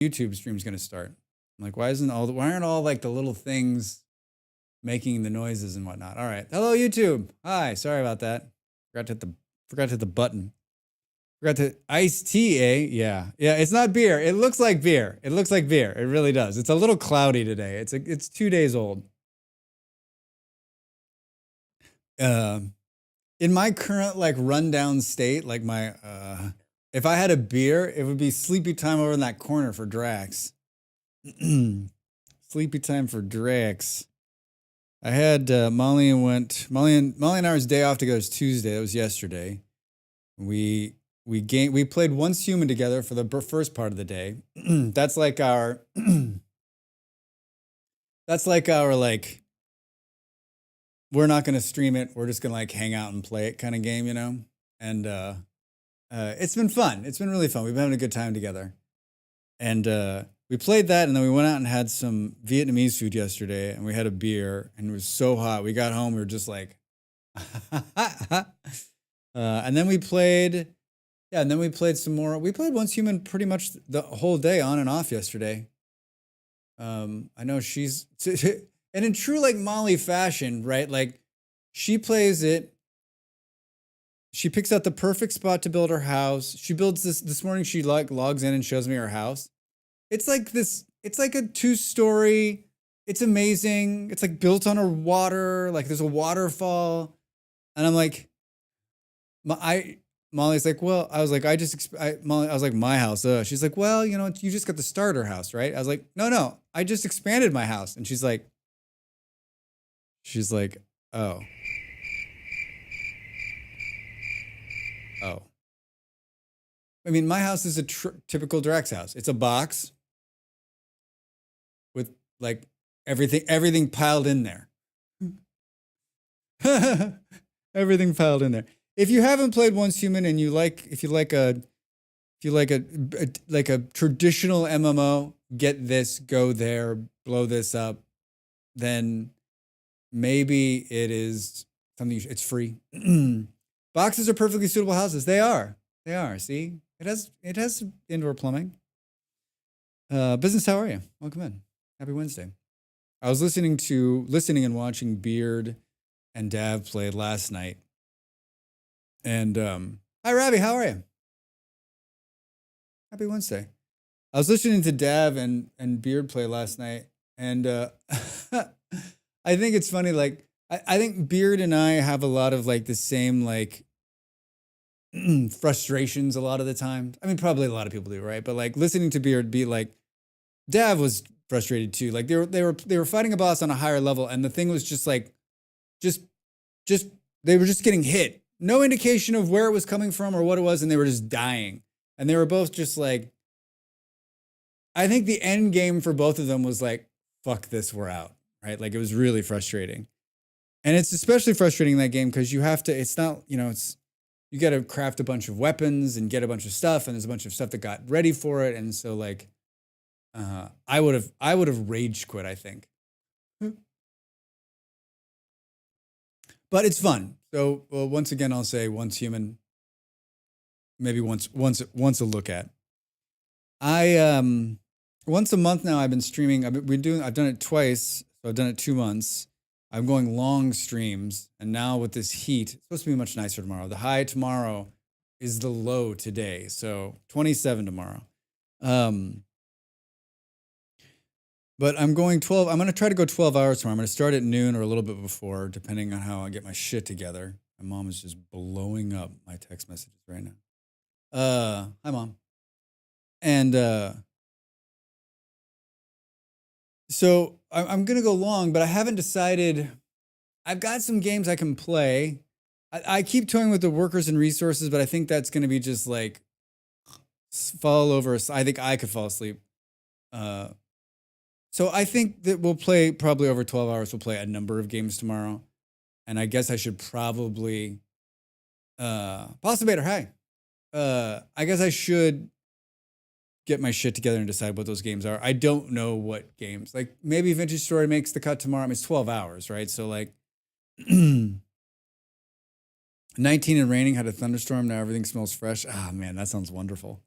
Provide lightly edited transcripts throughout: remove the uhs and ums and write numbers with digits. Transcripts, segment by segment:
YouTube stream's gonna start. I'm like, why aren't all like the little things making the noises and whatnot? All right. Hello, YouTube. Hi, sorry about that. Forgot to hit the button. Forgot to iced tea, eh? Yeah. Yeah, it's not beer. It looks like beer. It looks like beer. It really does. It's a little cloudy today. It's 2 days old. In my current like rundown state, like my if I had a beer, it would be sleepy time over in that corner for Drax. Sleepy time for Drax. I had Molly and I's day off to go was Tuesday. That was yesterday. We played Once Human together for the first part of the day. That's like our like we're not going to stream it. We're just going to like hang out and play it kind of game, you know? And it's been fun. It's been really fun. We've been having a good time together. And we played that, and then we went out and had some Vietnamese food yesterday, and we had a beer, and it was so hot. We got home, we were just like, and then we played some more. We played Once Human pretty much the whole day on and off yesterday. I know she's, and in true like Molly fashion, right? Like she plays it. She picks out the perfect spot to build her house. She builds this morning. She like logs in and shows me her house. It's like this. It's like a 2-story. It's amazing. It's like built on a water. Like there's a waterfall, and I'm like, Molly's like, well, I was like, I was like, my house. She's like, well, you know, you just got the starter house, right? I was like, no, I just expanded my house, and she's like, oh. Oh. I mean, my house is a typical Drax house. It's a box with like everything piled in there. Everything piled in there. If you haven't played Once Human and if you like a traditional MMO, get this, go there, blow this up, then maybe it is something it's free. Boxes are perfectly suitable houses. They are. See, it has indoor plumbing. Business, how are you? Welcome in. Happy Wednesday. I was listening and watching Beard and Dav play last night. And hi, Ravi, how are you? Happy Wednesday. I was listening to Dav and Beard play last night, and I think it's funny. Like I think Beard and I have a lot of like the same like frustrations a lot of the time. I mean, probably a lot of people do, right? But like listening to Beard be like, Dav was frustrated too. Like they were fighting a boss on a higher level, and the thing was just like, just they were just getting hit. No indication of where it was coming from or what it was, and they were just dying. And they were both just like, I think the end game for both of them was like, fuck this, we're out, right? Like it was really frustrating. And it's especially frustrating in that game because you have to, it's not, you know, you got to craft a bunch of weapons and get a bunch of stuff, and there's a bunch of stuff that got ready for it. And so like, I would have rage quit, I think. But it's fun. So once again, I'll say Once Human, maybe once a look at. I once a month now I've been streaming. I've done it twice, so I've done it 2 months. I'm going long streams, and now with this heat, it's supposed to be much nicer tomorrow. The high tomorrow is the low today, so 27 tomorrow. But I'm going 12. I'm going to try to go 12 hours tomorrow. I'm going to start at noon or a little bit before, depending on how I get my shit together. My mom is just blowing up my text messages right now. Hi, Mom. And so I'm going to go long, but I haven't decided. I've got some games I can play. I keep toying with the workers and resources, but I think that's going to be just like fall over. I think I could fall asleep. So I think that we'll play probably over 12 hours. We'll play a number of games tomorrow. And I guess I should probably, Bader, hi. I guess I should get my shit together and decide what those games are. I don't know what games. Like maybe Vintage Story makes the cut tomorrow. I mean, it's 12 hours, right? So like 19 and raining, had a thunderstorm. Now everything smells fresh. Ah, man, that sounds wonderful.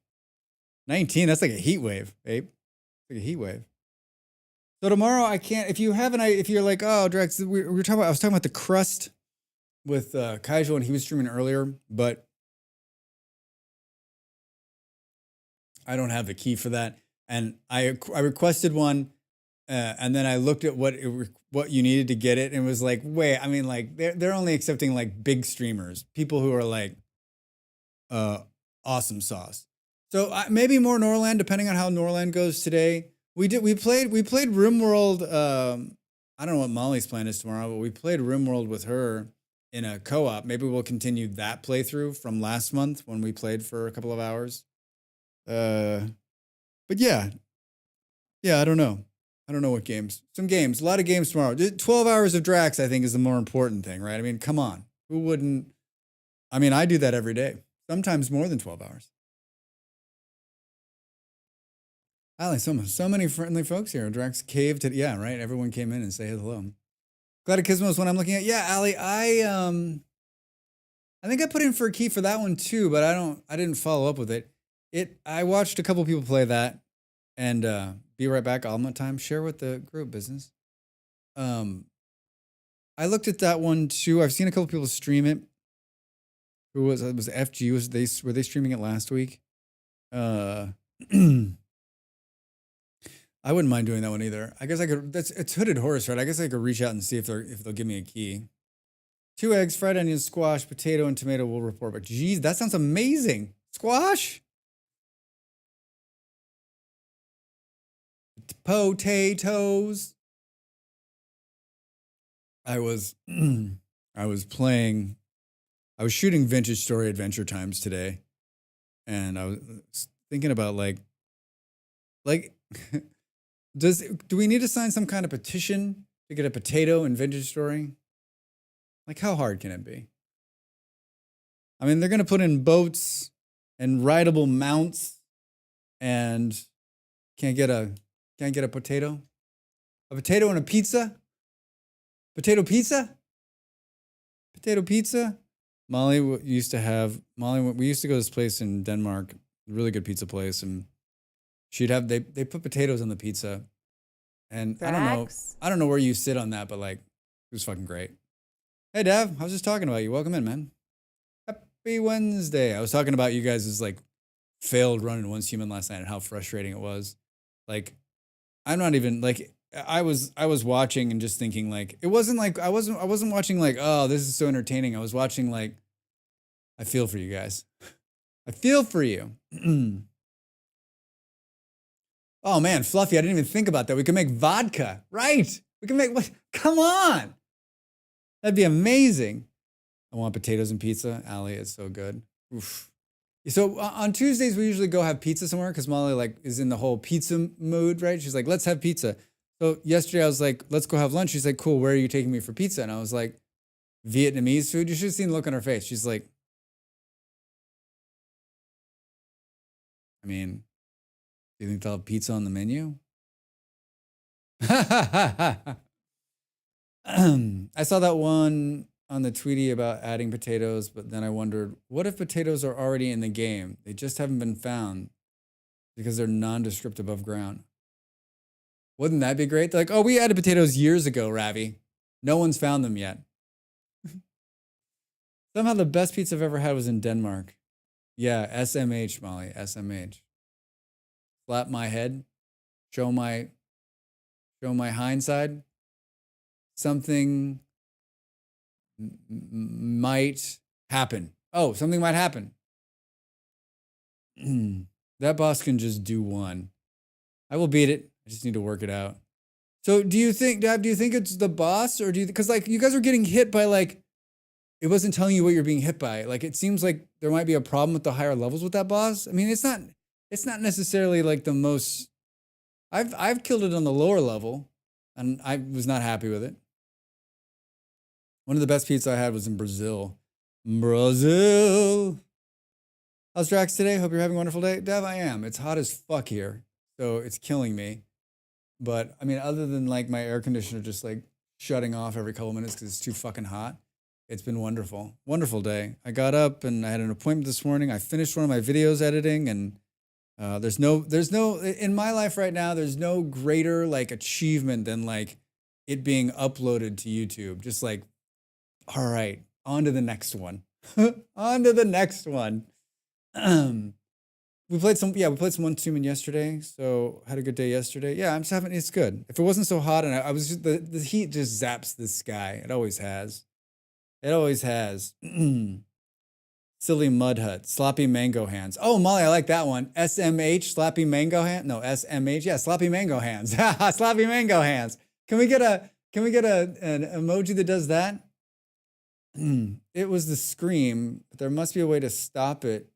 19, that's like a heat wave, babe. like a heat wave. So tomorrow I can't. If you haven't, if you're like, oh, Drex, we were talking about. I was talking about the crust with Kaijo, and he was streaming earlier, but I don't have the key for that. And I requested one, and then I looked at what you needed to get it, and it was like, wait, I mean, like they're only accepting like big streamers, people who are like, awesome sauce. So maybe more Norland, depending on how Norland goes today. We played RimWorld. I don't know what Molly's plan is tomorrow, but we played RimWorld with her in a co-op. Maybe we'll continue that playthrough from last month when we played for a couple of hours. But yeah, I don't know. I don't know what games. Some games, a lot of games tomorrow. 12 hours of Drax, I think, is the more important thing, right? I mean, come on. Who wouldn't? I mean, I do that every day, sometimes more than 12 hours. Ali, so many friendly folks here. Drax caved to, yeah, right? Everyone came in and say hello. Gladykismo is one I'm looking at. Yeah, Ali, I think I put in for a key for that one too, but I didn't follow up with it. I watched a couple people play that, and be right back. Alma time. Share with the group business. I looked at that one too. I've seen a couple people stream it. It was FG? Were they streaming it last week? I wouldn't mind doing that one either. I guess I could. It's Hooded Horse, right? I guess I could reach out and see if they'll give me a key. 2 eggs, fried onion, squash, potato, and tomato will report. But geez, that sounds amazing. Squash, potatoes. I was shooting Vintage Story Adventure Times today, and I was thinking about like. Do we need to sign some kind of petition to get a potato in Vintage Story? Like, how hard can it be? I mean, they're going to put in boats and rideable mounts, and can't get a potato? A potato and a pizza? Potato pizza? Potato pizza? We used to go to this place in Denmark, really good pizza place, and they put potatoes on the pizza, and Facts. I don't know where you sit on that, but like, it was fucking great. Hey Dav, I was just talking about you. Welcome in, man. Happy Wednesday. I was talking about you guys' like failed run in Once Human last night and how frustrating it was. Like, I'm not even like I was watching and just thinking like it wasn't like I wasn't watching like, oh, this is so entertaining. I was watching like, I feel for you guys. I feel for you. Oh man, Fluffy, I didn't even think about that. We could make vodka, right? We can make what? Come on. That'd be amazing. I want potatoes and pizza. Allie, it's so good. Oof. So on Tuesdays, we usually go have pizza somewhere because Molly like is in the whole pizza mood, right? She's like, let's have pizza. So yesterday I was like, let's go have lunch. She's like, cool, where are you taking me for pizza? And I was like, Vietnamese food. You should have seen the look on her face. She's like, I mean, do you think they'll have pizza on the menu? I saw that one on the Tweety about adding potatoes, but then I wondered, what if potatoes are already in the game? They just haven't been found because they're nondescript above ground. Wouldn't that be great? They're like, oh, we added potatoes years ago, Ravi. No one's found them yet. Somehow the best pizza I've ever had was in Denmark. Yeah, SMH, Molly, SMH. Slap my head, show my hindside. Something might happen. Oh, something might happen. That boss can just do one. I will beat it. I just need to work it out. So do you think, Dab, do you think it's the boss, or because like you guys are getting hit by like, it wasn't telling you what you're being hit by. Like, it seems like there might be a problem with the higher levels with that boss. I mean, it's not necessarily like the most, I've killed it on the lower level and I was not happy with it. One of the best pizza I had was in Brazil. Brazil. How's Drax today? Hope you're having a wonderful day. Dev, I am. It's hot as fuck here, so it's killing me. But I mean, other than like my air conditioner just like shutting off every couple minutes because it's too fucking hot, it's been wonderful. Wonderful day. I got up and I had an appointment this morning. I finished one of my videos editing, and There's no in my life right now. There's no greater like achievement than like it being uploaded to YouTube. Just like, all right, on to the next one, on to the next one. We played some One Human yesterday, so had a good day yesterday. Yeah, I'm just having it's good. If it wasn't so hot and I was just the heat just zaps the sky. It always has. It always has. Silly Mud Hut, Sloppy Mango Hands. Oh, Molly, I like that one. SMH, Sloppy Mango Hand. No, SMH. Yeah, Sloppy Mango Hands. Sloppy Mango Hands. Can we get an emoji that does that? It was the scream, but there must be a way to stop it,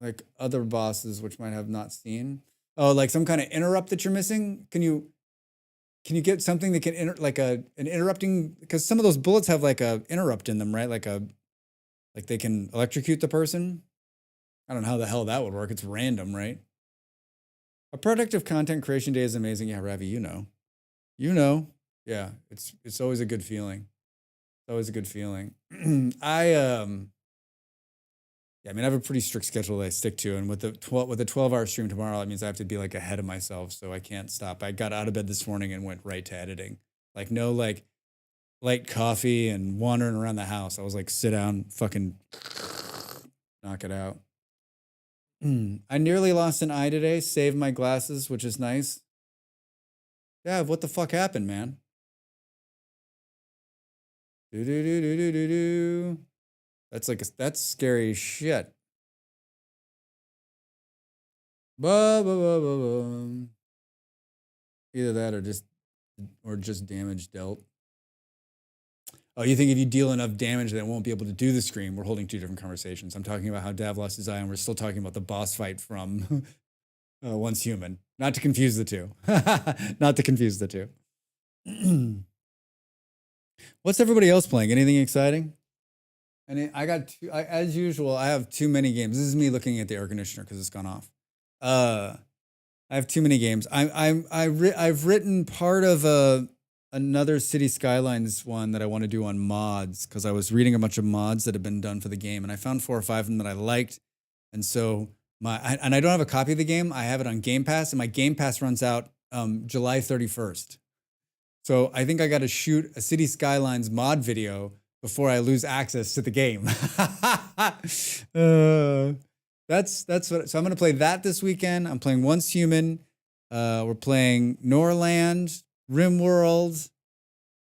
like other bosses, which might have not seen. Oh, like some kind of interrupt that you're missing. Can you get something that can like an interrupting? Because some of those bullets have like a interrupt in them, right? Like they can electrocute the person. I don't know how the hell that would work. It's random, right? A productive content creation day is amazing. Yeah, Ravi, you know. You know. Yeah, it's always a good feeling. It's always a good feeling. Yeah, I mean I have a pretty strict schedule that I stick to, and with the 12-hour stream tomorrow, that means I have to be like ahead of myself, so I can't stop. I got out of bed this morning and went right to editing. Like no like light coffee and wandering around the house. I was like, sit down, fucking knock it out. I nearly lost an eye today, saved my glasses, which is nice. Yeah, what the fuck happened, man? Do do do do do do do. That's scary shit. Ba, ba, ba, ba, ba. Either that or just damage dealt. Oh, you think if you deal enough damage, then it won't be able to do the scream? We're holding two different conversations. I'm talking about how Dav lost his eye, and we're still talking about the boss fight from Once Human. Not to confuse the two. Not to confuse the two. What's everybody else playing? Anything exciting? And as usual, I have too many games. This is me looking at the air conditioner because it's gone off. I have too many games. I've written part of another City Skylines one that I want to do on mods because I was reading a bunch of mods that have been done for the game, and I found 4 or 5 of them that I liked, and so and I don't have a copy of the game. I have it on Game Pass, and my Game Pass runs out July 31st. So I think I got to shoot a City Skylines mod video before I lose access to the game. That's what. So I'm gonna play that this weekend. I'm playing Once Human. We're playing Norland, rimworld.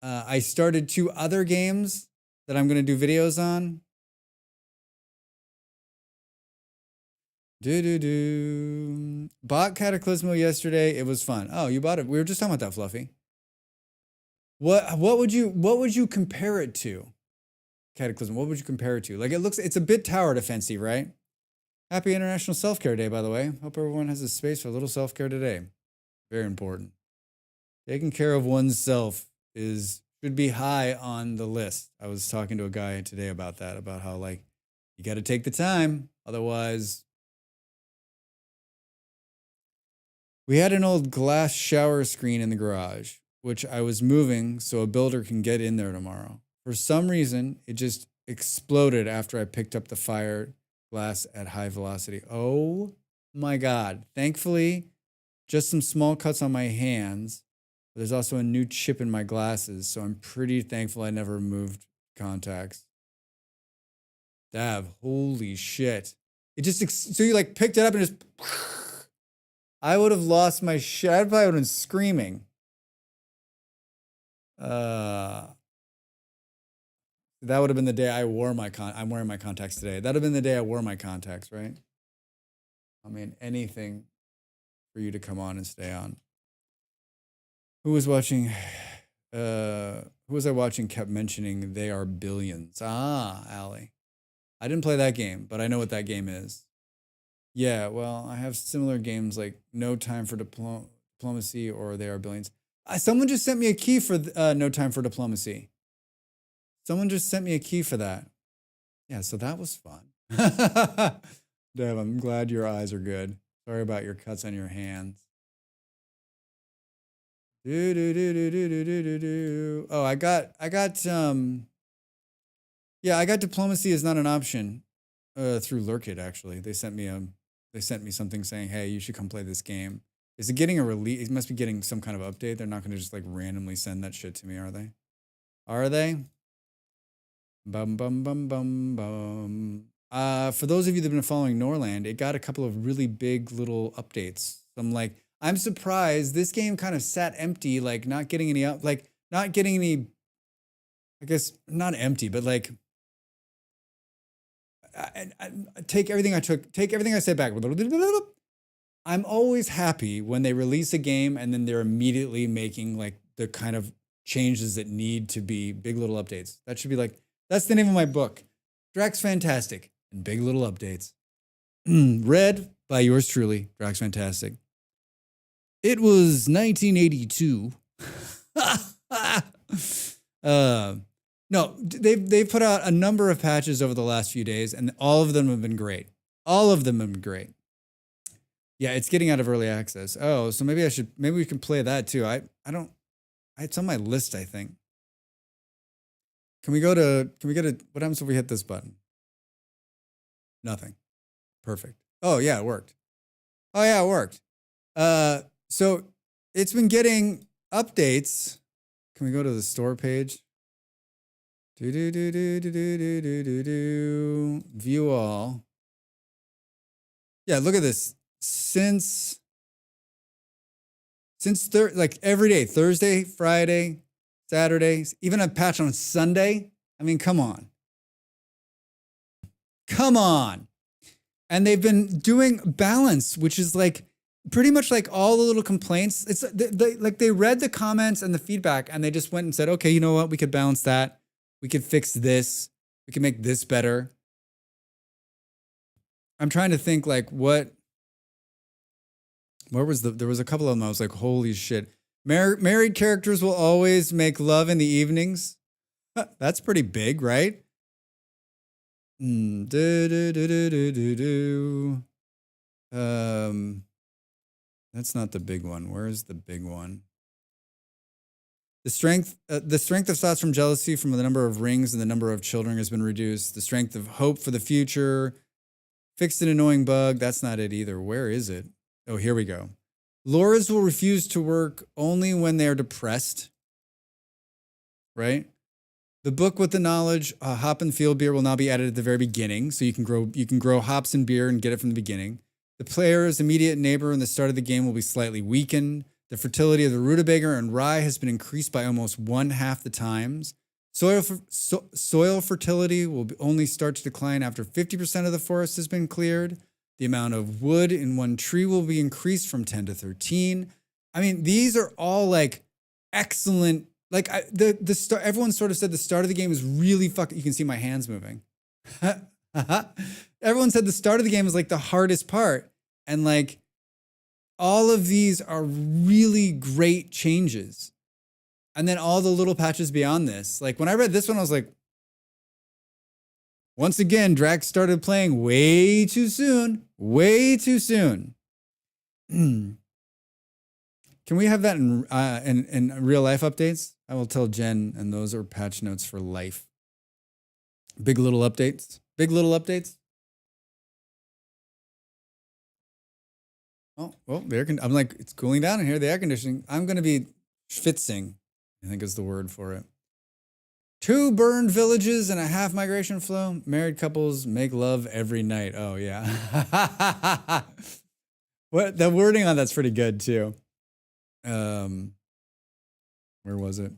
I started 2 other games that I'm gonna do videos on. Bought Cataclysmo yesterday. It was fun. Oh, you bought it. We were just talking about that, Fluffy. What would you compare it to? Cataclysm. What would you compare it to? Like it's a bit tower defensey, right? Happy International Self-Care Day, by the way. Hope everyone has a space for a little self-care today. Very important. Taking care of oneself should be high on the list. I was talking to a guy today about that, about how like you got to take the time, otherwise. We had an old glass shower screen in the garage, which I was moving so a builder can get in there tomorrow. For some reason, it just exploded after I picked up the fire glass at high velocity. Oh my God. Thankfully, just some small cuts on my hands. But there's also a new chip in my glasses, so I'm pretty thankful I never removed contacts. Dav, holy shit. It just, so you like picked it up and just, I would have lost my shit. I probably would have been screaming. That would have been the day I wore I'm wearing my contacts today. That would have been the day I wore my contacts, right? I mean, anything for you to come on and stay on. Who was watching? Who was I watching kept mentioning They Are Billions. Ah, Allie. I didn't play that game, but I know what that game is. Yeah, well, I have similar games like No Time for Diplomacy or They Are Billions. Someone just sent me a key for No Time for Diplomacy. Someone just sent me a key for that. Yeah, so that was fun. Dev, I'm glad your eyes are good. Sorry about your cuts on your hands. Oh, I got yeah, I got diplomacy is not an option through Lurkit, actually. They sent me they sent me something saying, "Hey, you should come play this game." Is it getting a release? It must be getting some kind of update. They're not going to just like randomly send that shit to me, are they? Are they? Bum bum bum bum bum. For those of you that have been following Norland, it got a couple of really big little updates. I'm surprised this game kind of sat empty, like not getting any up, like not getting any. I guess not empty, but like take everything I said back. I'm always happy when they release a game and then they're immediately making like the kind of changes that need to be big little updates. That should be like, that's the name of my book. Drax Fantastic and Big Little Updates. Read by yours truly, Drax Fantastic. It was 1982. No, they've put out a number of patches over the last few days, and all of them have been great. All of them have been great. Yeah, it's getting out of early access. Oh, so maybe we can play that too. It's on my list, I think. Can we go to, what happens if we hit this button? Nothing. Perfect. Oh yeah, it worked. Oh yeah, it worked. So it's been getting updates. Can we go to the store page? View all. Yeah, look at this. Since like every day, Thursday, Friday, Saturdays, even a patch on Sunday. I mean, come on. Come on. And they've been doing balance, which is like pretty much like all the little complaints. It's like they read the comments and the feedback and they just went and said, okay, you know what? We could balance that. We could fix this. We can make this better. I'm trying to think like there was a couple of them I was like, holy shit. Married characters will always make love in the evenings. That's pretty big, right? That's not the big one. Where is the big one? The strength of thoughts from jealousy from the number of rings and the number of children has been reduced. The strength of hope for the future. Fixed an annoying bug. That's not it either. Where is it? Oh, here we go. Laura's will refuse to work only when they're depressed. Right? The book with the knowledge, hop and field beer will now be added at the very beginning. So you can grow hops and beer and get it from the beginning. The player's immediate neighbor in the start of the game will be slightly weakened. The fertility of the rutabaga and rye has been increased by almost 1/2 the times. Soil fertility will only start to decline after 50% of the forest has been cleared. The amount of wood in one tree will be increased from 10 to 13. I mean, these are all like excellent. Like everyone sort of said the start of the game is really fucking. You can see my hands moving. Everyone said the start of the game is like the hardest part, and like all of these are really great changes. And then all the little patches beyond this. Like when I read this one, I was like, once again, Drax started playing way too soon. Way too soon. Can we have that in real life updates? I will tell Jen, and those are patch notes for life. Big little updates. Big little updates. Oh, well, I'm like, it's cooling down in here. The air conditioning. I'm going to be schwitzing, I think is the word for it. 2 burned villages and a half migration flow. Married couples make love every night. Oh, yeah. What the wording on that's pretty good, too. Where was it?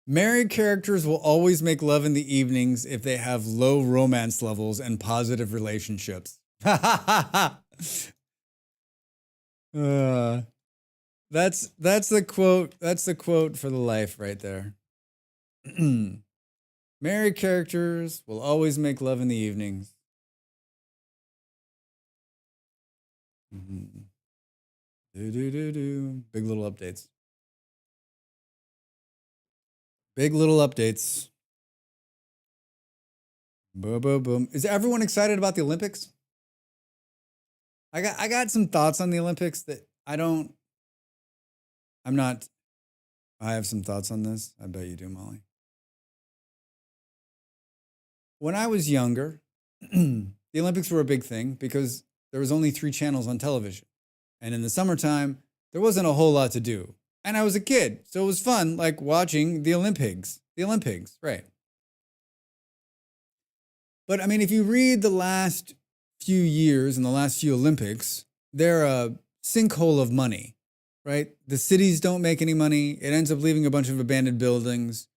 Married characters will always make love in the evenings if they have low romance levels and positive relationships. That's the quote. That's the quote for the life right there. Married characters will always make love in the evenings. Big little updates. Big little updates. Boom, boom, boom. Is everyone excited about the Olympics? I got some thoughts on the Olympics that I have some thoughts on this. I bet you do, Molly. When I was younger, the Olympics were a big thing because there was only 3 channels on television. And in the summertime, there wasn't a whole lot to do. And I was a kid, so it was fun, like watching the Olympics. The Olympics, right. But I mean, if you read the last few years and the last few Olympics, they're a sinkhole of money, right? The cities don't make any money. It ends up leaving a bunch of abandoned buildings.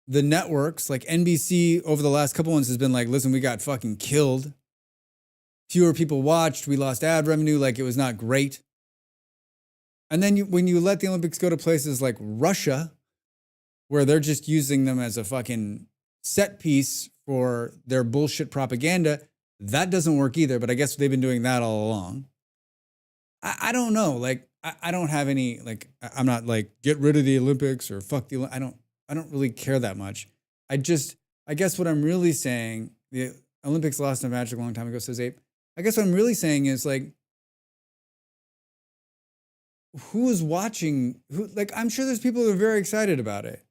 The networks, like NBC, over the last couple ones has been like, listen, we got fucking killed. Fewer people watched. We lost ad revenue. Like, it was not great. And then when you let the Olympics go to places like Russia, where they're just using them as a fucking set piece for their bullshit propaganda, that doesn't work either. But I guess they've been doing that all along. I don't know. Like, I don't have any, like, I'm not like, get rid of the Olympics or fuck the Olympics. I don't really care that much. I guess what I'm really saying, the Olympics lost their magic a long time ago, says Ape. I guess what I'm really saying is, like, who is watching? Like, I'm sure there's people who are very excited about it.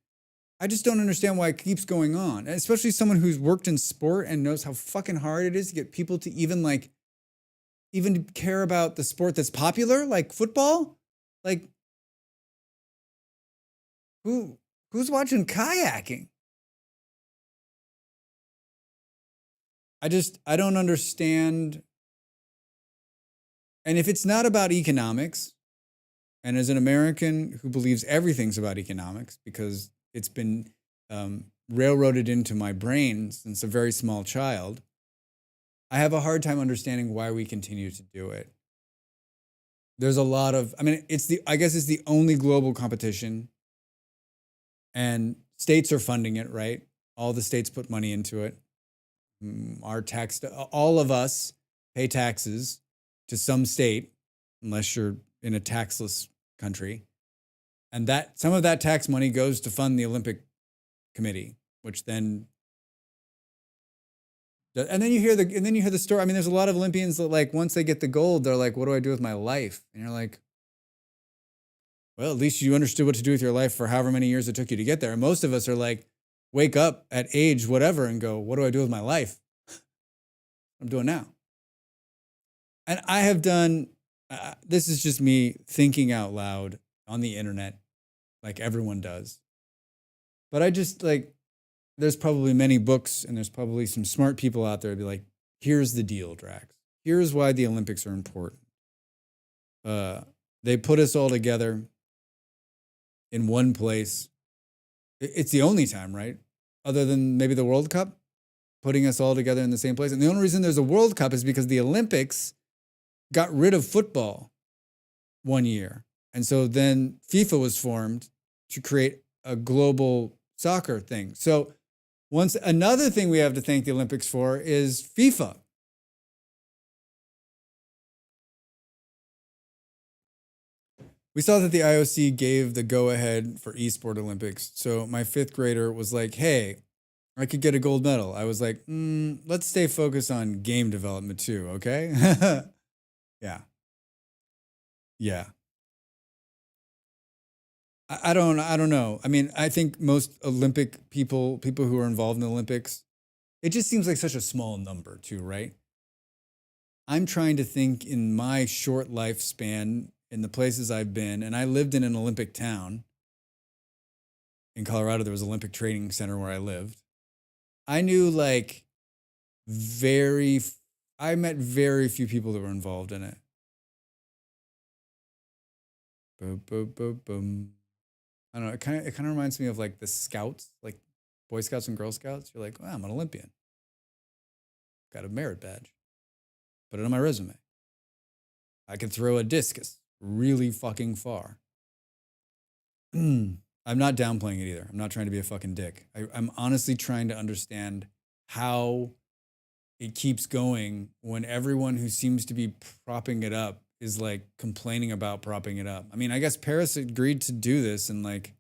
I just don't understand why it keeps going on. And especially someone who's worked in sport and knows how fucking hard it is to get people to even care about the sport that's popular, like football. Like, who's watching kayaking? I don't understand. And if it's not about economics, and as an American who believes everything's about economics because it's been railroaded into my brain since a very small child, I have a hard time understanding why we continue to do it. There's a lot of, I mean, I guess it's the only global competition, and states are funding it, right? All the states put money into it. All of us pay taxes to some state, unless you're in a taxless country. And that some of that tax money goes to fund the Olympic Committee, which then, and then you hear the story. I mean, there's a lot of Olympians that, like, once they get the gold, they're like, what do I do with my life? And you're like, well, at least you understood what to do with your life for however many years it took you to get there. And most of us are like, wake up at age whatever and go, what do I do with my life? I'm doing now. And I have done, this is just me thinking out loud on the internet, like everyone does. But I just, like, there's probably many books and there's probably some smart people out there to be like, here's the deal, Drax. Here's why the Olympics are important. They put us all together in one place. It's the only time, right? Other than maybe the World Cup, putting us all together in the same place. And the only reason there's a World Cup is because the Olympics got rid of football one year. And so then FIFA was formed to create a global soccer thing. So another thing we have to thank the Olympics for is FIFA. We saw that the IOC gave the go-ahead for eSport Olympics. So my 5th grader was like, hey, I could get a gold medal. I was like, let's stay focused on game development too, okay? Yeah. Yeah. I don't know. I mean, I think most Olympic people who are involved in the Olympics, it just seems like such a small number too, right? I'm trying to think in my short lifespan in the places I've been, and I lived in an Olympic town. In Colorado, there was an Olympic training center where I lived. I knew I met very few people that were involved in it. Boom, boom, boom, boom. I don't know. It kind of reminds me of like the Scouts, like Boy Scouts and Girl Scouts. You're like, I'm an Olympian. Got a merit badge. Put it on my resume. I can throw a discus really fucking far. I'm not downplaying it either. I'm not trying to be a fucking dick. I'm honestly trying to understand how it keeps going when everyone who seems to be propping it up is like complaining about propping it up. I mean, I guess Paris agreed to do this, and like,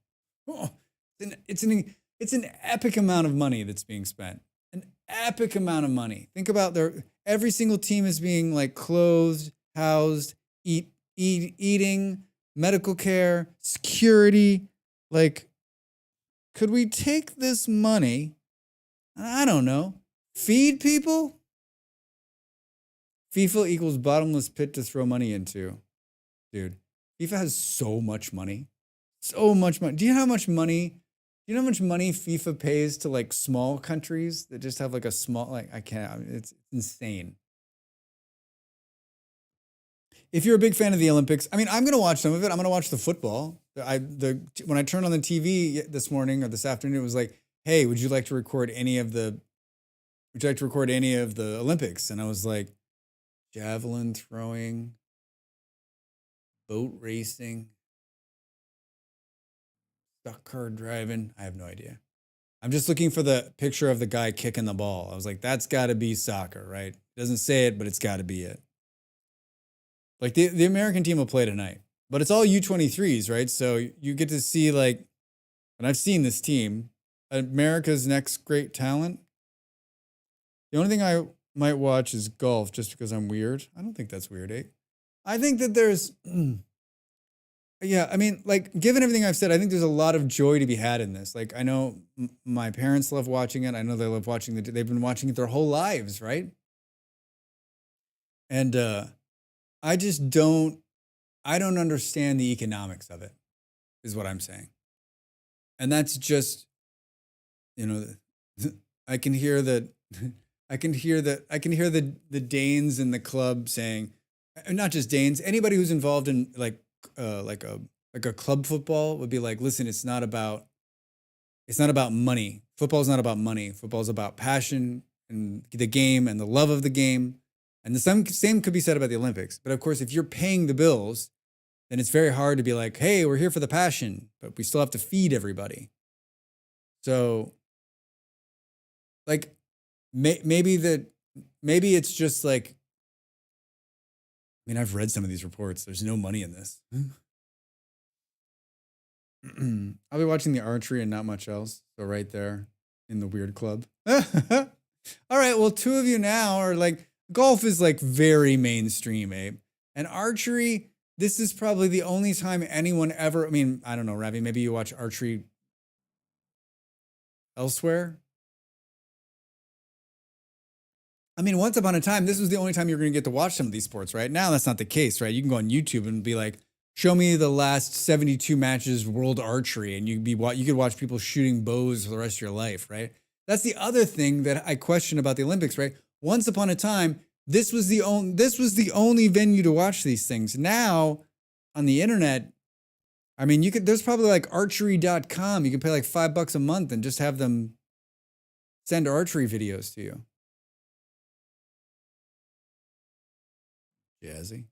it's an epic amount of money that's being spent. An epic amount of money. Think about every single team is being like clothed, housed, eating, medical care, security. Like, could we take this money? I don't know. Feed people? FIFA equals bottomless pit to throw money into. Dude, FIFA has so much money. So much money. Do you know how much money? Do you know how much money FIFA pays to like small countries that just have like a small like I can't. I mean, it's insane. If you're a big fan of the Olympics, I mean, I'm gonna watch some of it. I'm gonna watch the football. When I turned on the TV this morning or this afternoon, it was like, "Hey, would you like to record any of the? Would you like to record any of the Olympics?" And I was like, javelin throwing, boat racing, stock car driving. I have no idea. I'm just looking for the picture of the guy kicking the ball. I was like, that's got to be soccer, right? It doesn't say it, but it's got to be it. Like the American team will play tonight, but it's all U23s, right? So you get to see like, and I've seen this team, America's next great talent. The only thing I might watch is golf just because I'm weird. I don't think that's weird, eh? I think that there's, yeah, I mean, like, given everything I've said, I think there's a lot of joy to be had in this. Like, I know my parents love watching it. I know they love watching they've been watching it their whole lives, right? And I just I don't understand the economics of it, is what I'm saying. And that's just, you know, I can hear that, I can hear the Danes in the club saying, not just Danes, anybody who's involved in like a club football would be like, listen, it's not about money. Football's not about money. Football's about passion and the game and the love of the game. And the same could be said about the Olympics. But of course, if you're paying the bills, then it's very hard to be like, hey, we're here for the passion, but we still have to feed everybody. So like maybe it's just like, I mean, I've read some of these reports. There's no money in this. I'll be watching the archery and not much else. So right there in the weird club. All right. Well, two of you now are like, golf is like very mainstream, Abe. And archery, this is probably the only time anyone ever, I mean, I don't know, Ravi, maybe you watch archery elsewhere. I mean, once upon a time, this was the only time you're going to get to watch some of these sports, right? Now that's not the case, right? You can go on YouTube and be like, show me the last 72 matches world archery, and you could watch people shooting bows for the rest of your life, right? That's the other thing that I question about the Olympics, right? Once upon a time, this was the only venue to watch these things. Now, on the internet, I mean, there's probably like archery.com. You can pay like $5 a month and just have them send archery videos to you. Jazzy.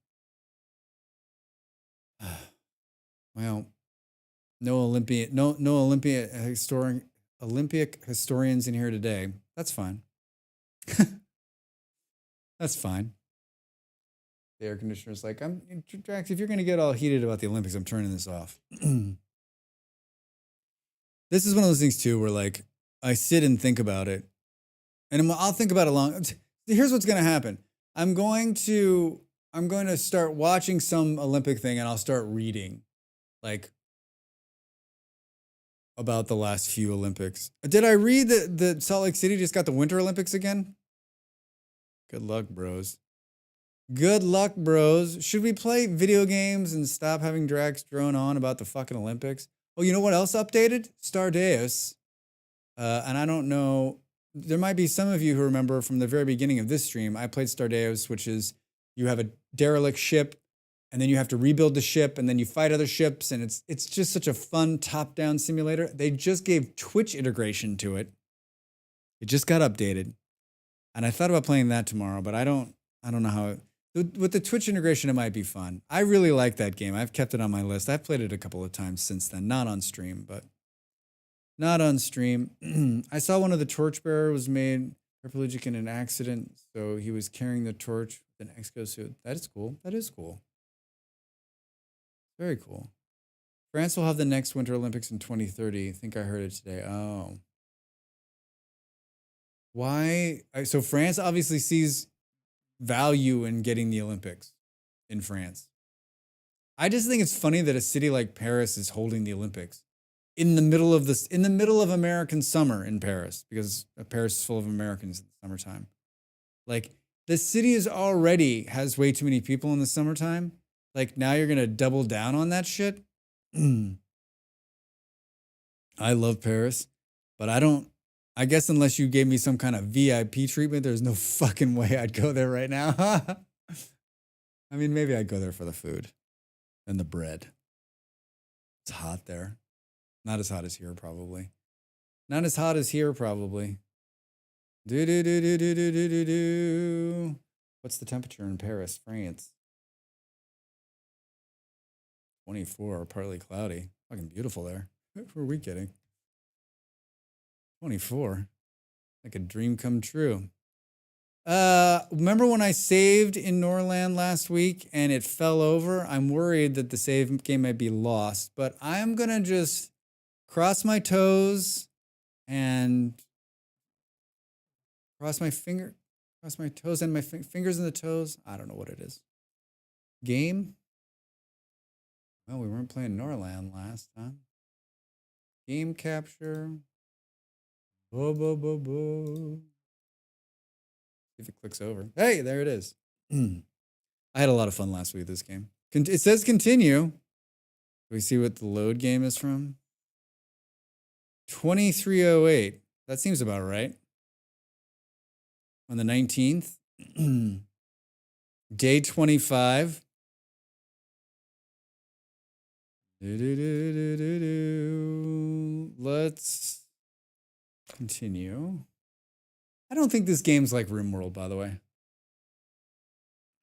Well, no Olympic historians in here today. That's fine. That's fine. The air conditioner's like, Drax, if you're going to get all heated about the Olympics, I'm turning this off. This is one of those things too, where like I sit and think about it, and I'll think about it long. Here's what's going to happen. I'm going to start watching some Olympic thing, and I'll start reading, like, about the last few Olympics. Did I read that Salt Lake City just got the Winter Olympics again? Good luck, bros. Good luck, bros. Should we play video games and stop having Drax drone on about the fucking Olympics? Oh, you know what else updated? Stardeus. And I don't know. There might be some of you who remember from the very beginning of this stream, I played Stardeus, which is you have a derelict ship, and then you have to rebuild the ship, and then you fight other ships, and it's just such a fun top-down simulator. They just gave Twitch integration to it. It just got updated. And I thought about playing that tomorrow, but I don't know how with the Twitch integration, it might be fun. I really like that game. I've kept it on my list. I've played it a couple of times since then. Not on stream, but not on stream. I saw one of the torchbearer was made paraplegic in an accident, so he was carrying the torch with an exosuit. That is cool. That is cool. Very cool. France will have the next Winter Olympics in 2030. I think I heard it today. Oh. Why? So France obviously sees value in getting the Olympics in France. I just think it's funny that a city like Paris is holding the Olympics in the middle of American summer in Paris, because Paris is full of Americans in the summertime. Like, The city is already has way too many people in the summertime. Like now you're gonna double down on that shit. I love Paris, but I don't. I guess unless you gave me some kind of VIP treatment, there's no fucking way I'd go there right now. I mean, maybe I'd go there for the food and the bread. It's hot there. Not as hot as here, probably. Not as hot as here, probably. Do do do do do do do do do. What's the temperature in Paris, France? 24, partly cloudy. Fucking beautiful there. Who are we kidding? 24. Like a dream come true. Remember when I saved in Norland last week and it fell over? I'm worried that the save game might be lost, but I'm gonna just cross my toes and cross my toes and my fingers and the toes. I don't know what it is. Game? Well, we weren't playing Norland last time. Game capture. Bo, bo, bo, bo. See if it clicks over. Hey, there it is. I had a lot of fun last week with this game. It says continue. Do we see what the load game is from? 2308. That seems about right. On the 19th. Day 25. Let's continue. I don't think this game's like RimWorld, by the way.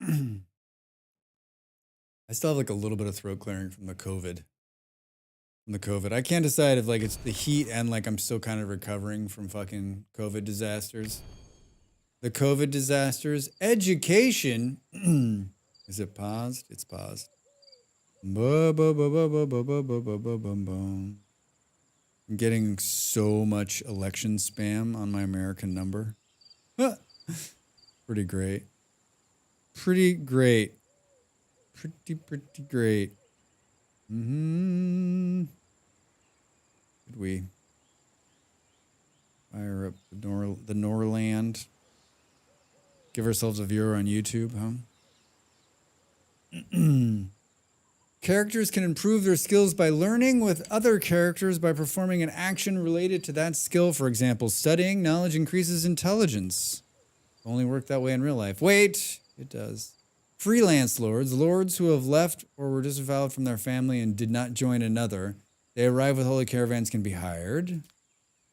I still have like a little bit of throat clearing from the COVID. I can't decide if like it's the heat and like I'm still kind of recovering from fucking COVID disasters. The COVID disasters. Education. Is it paused? It's paused. I'm getting so much election spam on my American number. Pretty great. Pretty great. Pretty great. Could we fire up the Norland? Give ourselves a viewer on YouTube, huh? Characters can improve their skills by learning with other characters by performing an action related to that skill. For example, studying knowledge increases intelligence. Only work that way in real life. Wait, it does. Freelance lords who have left or were disavowed from their family and did not join another. They arrive with holy caravans can be hired.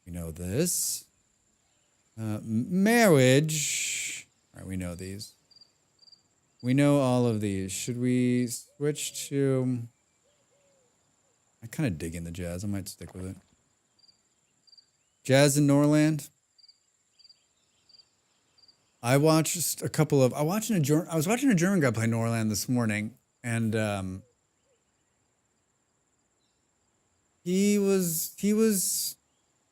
We know this. Marriage. All right, we know these. We know all of these. Should we switch to... I kind of dig in the jazz. I might stick with it. Jazz in Norland. I was watching a German guy play Norland this morning, and he was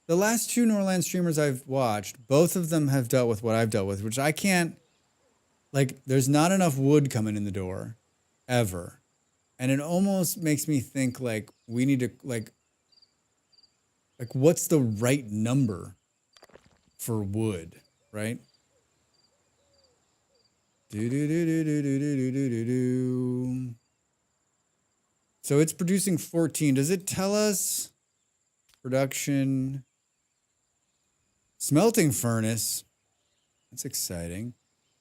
the last two Norland streamers I've watched, both of them have dealt with what I've dealt with, which I can't. Like, there's not enough wood coming in the door, ever. And it almost makes me think, like, we need to, like, what's the right number for wood, right? So it's producing 14. Does it tell us production? Smelting furnace. That's exciting.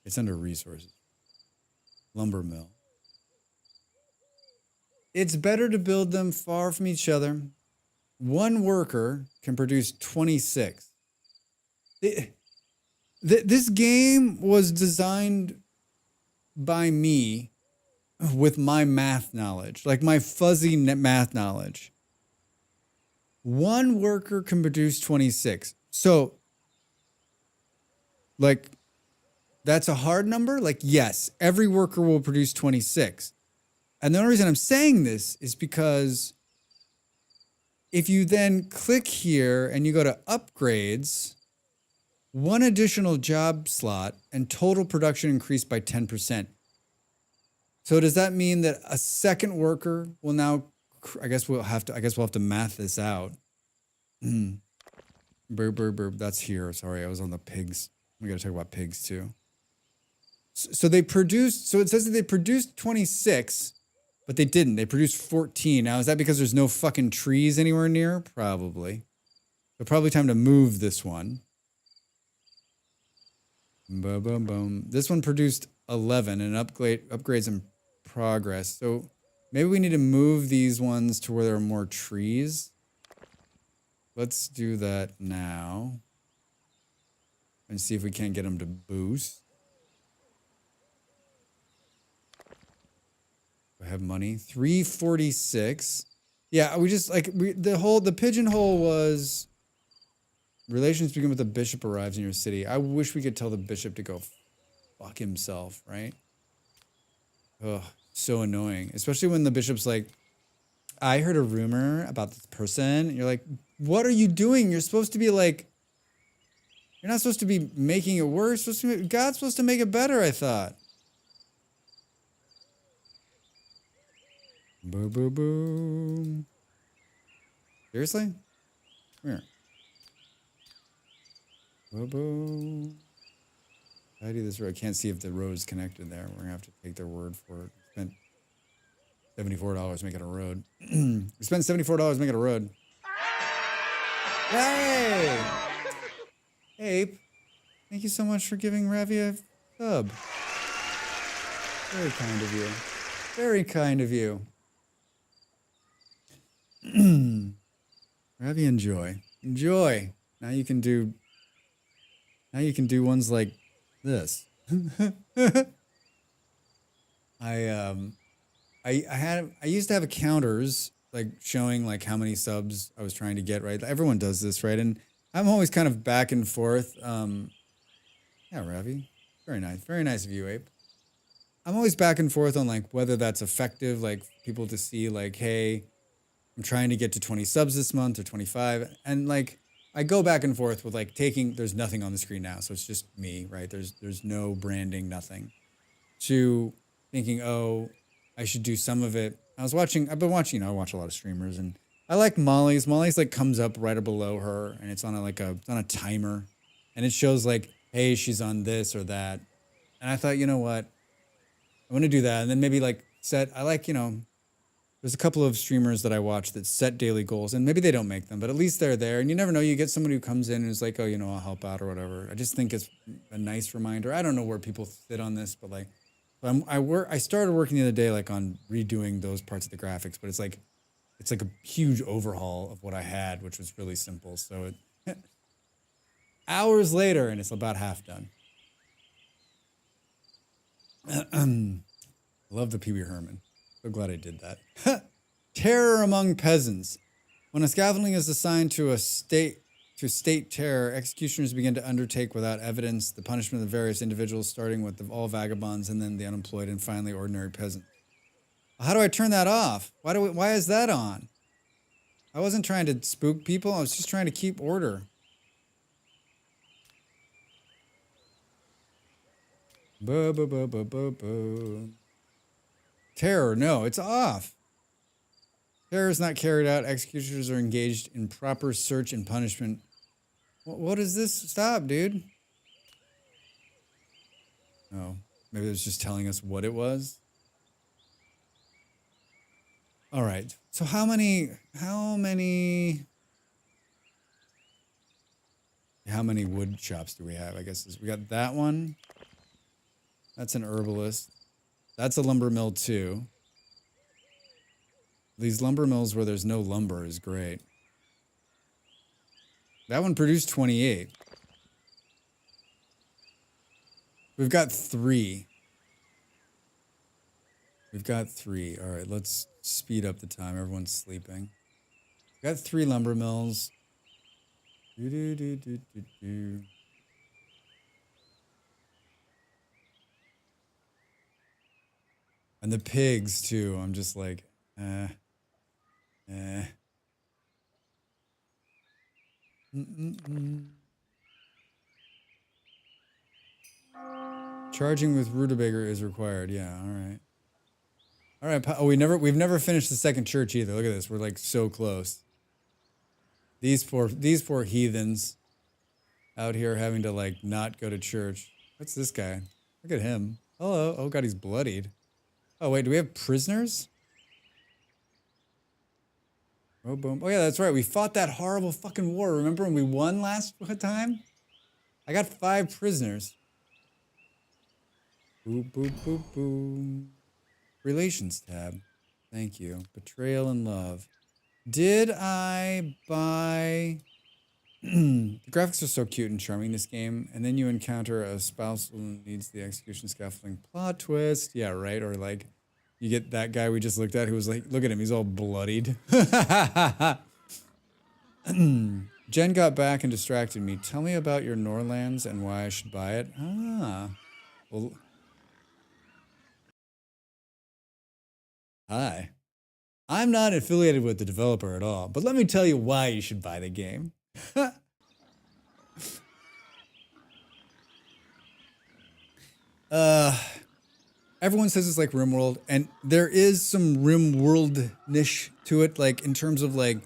It's under resources. Lumber mill. It's better to build them far from each other. One worker can produce 26. This game was designed by me with my math knowledge, like my fuzzy math knowledge. One worker can produce 26. So, like, that's a hard number? Like, yes, every worker will produce 26. And the only reason I'm saying this is because if you then click here and you go to upgrades, one additional job slot and total production increased by 10%. So does that mean that a second worker will now, I guess we'll have to math this out. Burp. That's here. Sorry, I was on the pigs. We got to talk about pigs too. So they produced, so it says that they produced 26, but they didn't. They produced 14. Now, is that because there's no fucking trees anywhere near? Probably. So probably time to move this one. Boom, boom, boom. This one produced 11 and upgrades in progress. So maybe we need to move these ones to where there are more trees. Let's do that now. And see if we can't get them to boost. I have money. 346. Yeah, we just like the pigeonhole was relations begin with the bishop arrives in your city. I wish we could tell the bishop to go fuck himself, right? Ugh, so annoying. Especially when the bishop's like, I heard a rumor about this person. And you're like, what are you doing? You're supposed to be like, you're not supposed to be making it worse. God's supposed to make it better, I thought. Boom, boom, boom. Seriously? Come here. Boom, boom. How do I do this road? I can't see if the road is connected there. We're going to have to take their word for it. We spent $74 making a road. We spent $74 making a road. Hey! Ape, thank you so much for giving Ravi a sub. Very kind of you. Very kind of you. Ravi, enjoy. Enjoy. Now you can do ones like this. I used to have counters like showing like how many subs I was trying to get, right? Everyone does this, right? And I'm always kind of back and forth. Yeah, Ravi. Very nice. Very nice of you, Ape. I'm always back and forth on like whether that's effective, like people to see like, hey, I'm trying to get to 20 subs this month or 25. And like I go back and forth with like there's nothing on the screen now, so it's just me, right? There's no branding, nothing. To thinking, oh, I should do some of it. I've been watching, I watch a lot of streamers and I like Molly's. Molly's like comes up right below her and it's on a timer and it shows like, hey, she's on this or that. And I thought, you know what? I want to do that. And then maybe like there's a couple of streamers that I watch that set daily goals and maybe they don't make them, but at least they're there. And you never know, you get somebody who comes in and is like, oh, I'll help out or whatever. I just think it's a nice reminder. I don't know where people sit on this, but like, I started working the other day like on redoing those parts of the graphics, but it's like a huge overhaul of what I had, which was really simple. So hours later, and it's about half done. I love the Pee Wee Herman. So glad I did that. Terror among peasants. When a scaffolding is assigned to state terror, executioners begin to undertake without evidence the punishment of the various individuals, starting with all vagabonds and then the unemployed and finally ordinary peasants. How do I turn that off? Why is that on? I wasn't trying to spook people. I was just trying to keep order. Terror, no, it's off. Terror is not carried out. Executioners are engaged in proper search and punishment. What is this? Stop, dude. Oh, maybe it was just telling us what it was. All right. So how many wood shops do we have? I guess we got that one. That's an herbalist. That's a lumber mill too. These lumber mills where there's no lumber is great. That one produced 28. We've got 3. We've got 3. All right, let's speed up the time. Everyone's sleeping. We've got 3 lumber mills. And the pigs too. I'm just like, Charging with rutabaga is required. Yeah, all right. All right. Oh, we've never finished the second church either. Look at this. We're like so close. These poor heathens out here having to like not go to church. What's this guy? Look at him. Hello. Oh god, he's bloodied. Oh wait, do we have prisoners? Oh boom. Oh yeah, that's right. We fought that horrible fucking war. Remember when we won last time? I got 5 prisoners. Boop boop boop boom. Relations tab. Thank you. Betrayal and love. Did I buy... the graphics are so cute and charming in this game, and then you encounter a spouse who needs the execution scaffolding plot twist. Yeah, right? Or like, you get that guy we just looked at who was like, look at him, he's all bloodied. Jen got back and distracted me. Tell me about your Norlands and why I should buy it. Ah. Well... Hi. I'm not affiliated with the developer at all, but let me tell you why you should buy the game. Everyone says it's like RimWorld, and there is some RimWorld-ish to it, like in terms of like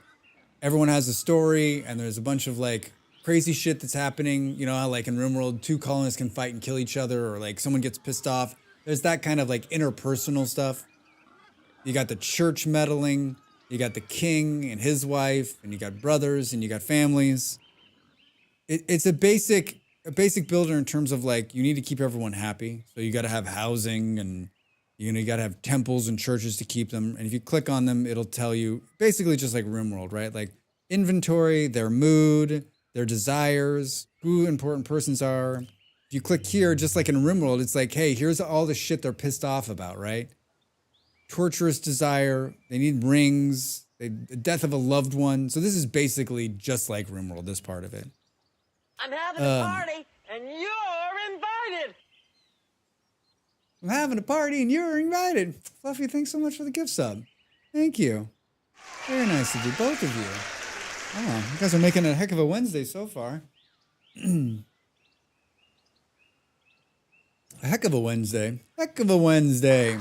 everyone has a story, and there's a bunch of like crazy shit that's happening. You know how like in RimWorld, 2 colonists can fight and kill each other, or like someone gets pissed off. There's that kind of like interpersonal stuff. You got the church meddling, you got the king and his wife, and you got brothers, and you got families. It's a basic builder in terms of like you need to keep everyone happy. So you got to have housing, and you got to have temples and churches to keep them. And if you click on them, it'll tell you basically just like RimWorld, right? Like inventory, their mood, their desires, who important persons are. If you click here, just like in RimWorld, it's like, hey, here's all the shit they're pissed off about, right? Torturous desire, they need rings, the death of a loved one. So this is basically just like RimWorld, this part of it. I'm having a party, and you're invited. I'm having a party, and you're invited. Fluffy, thanks so much for the gift sub. Thank you. Very nice of you, both of you. Oh, you guys are making a heck of a Wednesday so far. A heck of a Wednesday. Heck of a Wednesday.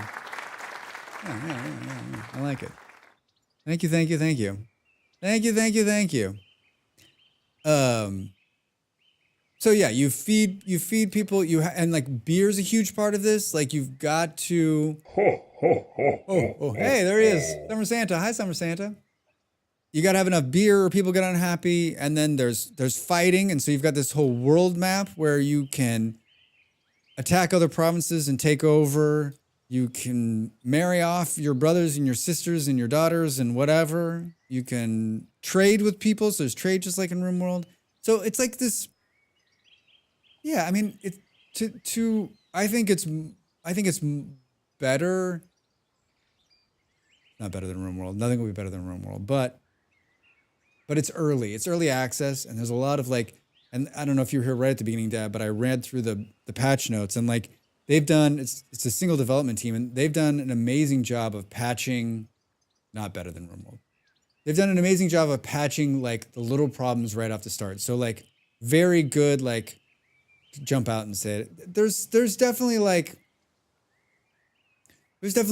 Yeah. I like it. Thank you. Thank you. So yeah, you feed people. And like beer's a huge part of this. Like you've got to. Oh, hey, there he is, Summer Santa. Hi, Summer Santa. You got to have enough beer, or people get unhappy, and then there's fighting, and so you've got this whole world map where you can attack other provinces and take over. You can marry off your brothers and your sisters and your daughters and whatever. You can trade with people. So there's trade just like in RimWorld. So it's like this. Yeah, I mean, I think it's better. Not better than RimWorld. Nothing will be better than RimWorld, but it's early. It's early access, and there's a lot of like, and I don't know if you were here right at the beginning, Dad, but I read through the patch notes, and like they've done. It's a single development team, and they've done an amazing job of patching. Not better than RimWorld. They've done an amazing job of patching like the little problems right off the start. So like very good like. Jump out and say it. There's definitely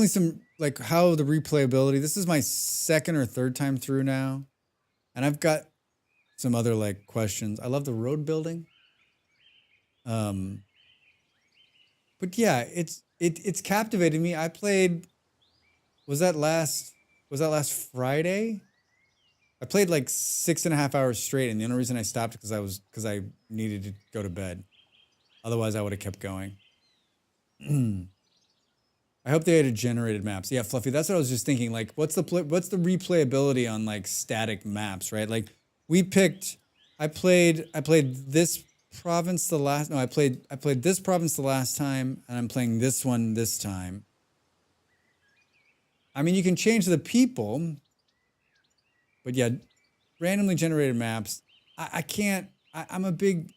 some like how the replayability. This is my 2nd or 3rd time through now, and I've got some other like questions. I love the road building. But yeah, it's captivated me. I played. Was that last Friday? I played like 6.5 hours straight, and the only reason I stopped because I needed to go to bed. Otherwise, I would have kept going. I hope they had generated maps. Yeah, Fluffy, that's what I was just thinking. Like, what's the replayability on like static maps, right? Like, I played this province the last. No, I played this province the last time, and I'm playing this one this time. I mean, you can change the people, but yeah, randomly generated maps. I can't. I'm a big.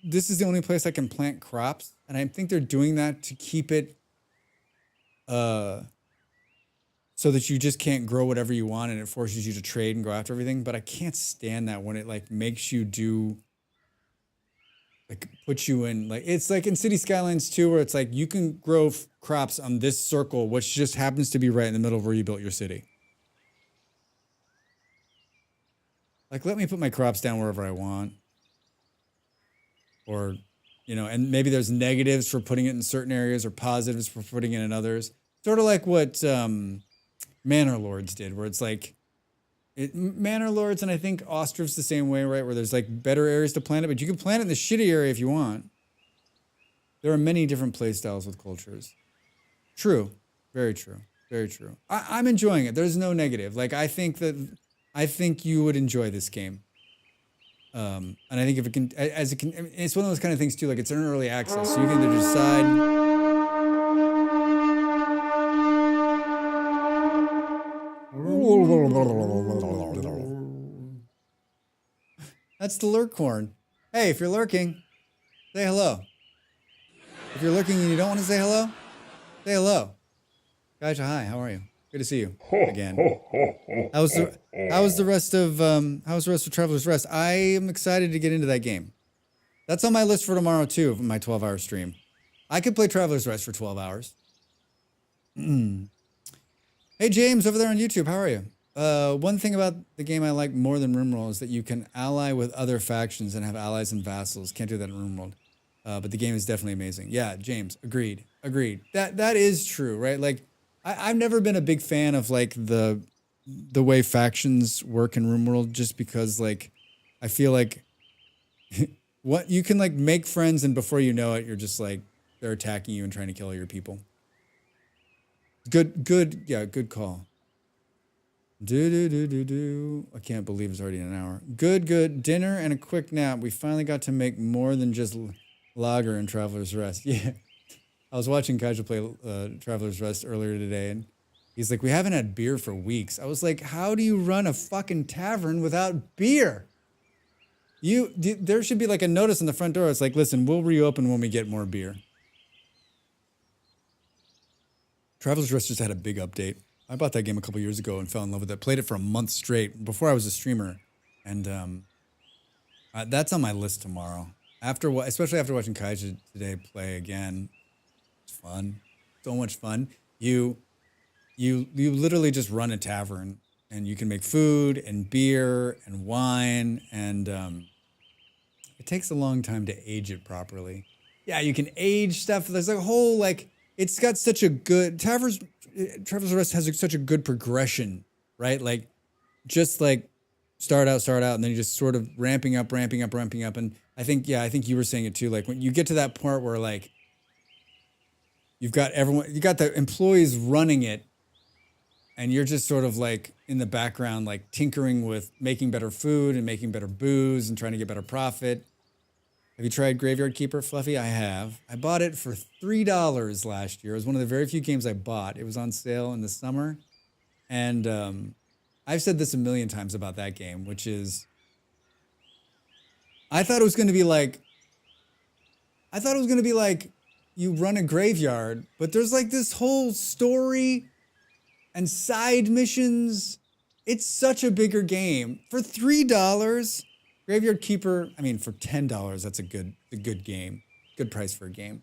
This is the only place I can plant crops, and I think they're doing that to keep it so that you just can't grow whatever you want, and it forces you to trade and go after everything. But I can't stand that when it like makes you do like puts you in like it's like in City Skylines 2 where it's like you can grow crops on this circle which just happens to be right in the middle of where you built your city. Like let me put my crops down wherever I want. Or you know, and maybe there's negatives for putting it in certain areas or positives for putting it in others. Sort of like what Manor Lords did, where it's like Manor Lords, and I think Ostriv's the same way, right? Where there's like better areas to plant it, but you can plant it in the shitty area if you want. There are many different play styles with cultures. True. Very true. Very true. I'm enjoying it. There's no negative. Like, I think you would enjoy this game. And I think if it can, as it can, it's one of those kind of things too, like it's an early access. So you can either decide. That's the lurk horn. Hey, if you're lurking, say hello. If you're lurking and you don't want to say hello. Guys, hi, how are you? Good to see you again. How's the rest of Traveler's Rest? I am excited to get into that game. That's on my list for tomorrow too, for my 12-hour stream. I could play Traveler's Rest for 12 hours. Hey James, over there on YouTube, how are you? One thing about the game I like more than RimWorld is that you can ally with other factions and have allies and vassals. Can't do that in RimWorld. But the game is definitely amazing. Yeah, James, agreed. That is true, right? Like, I've never been a big fan of like the way factions work in RimWorld, just because like I feel like what you can like make friends and before you know it, you're just like they're attacking you and trying to kill your people. Good call. I can't believe it's already an hour. Good. Dinner and a quick nap. We finally got to make more than just lager and Traveler's Rest. Yeah. I was watching Kaiju play Traveler's Rest earlier today, and he's like, we haven't had beer for weeks. I was like, how do you run a fucking tavern without beer? There should be like a notice on the front door. It's like, listen, we'll reopen when we get more beer. Traveler's Rest just had a big update. I bought that game a couple years ago and fell in love with it. Played it for a month straight before I was a streamer. And that's on my list tomorrow. Especially after watching Kaiju today play again. It's fun. So much fun. You literally just run a tavern and you can make food and beer and wine, and it takes a long time to age it properly. Yeah, you can age stuff. There's a whole like it's got such a good Traveler's Rest has such a good progression, right? Like just like start out, and then you just sort of ramping up. And I think you were saying it too. Like when you get to that part where like you got the employees running it, and you're just sort of like in the background, like tinkering with making better food and making better booze and trying to get better profit. Have you tried Graveyard Keeper, Fluffy? I have. I bought it for $3 last year. It was one of the very few games I bought. It was on sale in the summer. And I've said this a million times about that game, which is I thought it was going to be like you run a graveyard, but there's like this whole story and side missions. It's such a bigger game. For $3, Graveyard Keeper, I mean, for $10, that's a good game. Good price for a game.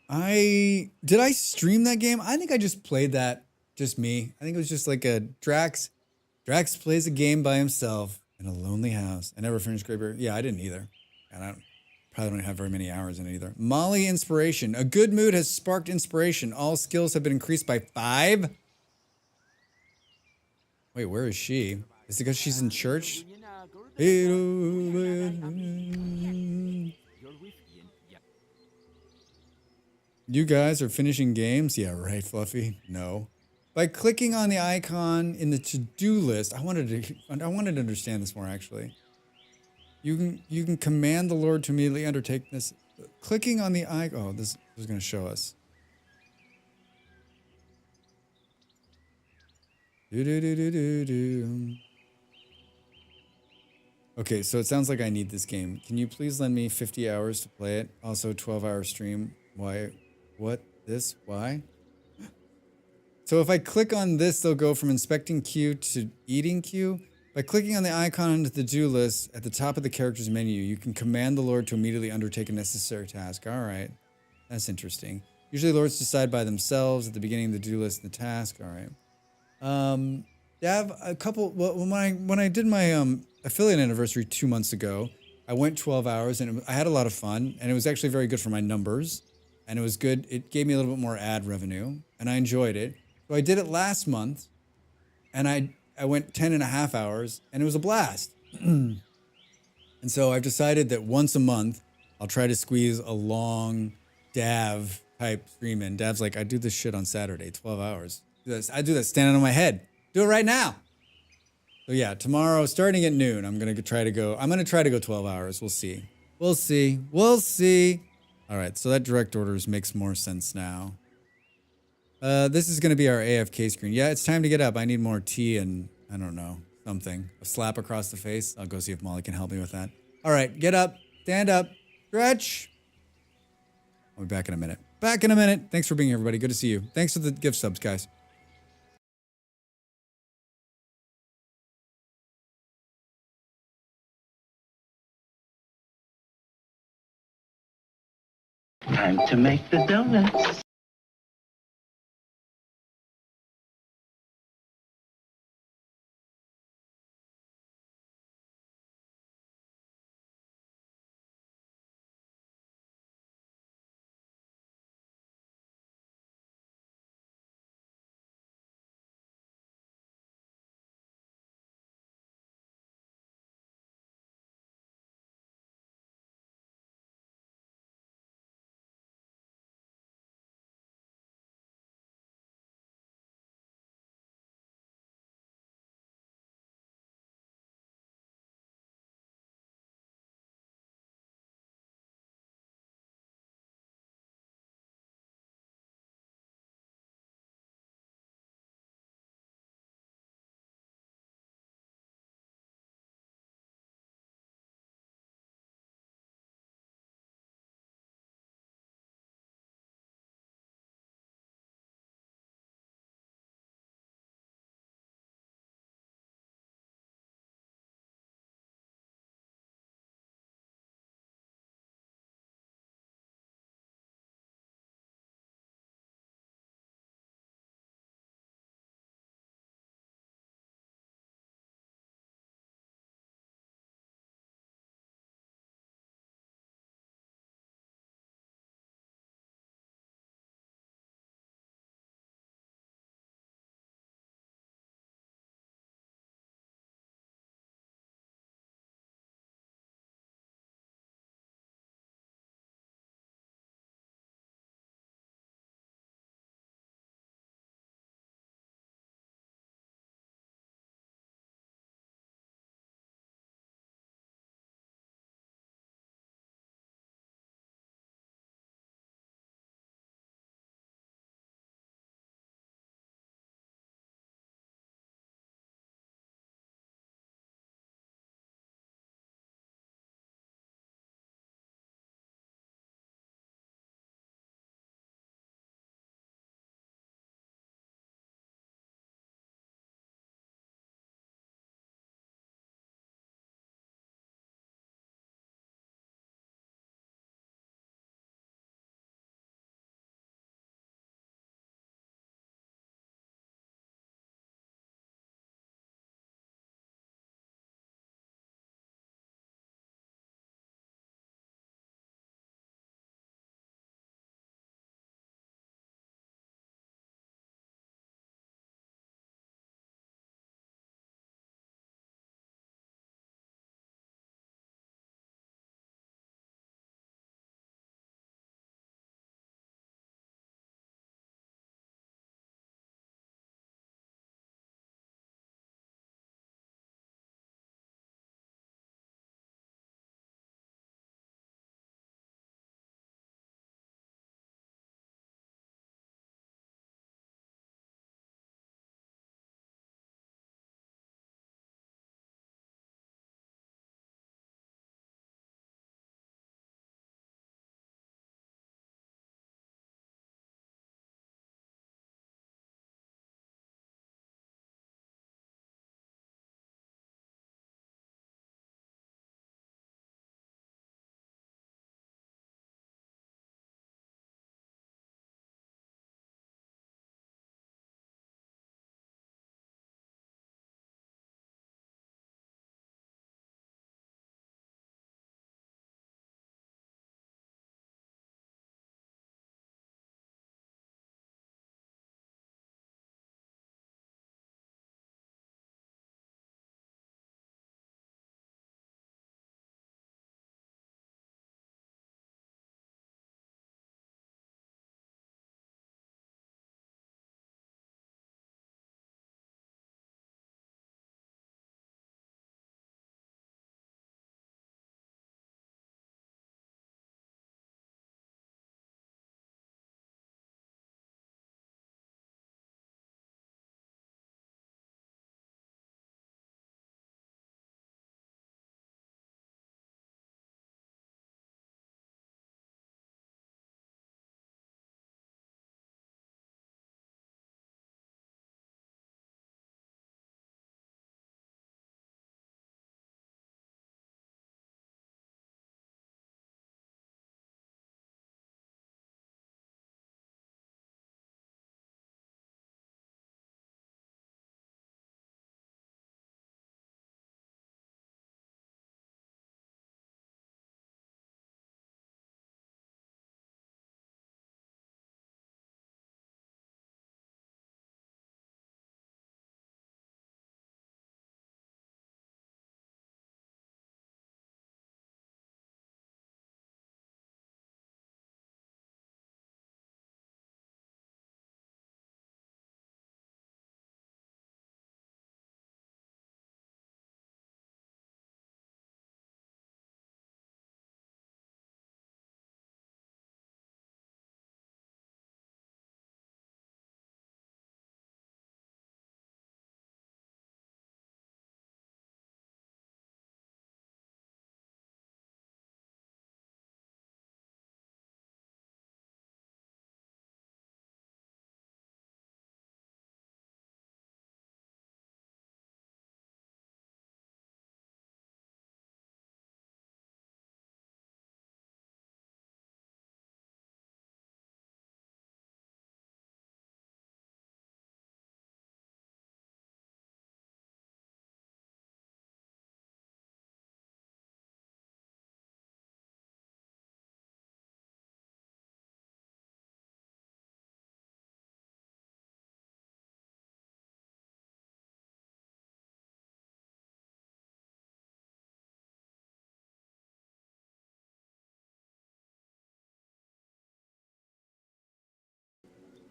Did I stream that game? I think I just played that, just me. I think it was just like a Drax plays a game by himself in a lonely house. I never finished Graveyard. Yeah, I didn't either. And I probably don't have very many hours in it either. Molly inspiration. A good mood has sparked inspiration. All skills have been increased by 5. Wait, where is she? Is it because she's in church? You guys are finishing games? Yeah, right, Fluffy. No. By clicking on the icon in the to-do list, I wanted to understand this more actually. You can command the Lord to immediately undertake this. Clicking on the icon. Oh, this is going to show us. Okay, so it sounds like I need this game. Can you please lend me 50 hours to play it? Also, 12-hour stream. Why? What? This? Why? So if I click on this, they'll go from inspecting queue to eating queue. By clicking on the icon on the to-do list at the top of the character's menu, you can command the Lord to immediately undertake a necessary task. All right. That's interesting. Usually lords decide by themselves at the beginning of the to-do list and the task. All right. I have a couple. Well, when I did my affiliate anniversary 2 months ago, I went 12 hours and I had a lot of fun, and it was actually very good for my numbers, and it was good. It gave me a little bit more ad revenue, and I enjoyed it. So I did it last month, and I went 10 and a half hours, and it was a blast. And so I've decided that once a month, I'll try to squeeze a long Dav type stream in. Dav's like, I do this shit on Saturday, 12 hours. I do that standing on my head. Do it right now. So yeah, tomorrow, starting at noon, I'm gonna try to go 12 hours. We'll see. We'll see. We'll see. All right, so that direct orders makes more sense now. This is gonna be our AFK screen. Yeah, it's time to get up. I need more tea and I don't know, something. A slap across the face. I'll go see if Molly can help me with that. All right, get up, stand up, stretch. I'll be back in a minute. Back in a minute. Thanks for being here, everybody. Good to see you. Thanks for the gift subs, guys. Time to make the donuts.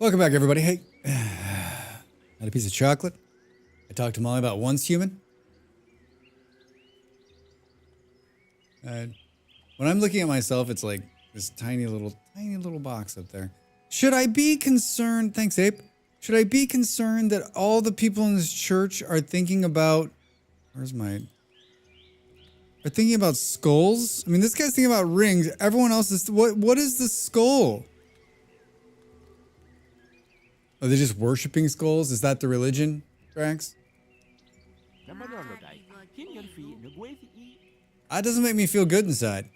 Welcome back, everybody. Hey, had a piece of chocolate. I talked to Molly about once human. When I'm looking at myself, it's like this tiny little box up there. Should I be concerned? Thanks, Ape. Should I be concerned that all the people in this church are thinking about? Where's my? Are thinking about skulls? I mean, this guy's thinking about rings. Everyone else is. What is the skull? Are they just worshiping skulls? Is that the religion, Drax? That doesn't make me feel good inside.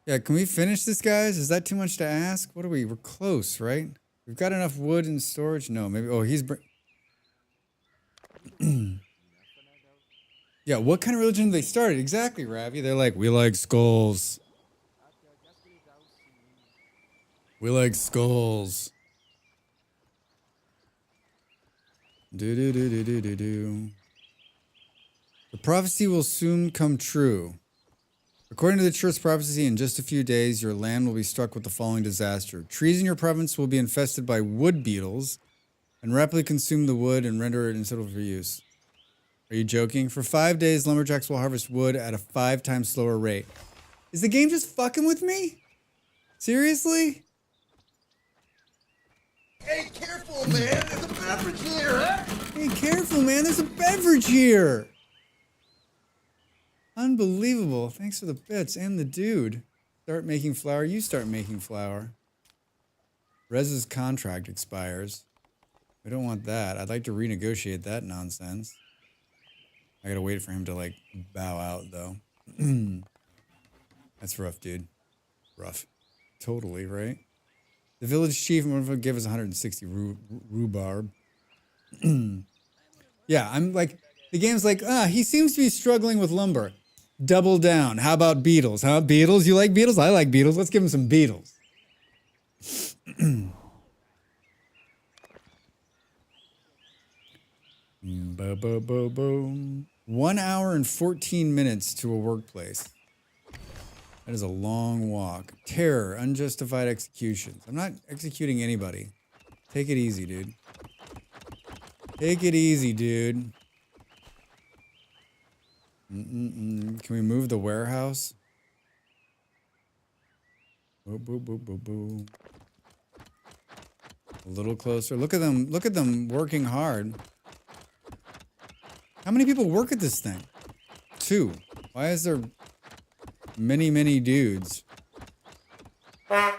Yeah, can we finish this, guys? Is that too much to ask? What are we? We're close, right? We've got enough wood in storage? No, maybe. Oh, he's... Yeah, what kind of religion they started? Exactly, Ravi. They're like, we like skulls. We like skulls. Do. The prophecy will soon come true. According to the church prophecy, in just a few days, your land will be struck with the following disaster. Trees in your province will be infested by wood beetles and rapidly consume the wood and render it unsuitable for use. Are you joking? For 5 days, lumberjacks will harvest wood at a 5 times slower rate. Is the game just fucking with me? Seriously? Hey, careful, man! There's a beverage here, huh? Hey, careful, man! There's a beverage here! Unbelievable. Thanks for the bits and the dude. Start making flour. You start making flour. Rez's contract expires. We don't want that. I'd like to renegotiate that nonsense. I gotta wait for him to, like, bow out, though. That's rough, dude. Rough. Totally, right? The village chief gave us 160 rhubarb. Yeah, I'm like, the game's like, he seems to be struggling with lumber. Double down. How about beetles? Huh? Beetles? You like beetles? I like beetles. Let's give him some beetles. Boom. 1 hour and 14 minutes to a workplace. That is a long walk. Terror, unjustified executions. I'm not executing anybody. Take it easy, dude. Take it easy, dude. Can we move the warehouse? Boo. A little closer. Look at them. Look at them working hard. How many people work at this thing? 2. Why is there many dudes? Oh,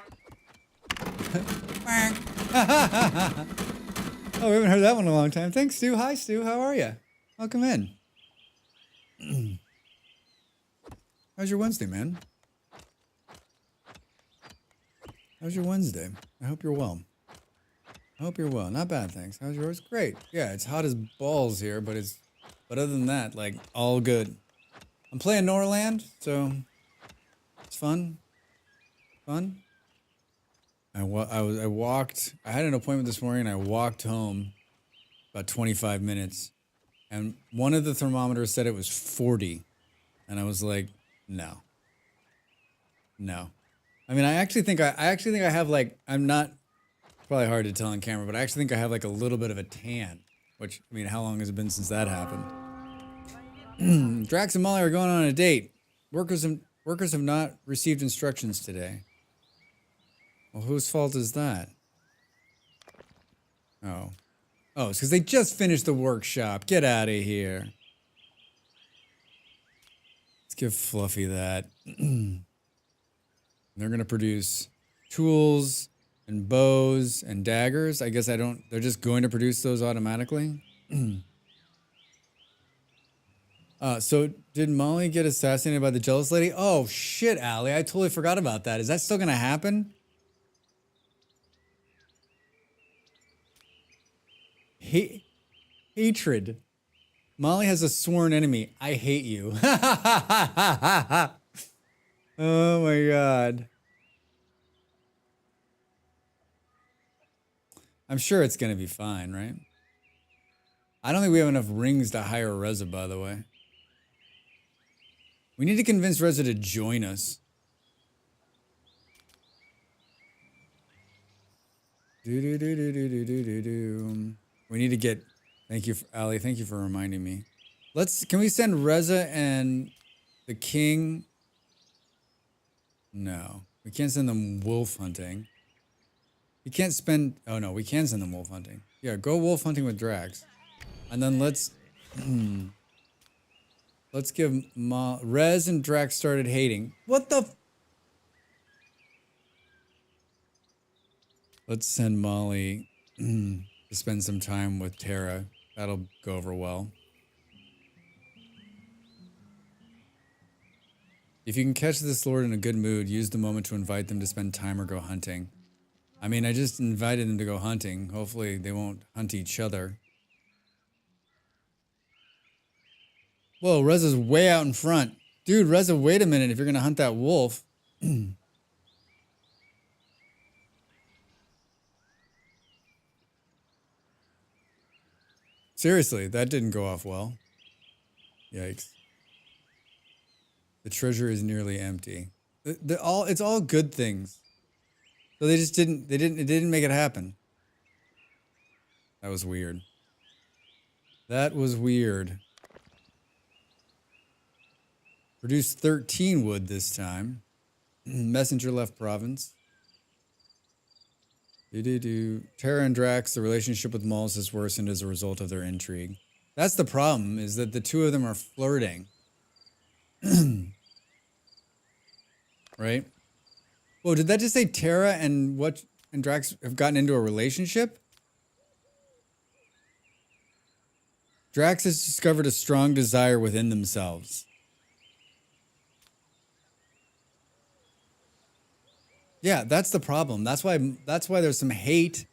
we haven't heard that one in a long time. Thanks, Stu. Hi, Stu. How are you? Welcome in. How's your Wednesday, man? How's your Wednesday? I hope you're well. I hope you're well. Not bad, thanks. How's yours? Great. Yeah, it's hot as balls here, but other than that, like, all good. I'm playing Norland, so it's fun. Fun. I walked. I had an appointment this morning, and I walked home about 25 minutes, and one of the thermometers said it was 40, and I was like, no. I mean, I actually think I have, like, I'm not, probably hard to tell on camera, but I actually think I have, like, a little bit of a tan, which, I mean, how long has it been since that happened? Drax and Molly are going on a date. Workers have not received instructions today. Well, whose fault is that? Oh, it's because they just finished the workshop. Get out of here. Let's give Fluffy that. They're going to produce tools and bows and daggers. I guess they're just going to produce those automatically. So did Molly get assassinated by the jealous lady? Oh, shit, Allie. I totally forgot about that. Is that still going to happen? Hatred. Molly has a sworn enemy. I hate you. Oh my god. I'm sure it's gonna be fine, right? I don't think we have enough rings to hire Reza, by the way. We need to convince Reza to join us. Do do do do do do do do do. We need to get. Thank you, Ali. Thank you for reminding me. Can we send Reza and the king? No, we can't send them wolf hunting. You can't spend. Oh no, we can send them wolf hunting. Yeah, go wolf hunting with Drax, and then let's give Rez and Drax started hating. What the? Let's send Molly to spend some time with Tara. That'll go over well. If you can catch this lord in a good mood, use the moment to invite them to spend time or go hunting. I mean, I just invited them to go hunting. Hopefully they won't hunt each other. Whoa, Reza's way out in front. Dude, Reza, wait a minute if you're going to hunt that wolf. Seriously, that didn't go off well. Yikes. The treasure is nearly empty. It's all good things. So it didn't make it happen. That was weird. That was weird. Produced 13 wood this time. Messenger left province. Tara and Drax, the relationship with Maul's has worsened as a result of their intrigue. That's the problem, is that the two of them are flirting. Right? Whoa, did that just say Tara and Drax have gotten into a relationship? Drax has discovered a strong desire within themselves. Yeah, that's the problem. That's why there's some hate.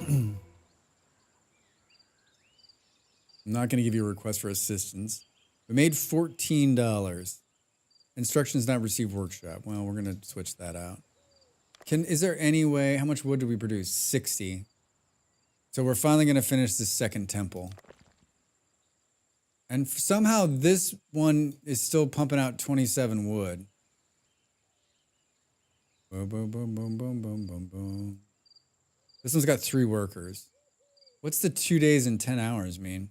I'm not going to give you a request for assistance. We made $14. Instructions not received workshop. Well, we're going to switch that out. Is there any way, how much wood did we produce? 60. So we're finally going to finish the second temple. And somehow this one is still pumping out 27 wood. Boom, boom, boom, boom, boom, boom, boom, boom. This one's got 3 workers. What's the 2 days and 10 hours mean?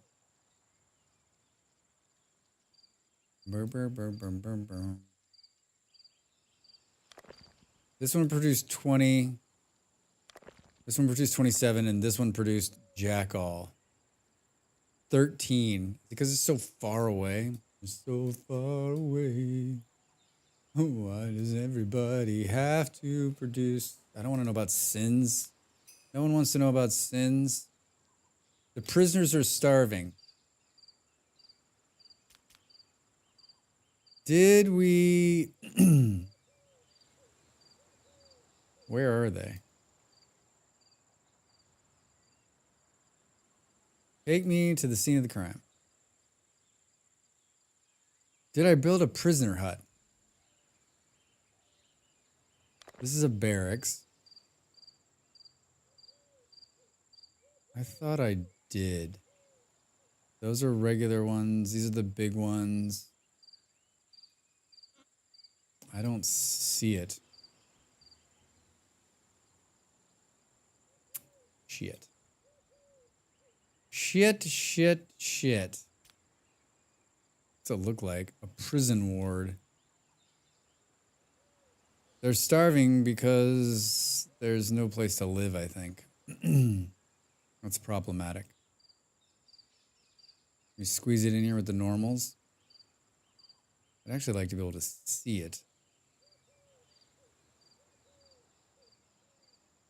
Burr, burr, burr, burr, burr, burr. This one produced 20. This one produced 27, and this one produced jack all. 13. Because it's so far away. It's so far away. Why does everybody have to produce? I don't want to know about sins. No one wants to know about sins. The prisoners are starving. Did we... Where are they? Take me to the scene of the crime. Did I build a prisoner hut? This is a barracks. I thought I did. Those are regular ones. These are the big ones. I don't see it. Shit. Shit, shit, shit. What's it look like? A prison ward. They're starving because there's no place to live, I think. That's problematic. We squeeze it in here with the normals. I'd actually like to be able to see it.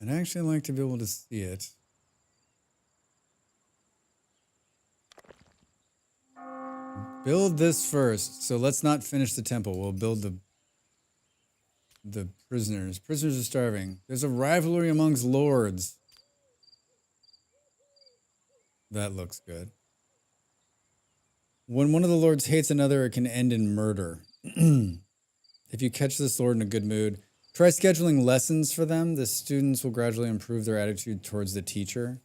I'd actually like to be able to see it. Build this first. So let's not finish the temple. We'll build the prisoners. Prisoners are starving. There's a rivalry amongst lords. That looks good. When one of the lords hates another, it can end in murder. If you catch this lord in a good mood, try scheduling lessons for them. The students will gradually improve their attitude towards the teacher.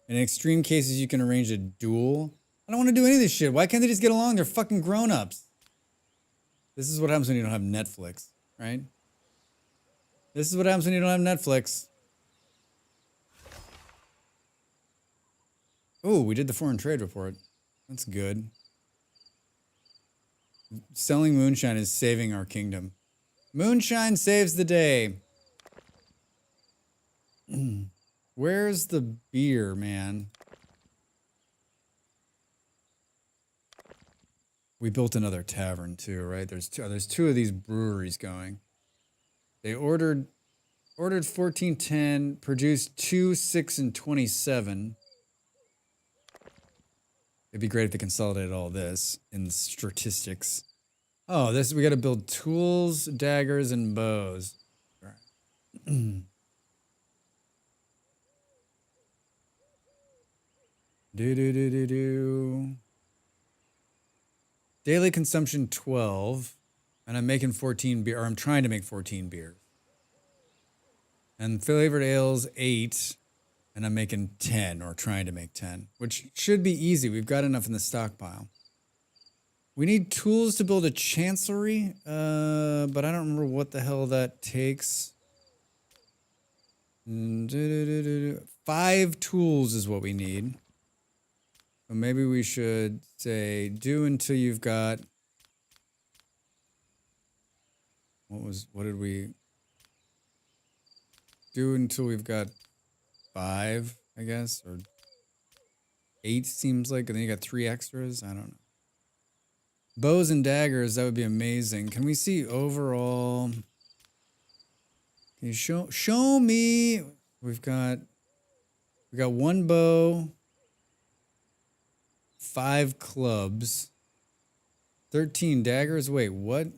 In extreme cases, you can arrange a duel. I don't want to do any of this shit. Why can't they just get along? They're fucking grown-ups. This is what happens when you don't have Netflix, right? This is what happens when you don't have Netflix. Oh, we did the foreign trade report. That's good. Selling moonshine is saving our kingdom. Moonshine saves the day. Where's the beer, man? We built another tavern too, right? There's two of these breweries going. They ordered 1410, produced 2, 6, and 27. It'd be great if they consolidated all this in the statistics. Oh, we got to build tools, daggers, and bows. All right. Do. Daily consumption 12, and I'm making 14 beer, or I'm trying to make 14 beers. And flavored ales 8, and I'm making 10, or trying to make 10, which should be easy. We've got enough in the stockpile. We need tools to build a chancellery, but I don't remember what the hell that takes. 5 tools is what we need. So maybe we should say do until you've got. What did we do until we've got 5, I guess, or 8 seems like, and then you got 3 extras. I don't know. Bows and daggers, that would be amazing. Can we see overall? Can you show me? We got 1 bow, 5 clubs, 13 daggers. Wait, what?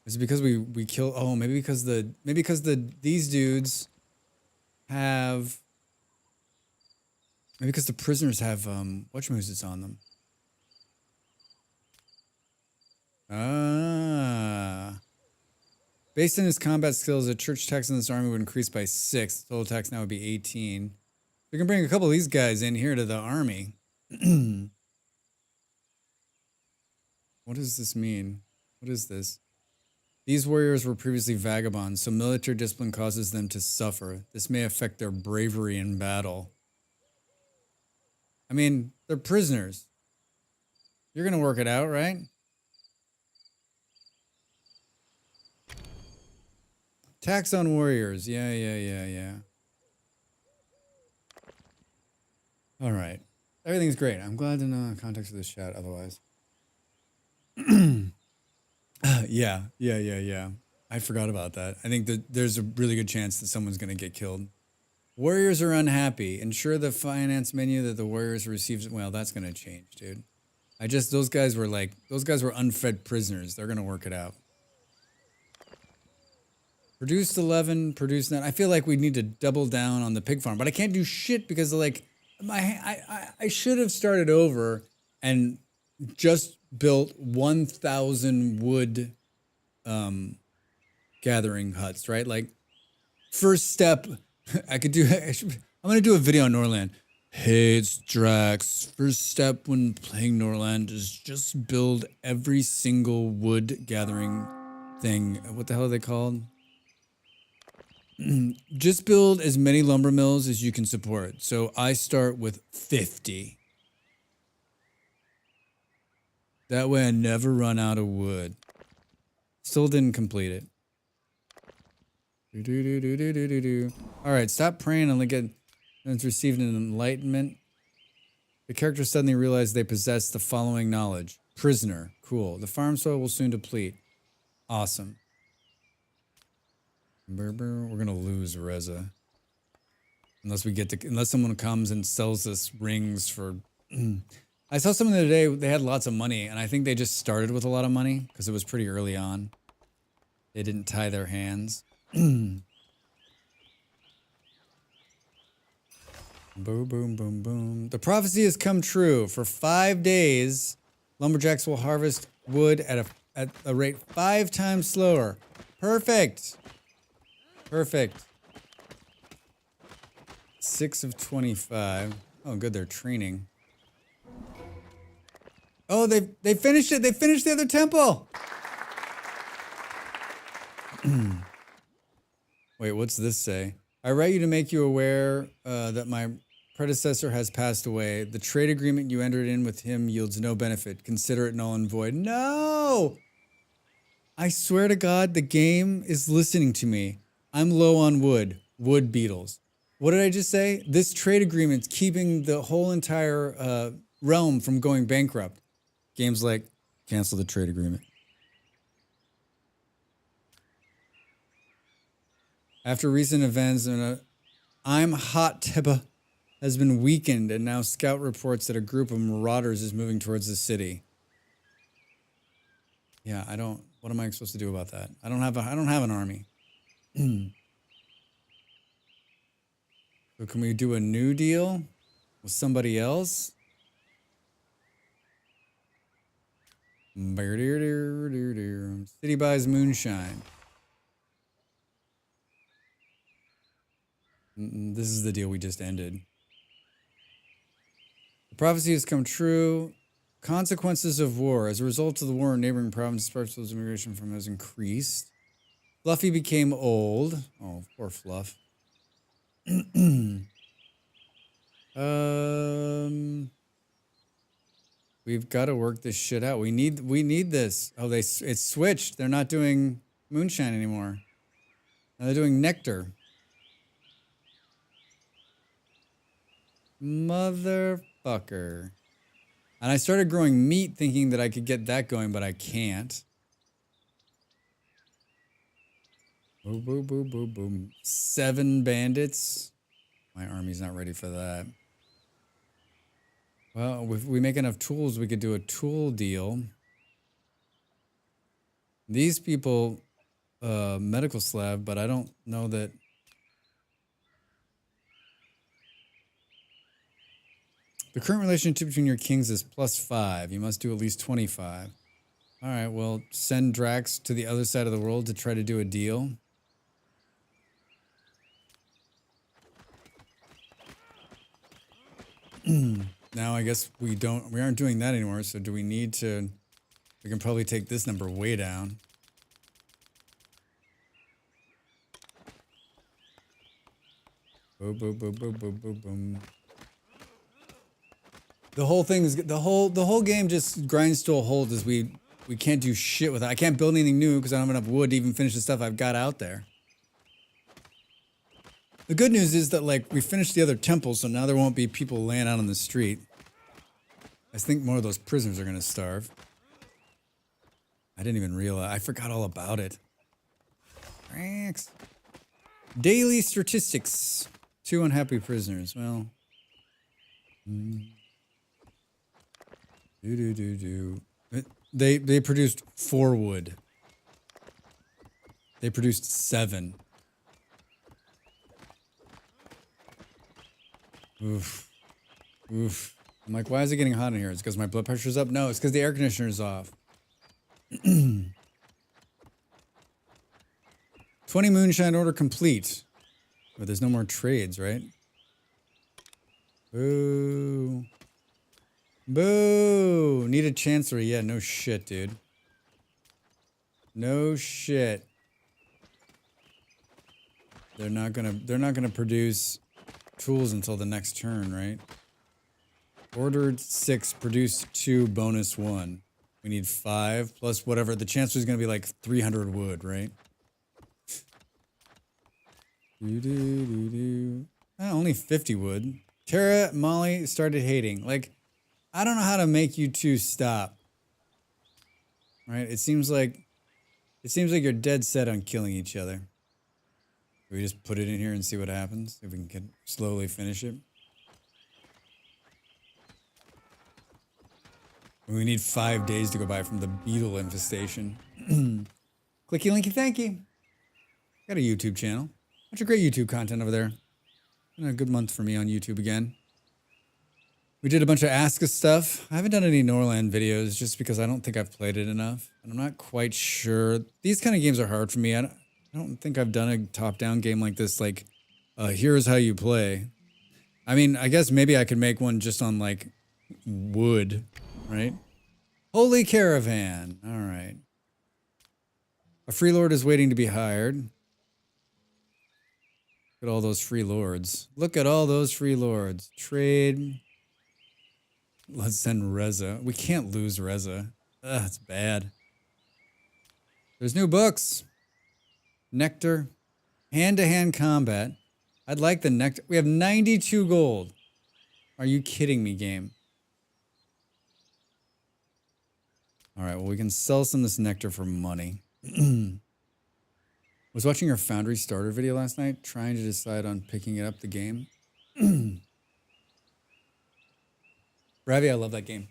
Is it because we kill? Oh, maybe because these dudes have. Maybe because the prisoners have whatchamacallits on them. Ah. Based on his combat skills, the church tax in this army would increase by 6. Total tax now would be 18. We can bring a couple of these guys in here to the army. What does this mean? What is this? These warriors were previously vagabonds, so military discipline causes them to suffer. This may affect their bravery in battle. I mean, they're prisoners. You're going to work it out, right? Tax on warriors. Yeah. All right. Everything's great. I'm glad to know the context of this chat otherwise. Yeah. I forgot about that. I think that there's a really good chance that someone's going to get killed. Warriors are unhappy. Ensure the finance menu that the warriors receive. Well, that's going to change, dude. Those guys were unfed prisoners. They're going to work it out. Produced 11, produced 9. I feel like we need to double down on the pig farm, but I can't do shit because I should have started over and just built 1,000 wood gathering huts, right? Like, first step, I'm going to do a video on Norland. Hey, it's Drax. First step when playing Norland is just build every single wood gathering thing. What the hell are they called? Just build as many lumber mills as you can support. So I start with 50. That way I never run out of wood. Still didn't complete it. All right, stop praying and it's received an enlightenment. The characters suddenly realize they possess the following knowledge. Prisoner. Cool. The farm soil will soon deplete. Awesome. We're gonna lose Reza. Unless someone comes and sells us rings for I saw someone the other day, they had lots of money, and I think they just started with a lot of money because it was pretty early on. They didn't tie their hands. Boom, boom, boom, boom. The prophecy has come true. For 5 days, lumberjacks will harvest wood at a rate 5 times slower. Perfect. 6 of 25. Oh, good, they're training. Oh, they finished it. They finished the other temple. Wait, what's this say? I write you to make you aware that my predecessor has passed away. The trade agreement you entered in with him yields no benefit. Consider it null and void. No! I swear to God, the game is listening to me. I'm low on wood. Wood beetles. What did I just say? This trade agreement's keeping the whole entire realm from going bankrupt. Game's like, cancel the trade agreement. After recent events, I'm Hot Teba has been weakened, and now Scout reports that a group of marauders is moving towards the city. Yeah, I don't. What am I supposed to do about that? I don't have an army. So can we do a new deal with somebody else? City buys moonshine. This is the deal we just ended. The prophecy has come true. Consequences of war. As a result of the war in neighboring provinces, Sparkle's immigration from has increased. Fluffy became old. Oh, poor Fluff. We've got to work this shit out. We need this. Oh, it's switched. They're not doing moonshine anymore. Now they're doing nectar. Motherfucker. And I started growing meat thinking that I could get that going, but I can't. Boom, boom, boom, boom, boom. 7 bandits. My army's not ready for that. Well, if we make enough tools, we could do a tool deal. These people, medical slab, but I don't know that. The current relationship between your kings is +5. You must do at least 25. All right, well, send Drax to the other side of the world to try to do a deal. Now I guess we aren't doing that anymore, so do we need to? We can probably take this number way down. Boom, boom, boom, boom, boom, boom, boom. The whole thing is the whole game just grinds to a halt as we can't do shit with it. I can't build anything new because I don't have enough wood to even finish the stuff I've got out there. The good news is that like we finished the other temple, so now there won't be people laying out on the street. I think more of those prisoners are gonna starve. I didn't even realize. I forgot all about it. Thanks. Daily statistics. 2 unhappy prisoners. Well. They produced 4 wood. They produced 7. Oof. Oof. I'm like, why is it getting hot in here? It's because my blood pressure's up? No, it's because the air conditioner's off. 20 moonshine order complete. But there's no more trades, right? Boo. Boo! Need a chancery. Yeah, no shit, dude. No shit. They're not gonna produce tools until the next turn, right? Ordered 6, produced 2, bonus 1. We need 5 plus whatever. The chancery is gonna be like 300 wood, right? Only 50 wood. Tara, Molly started hating. Like, I don't know how to make you two stop. Right? It seems like you're dead set on killing each other. Can we just put it in here and see what happens? If we can slowly finish it. We need 5 days to go by from the beetle infestation. Clicky linky thank you. Got a YouTube channel. Bunch of great YouTube content over there. Been a good month for me on YouTube again. We did a bunch of Ask Us stuff. I haven't done any Norland videos just because I don't think I've played it enough. And I'm not quite sure. These kind of games are hard for me. I don't think I've done a top-down game like this, like, here's how you play. I mean, I guess maybe I could make one just on, like, wood, right? Holy Caravan. All right. A free lord is waiting to be hired. Look at all those free lords. Look at all those free lords. Trade. Let's send Reza. We can't lose Reza. Ugh, it's bad. There's new books. Nectar. Hand-to-hand combat. I'd like the nectar. We have 92 gold. Are you kidding me, game? All right, well, we can sell some of this nectar for money. Was watching your Foundry starter video last night, trying to decide on picking it up the game. Ravi, I love that game.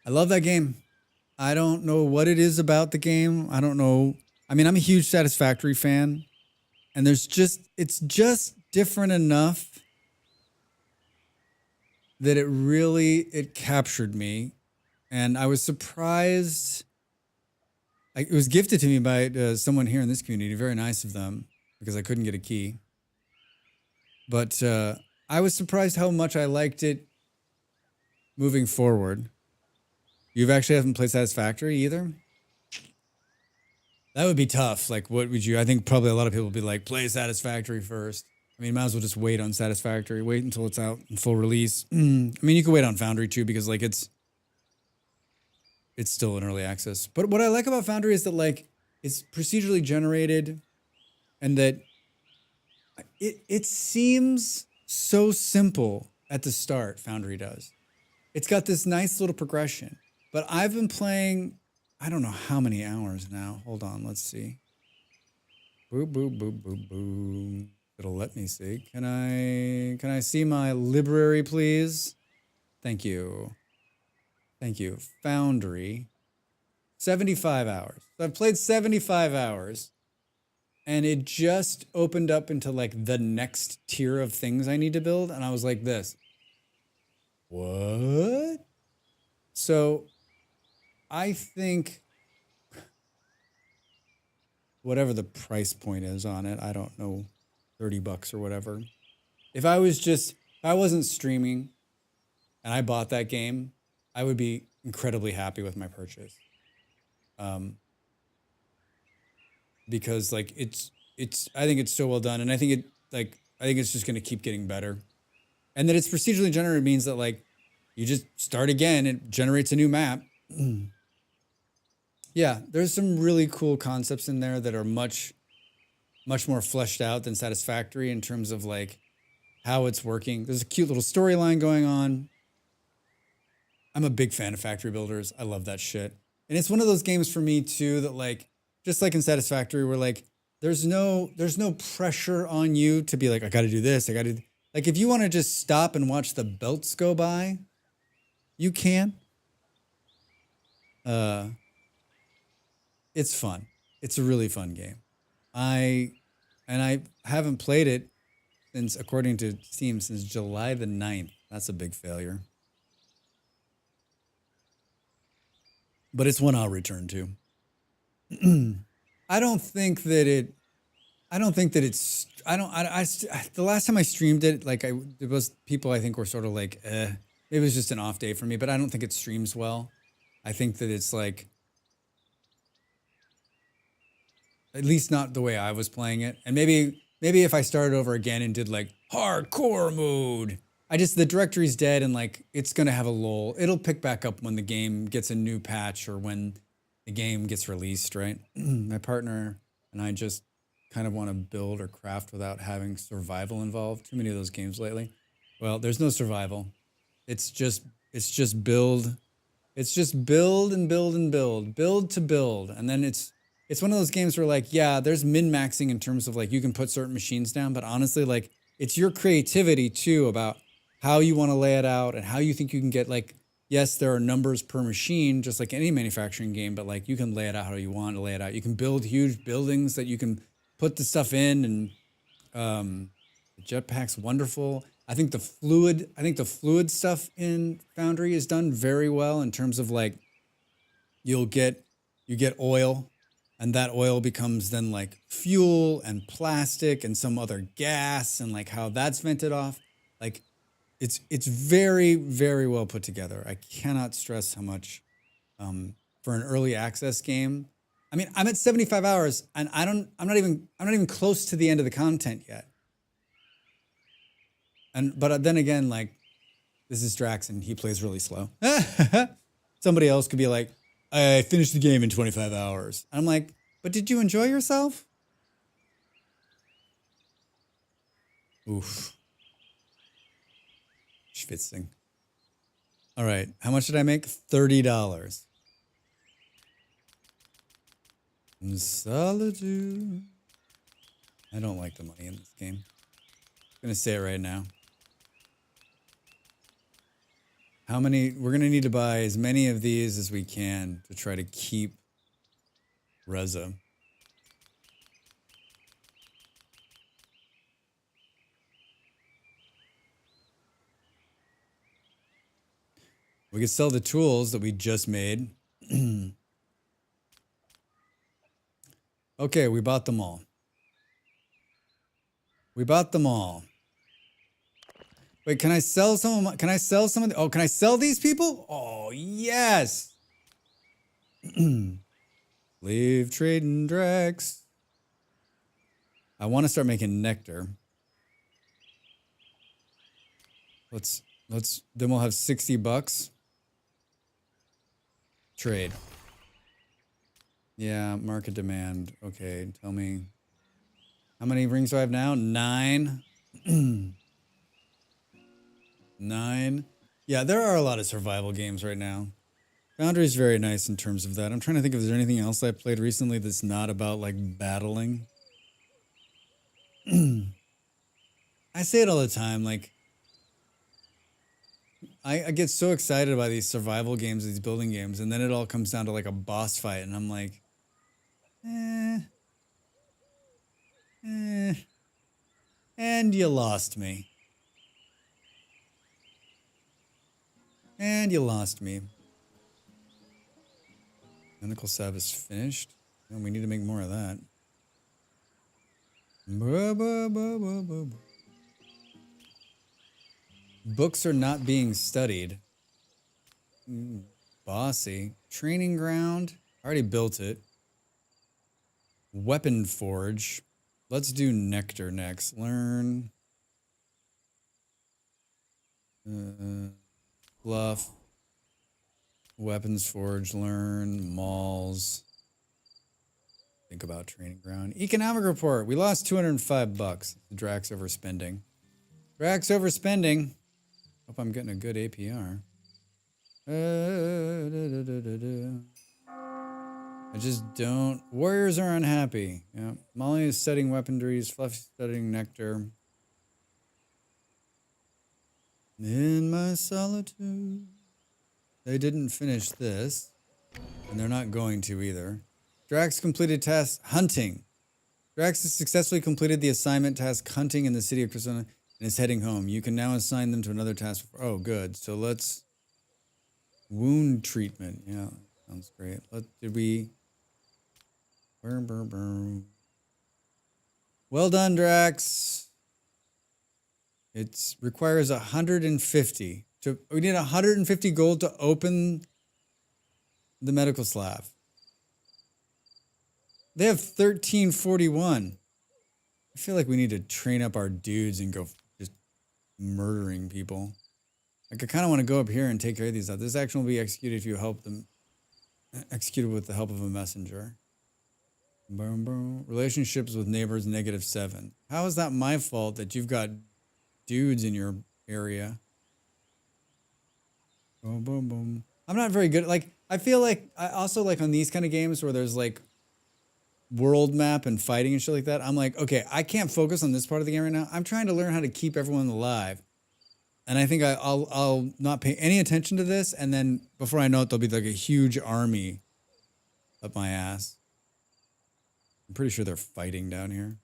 I love that game. I don't know what it is about the game. I don't know. I mean, I'm a huge Satisfactory fan. And it's just different enough that it captured me. And I was surprised. It was gifted to me by someone here in this community. Very nice of them, because I couldn't get a key. But I was surprised how much I liked it moving forward. You actually haven't played Satisfactory either? That would be tough. Like, what would you... I think probably a lot of people would be like, play Satisfactory first. I mean, might as well just wait on Satisfactory. Wait until it's out in full release. I mean, you could wait on Foundry too, because like it's still in early access. But what I like about Foundry is that like it's procedurally generated, and that it seems so simple at the start. Foundry does. It's got this nice little progression. But I've been playing, I don't know how many hours now. Hold on, let's see. Boop, boop, boop, boop, boop. It'll let me see. Can I see my library, please? Thank you. Thank you. Foundry. 75 hours. So I've played 75 hours, and it just opened up into like the next tier of things I need to build. And I was like this. What? So I think whatever the price point is on it, I don't know, $30 or whatever. If I wasn't streaming and I bought that game, I would be incredibly happy with my purchase. Because like I think it's so well done, and I think it's just going to keep getting better. And that it's procedurally generated means that like you just start again, it generates a new map. Yeah, there's some really cool concepts in there that are much more fleshed out than Satisfactory in terms of like how it's working. There's a cute little storyline going on. I'm a big fan of factory builders. I love that shit. And it's one of those games for me too that like, just like in Satisfactory, where like there's no pressure on you to be like, I gotta do this, like if you want to just stop and watch the belts go by, you can. It's fun. It's a really fun game. I haven't played it since, according to Steam, since July the 9th. That's a big failure. But it's one I'll return to. I don't think that it's, the last time I streamed it, like there was people I think were sort of like, it was just an off day for me, but I don't think it streams well. I think that it's like, at least not the way I was playing it. And maybe if I started over again and did like hardcore mode, the directory's dead, and like it's gonna have a lull. It'll pick back up when the game gets a new patch or when the game gets released, right? My partner and I just kind of want to build or craft without having survival involved. Too many of those games lately. Well, there's no survival. It's just build. It's just build and build and build to build. And then it's one of those games where like, yeah, there's min-maxing in terms of like you can put certain machines down, but honestly, like it's your creativity too about how you want to lay it out and how you think you can get like, yes, there are numbers per machine, just like any manufacturing game, but like you can lay it out how you want to lay it out. You can build huge buildings that you can put the stuff in, and the jetpack's wonderful. I think the fluid stuff in Foundry is done very well in terms of like you get oil, and that oil becomes then like fuel and plastic and some other gas, and like how that's vented off. Like it's very, very well put together. I cannot stress how much for an early access game, I mean, I'm at 75 hours and I'm not even close to the end of the content yet. But then again, like, this is Drax and he plays really slow. Somebody else could be like, I finished the game in 25 hours. I'm like, but did you enjoy yourself? Oof. Schwitzing. All right. How much did I make? $30. In solitude. I don't like the money in this game. I'm going to say it right now. How many? We're going to need to buy as many of these as we can to try to keep Reza. We could sell the tools that we just made. Okay, we bought them all. We bought them all. Wait, can I sell some of my, can I sell some of the, oh, can I sell these people? Oh, yes. Leave trading Drax. I want to start making nectar. Then we'll have $60. Trade. Yeah, market demand. Okay, tell me. How many rings do I have now? 9. 9. Yeah, there are a lot of survival games right now. Foundry is very nice in terms of that. I'm trying to think if there's anything else I played recently that's not about, like, battling. I say it all the time, like, I get so excited about these survival games, these building games, and then it all comes down to, like, a boss fight, and I'm like, and you lost me. And you lost me. Medical salve is finished. And we need to make more of that. Books are not being studied. Bossy. Training ground. Already built it. Weapon forge. Let's do nectar next. Learn. Fluff. Weapons forge. Learn. Malls. Think about training ground. Economic report. We lost $205. Drax overspending. Drax overspending. Hope I'm getting a good APR. I just don't. Warriors are unhappy. Yeah. Molly is studying weaponries. Fluffy studying nectar. In my solitude. They didn't finish this. And they're not going to either. Drax completed task hunting. Drax has successfully completed the assignment task hunting in the city of Crystal and is heading home. You can now assign them to another task. Oh, good. So let's... Wound treatment. Yeah, sounds great. Did we... Well done, Drax. It requires 150. We need 150 gold to open the medical slab. They have 1341. I feel like we need to train up our dudes and go just murdering people. Like, I kind of want to go up here and take care of these. This action will be executed if you help them. Executed with the help of a messenger. Boom, boom. Relationships with neighbors, -7. How is that my fault that you've got dudes in your area? Boom, boom, boom. I'm not very good. Like, I feel like I also like on these kind of games where there's like world map and fighting and shit like that. I'm like, okay, I can't focus on this part of the game right now. I'm trying to learn how to keep everyone alive. And I think I'll not pay any attention to this. And then before I know it, there'll be like a huge army up my ass. I'm pretty sure they're fighting down here.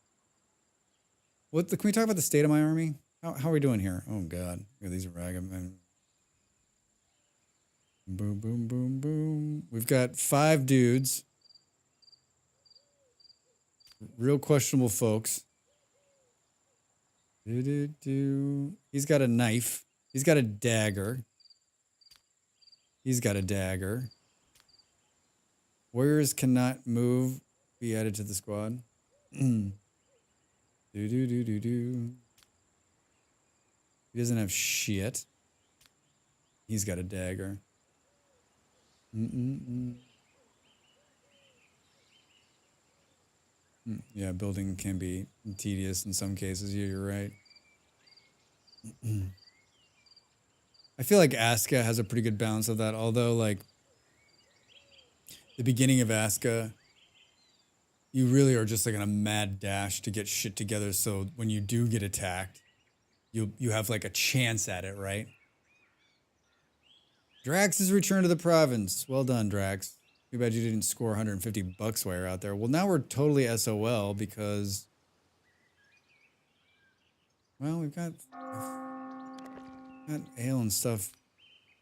Can we talk about the state of my army? How are we doing here? Oh, God. Look at these ragged men. Boom, boom, boom, boom. We've got 5 dudes. Real questionable folks. He's got a knife. He's got a dagger. He's got a dagger. Warriors cannot move. Be added to the squad. Do do do do do. He doesn't have shit. He's got a dagger. Yeah, building can be tedious in some cases. Yeah, you're right. I feel like Aska has a pretty good balance of that, although, like, the beginning of Aska, you really are just like on a mad dash to get shit together, so when you do get attacked, you have like a chance at it, right? Drax has returned to the province. Well done, Drax. Too bad you didn't score 150 bucks while you're out there. Well, now we're totally SOL because, well, we've got ale and stuff.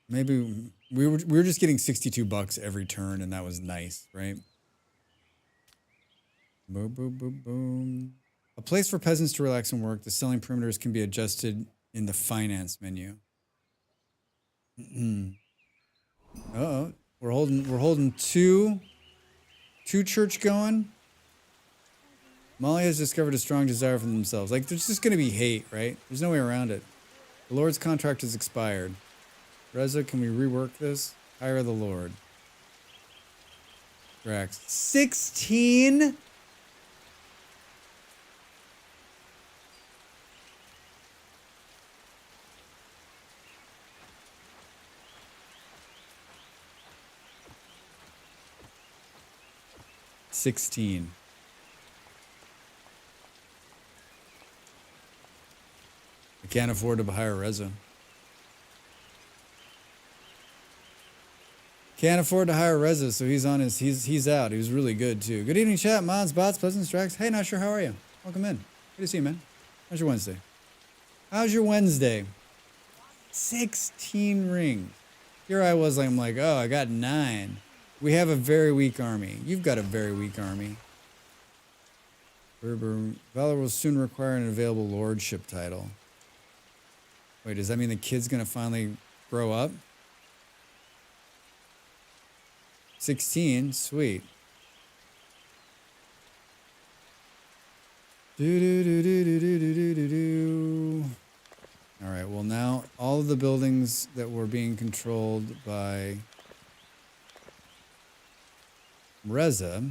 Maybe we were just getting 62 bucks every turn, and that was nice, right? Boom, boom, boom, boom. A place for peasants to relax and work. The selling perimeters can be adjusted in the finance menu. Uh-oh. We're holding two church going. Molly has discovered a strong desire for themselves. Like, there's just gonna be hate, right? There's no way around it. The Lord's contract has expired. Reza, can we rework this? Hire the Lord. Drax. 16? $16. I can't afford to hire Reza. Can't afford to hire Reza, so he's on his he's out. He was really good too. Good evening, chat, mods, bots, peasants, Drax. Hey, not sure, how are you? Welcome in. Good to see you, man. How's your Wednesday? How's your Wednesday? 16 rings. Here I was, I'm like, oh, I got 9. We have a very weak army. You've got a very weak army. Valor will soon require an available lordship title. Wait, does that mean the kid's gonna finally grow up? 16, sweet. All right, well now all of the buildings that were being controlled by Reza.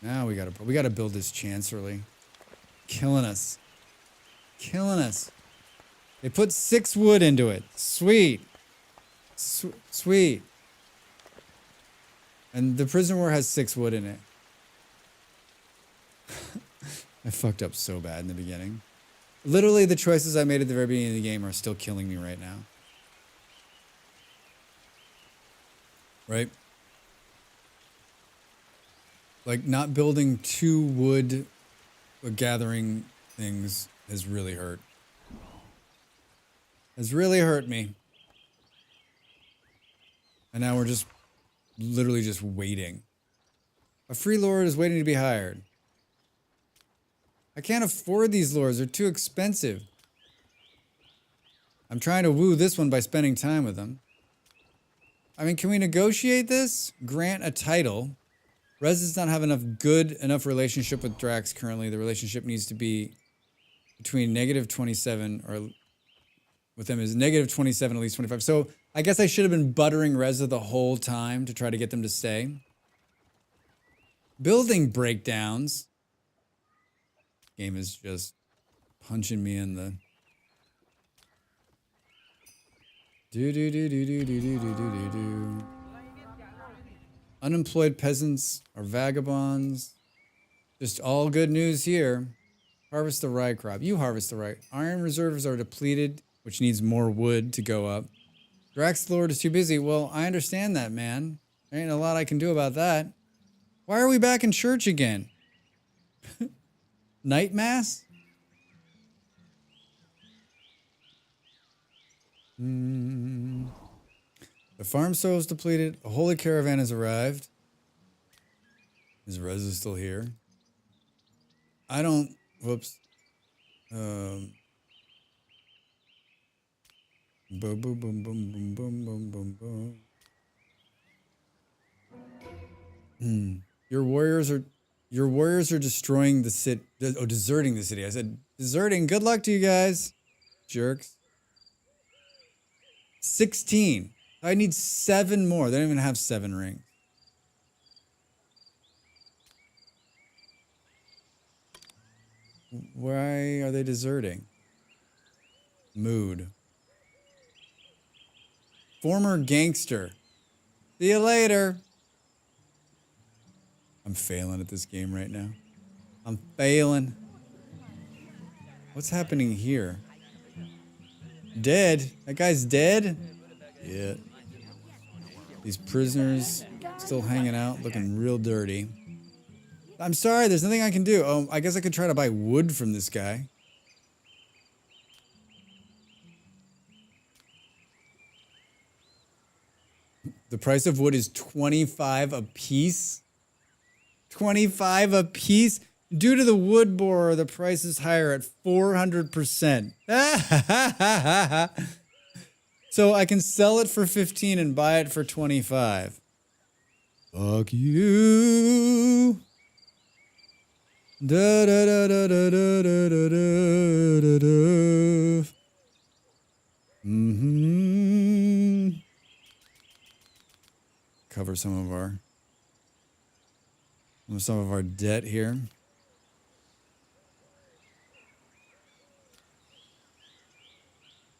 Now we gotta build this chancellery. Killing us. Killing us. They put 6 wood into it. Sweet. Sweet. And the prison war has 6 wood in it. I fucked up so bad in the beginning. Literally, the choices I made at the very beginning of the game are still killing me right now. Right? Like, not building 2 wood gathering things has really hurt. Has really hurt me. And now we're just literally just waiting. A free lord is waiting to be hired. I can't afford these lords. They're too expensive. I'm trying to woo this one by spending time with them. I mean, can we negotiate this? Grant a title. Rez does not have enough relationship with Drax currently. The relationship needs to be between -27 or with them is -27, at least 25. So I guess I should have been buttering Reza the whole time to try to get them to stay. Building breakdowns. Game is just punching me in the... Do. Unemployed peasants are vagabonds. Just all good news here. Harvest the rye crop. You harvest the rye. Iron reserves are depleted, which needs more wood to go up. Drax Lord is too busy. Well, I understand that, man. There ain't a lot I can do about that. Why are we back in church again? Night mass? The farm soil is depleted. A holy caravan has arrived. Is Reza still here? I don't... Whoops. Boom, boom, boom, boom, boom, boom, boom, boom, boom. Your warriors are destroying the city. Oh, deserting the city. I said deserting. Good luck to you guys, jerks. 16. I need 7 more. They don't even have 7 rings. Why are they deserting? Mood. Former gangster. See you later. I'm failing at this game right now. I'm failing. What's happening here? Dead? That guy's dead? Yeah. These prisoners still hanging out, looking real dirty. I'm sorry, there's nothing I can do. Oh, I guess I could try to buy wood from this guy. The price of wood is 25 a piece. 25 a piece? Due to the wood borer, the price is higher at 400%. So I can sell it for 15 and buy it for 25. Fuck you. Da da da da da da da da da da. Cover some of our debt here.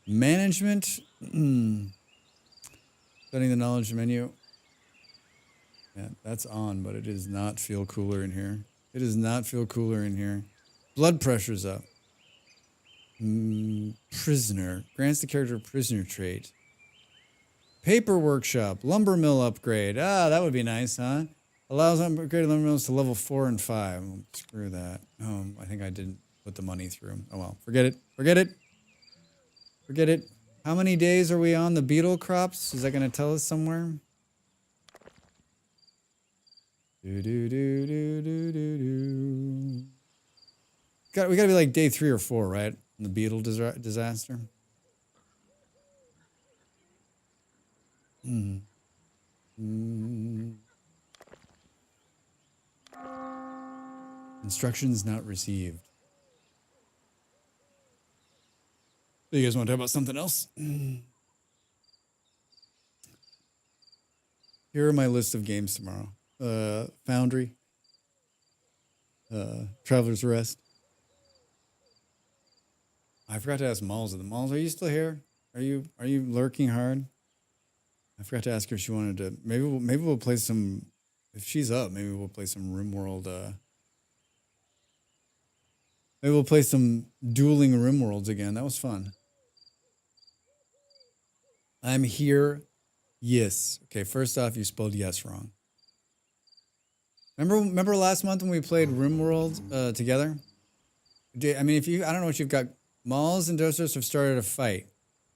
Management. Studying the knowledge menu. Yeah, that's on, but it does not feel cooler in here. It does not feel cooler in here. Blood pressure's up. Prisoner. Grants the character prisoner trait. Paper workshop. Lumber mill upgrade. Ah, that would be nice, huh? Allows upgraded lumber mills to level 4 and 5. Well, screw that. Oh, I think I didn't put the money through. Oh well. Forget it. Forget it. Forget it. How many days are we on the beetle crops? Is that going to tell us somewhere? Do do do do do do do. We gotta be like day 3 or 4, right? On the beetle disaster. Instructions not received. So you guys want to talk about something else? Here are my list of games tomorrow. Foundry. Traveler's Rest. I forgot to ask Malls. Are you still here? Are you lurking hard? I forgot to ask her if she wanted to. Maybe we'll play some. If she's up, maybe we'll play some RimWorld. Maybe we'll play some dueling RimWorlds again. That was fun. I'm here. Yes. Okay. First off, you spelled yes wrong. Remember last month when we played RimWorld together? I mean, I don't know what you've got. Malls and Dostos have started a fight.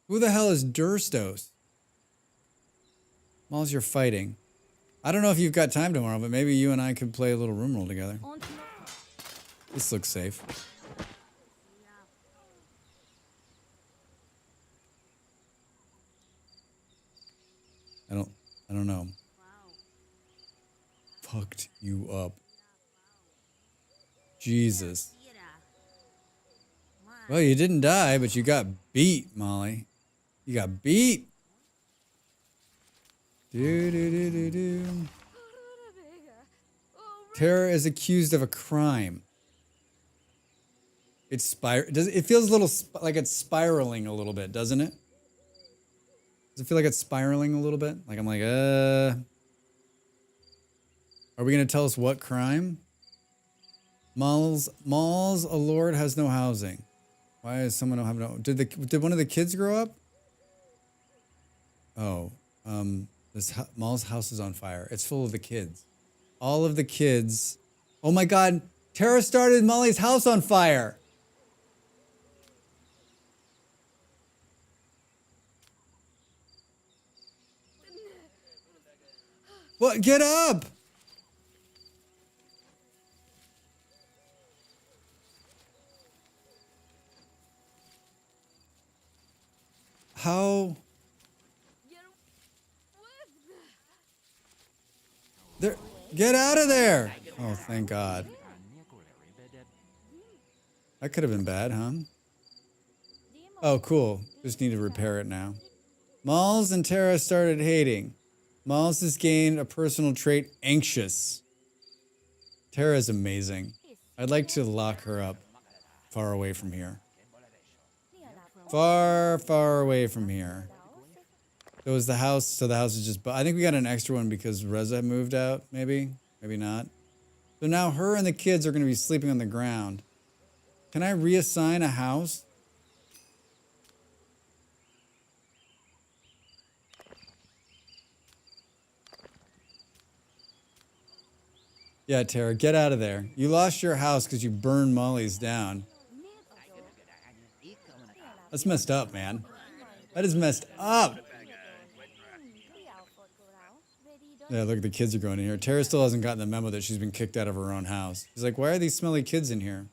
Who the hell is Durstos? Malls, you're fighting. I don't know if you've got time tomorrow, but maybe you and I could play a little RimWorld together. This looks safe. I don't know. Fucked you up. Jesus. Well, you didn't die, but you got beat, Molly. You got beat. Do. Tara is accused of a crime. It feels a little like it's spiraling a little bit, doesn't it? Does it feel like it's spiraling a little bit? Like I'm like, Are we gonna tell us what crime? Malls, a lord has no housing. Why is someone have no? Did one of the kids grow up? Oh, Mall's house is on fire. It's full of the kids. All of the kids. Oh my God! Tara started Molly's house on fire. What? Get up! How? There, get out of there! Oh, thank God. That could have been bad, huh? Oh, cool. Just need to repair it now. Malls and Tara started hating. Malls has gained a personal trait, anxious. Tara is amazing. I'd like to lock her up far away from here. Far, far away from here. So is the house, so the house is just, I think we got an extra one because Reza moved out, maybe? Maybe not. So now her and the kids are going to be sleeping on the ground. Can I reassign a house? Yeah, Tara, get out of there. You lost your house because you burned Molly's down. That's messed up, man. That is messed up. Yeah, look, the kids are going in here. Tara still hasn't gotten the memo that she's been kicked out of her own house. She's like, why are these smelly kids in here?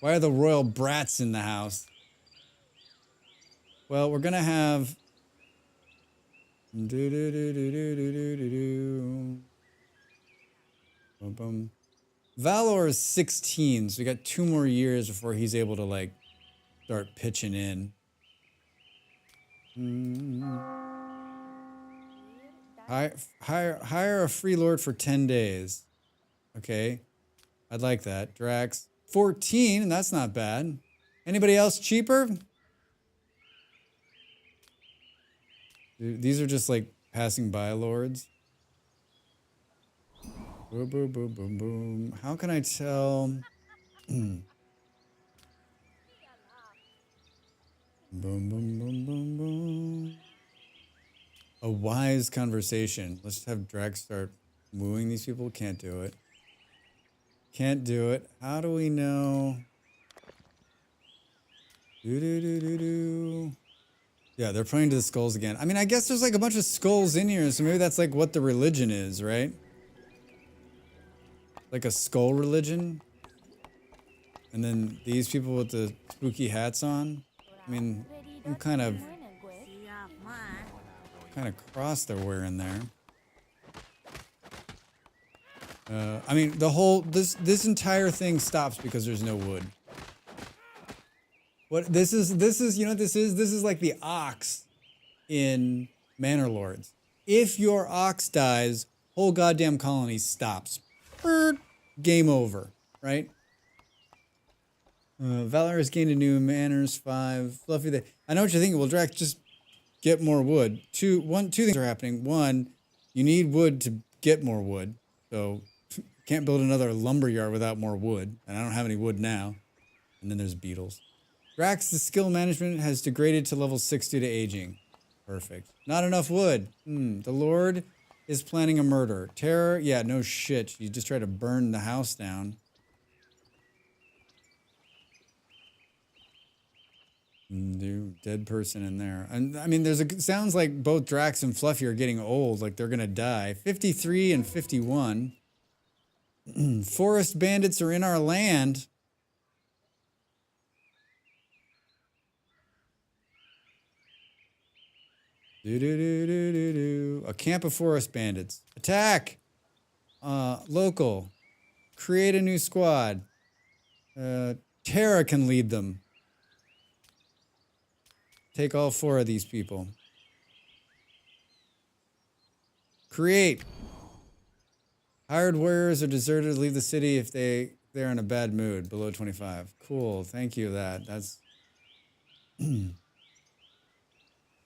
Why are the royal brats in the house? Well, we're going to have... Valor is 16, so we got 2 more years before he's able to, like, start pitching in. Hire a free lord for 10 days. Okay. I'd like that. Drax. 14, and that's not bad. Anybody else cheaper? Dude, these are just like passing by lords. Boom, boom, boom, boom, boom. How can I tell? Boom, boom, boom, boom, boom. A wise conversation. Let's just have Drax start wooing these people. Can't do it. Can't do it. How do we know? Yeah, they're praying to the skulls again. I mean, I guess there's like a bunch of skulls in here, so maybe that's like what the religion is, right? Like a skull religion? And then these people with the spooky hats on? I mean, some kind of cross they're wearing there. I mean, the whole, this entire thing stops because there's no wood. What this is, you know what this is? This is like the ox in Manor Lords. If your ox dies, whole goddamn colony stops. Game over, right? Valor has gained a new manners 5. Fluffy day. I know what you're thinking. Well, Drax, just get more wood. Two things are happening. One, you need wood to get more wood. So can't build another lumber yard without more wood. And I don't have any wood now. And then there's beetles. Drax's skill management has degraded to level 6 due to aging. Perfect. Not enough wood. The Lord is planning a murder. Terror? Yeah, no shit. You just try to burn the house down. Dead person in there. And I mean, sounds like both Drax and Fluffy are getting old, like they're gonna die. 53 and 51. Forest bandits are in our land. A camp of forest bandits. Attack! Local. Create a new squad. Tara can lead them. Take all 4 of these people. Create. Hired warriors are deserted to leave the city if they're in a bad mood. Below 25. Cool. Thank you. That's do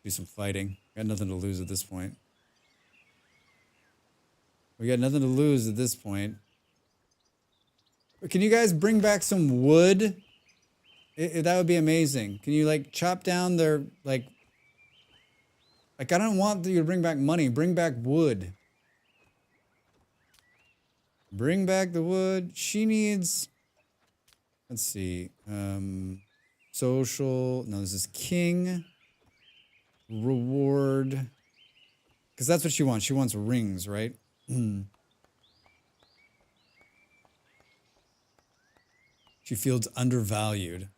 some fighting. Got nothing to lose at this point. We got nothing to lose at this point. Can you guys bring back some wood? That would be amazing. Can you like chop down their like I don't want you to bring back money. Bring back wood. Bring back the wood. She needs. Let's see. Social. No, this is king. Reward. Because that's what she wants. She wants rings, right? She feels undervalued.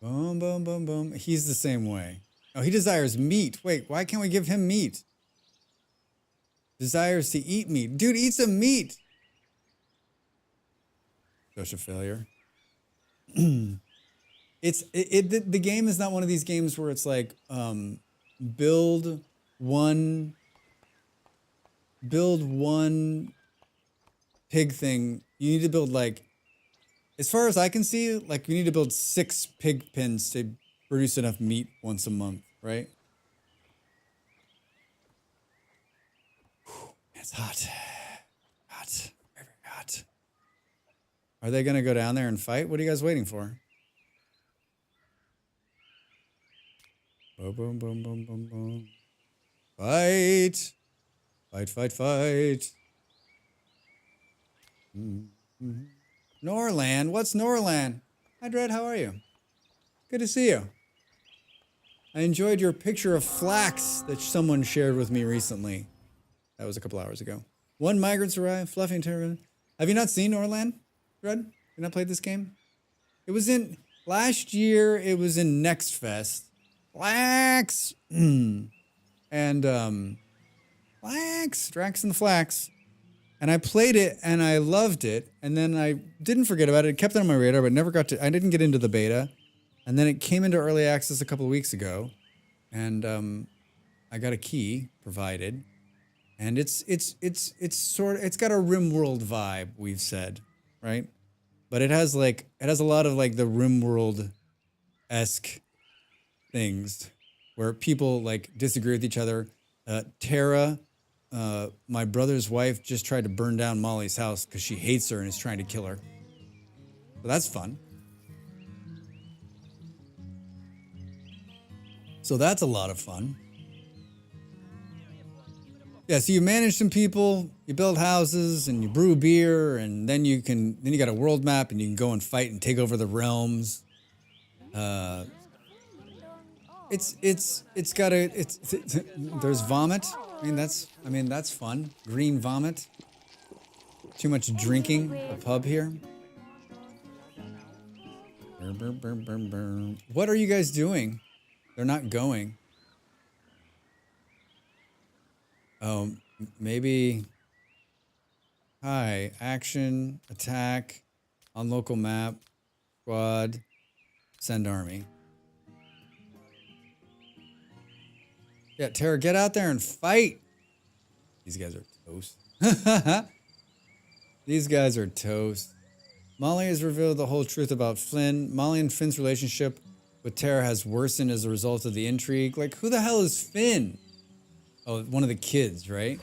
Boom, boom, boom, boom. He's the same way. Oh, he desires meat. Wait, why can't we give him meat? Desires to eat meat. Dude, eat some meat. Social failure. The game is not one of these games where it's like build one pig thing. You need to build like, as far as I can see, like you need to build 6 pig pens to produce enough meat once a month, right? Whew, it's hot. Hot. Very, very hot. Are they going to go down there and fight? What are you guys waiting for? Boom, boom, boom, boom, boom, boom. Fight. Fight, fight, fight. Mm-hmm. Norland. What's Norland? Hi, Dread. How are you? Good to see you. I enjoyed your picture of flax that someone shared with me recently. That was a couple hours ago. 1 migrants arrived. Fluffy and terrible. Have you not seen Norland? Dread? You not played this game? It was in last year. It was in Next Fest. Flax. And Flax. Drax and the Flax. And I played it and I loved it. And then I didn't forget about it. It kept it on my radar, but never I didn't get into the beta. And then it came into early access a couple of weeks ago. And I got a key provided. And it's got a rimworld vibe, we've said, right? But it has a lot of like the rimworld-esque things where people like disagree with each other. Tara, my brother's wife, just tried to burn down Molly's house because she hates her and is trying to kill her. So that's fun. So that's a lot of fun. Yeah, so you manage some people, you build houses, and you brew beer, and then you got a world map, and you can go and fight and take over the realms. There's vomit. I mean that's fun. Green vomit. Too much drinking. A pub here. What are you guys doing? They're not going. Oh, maybe. Hi, action, attack, on local map, squad, send army. Yeah, Tara, get out there and fight. These guys are toast. These guys are toast. Molly has revealed the whole truth about Flynn. Molly and Finn's relationship with Tara has worsened as a result of the intrigue. Like, who the hell is Finn? Oh, one of the kids, right?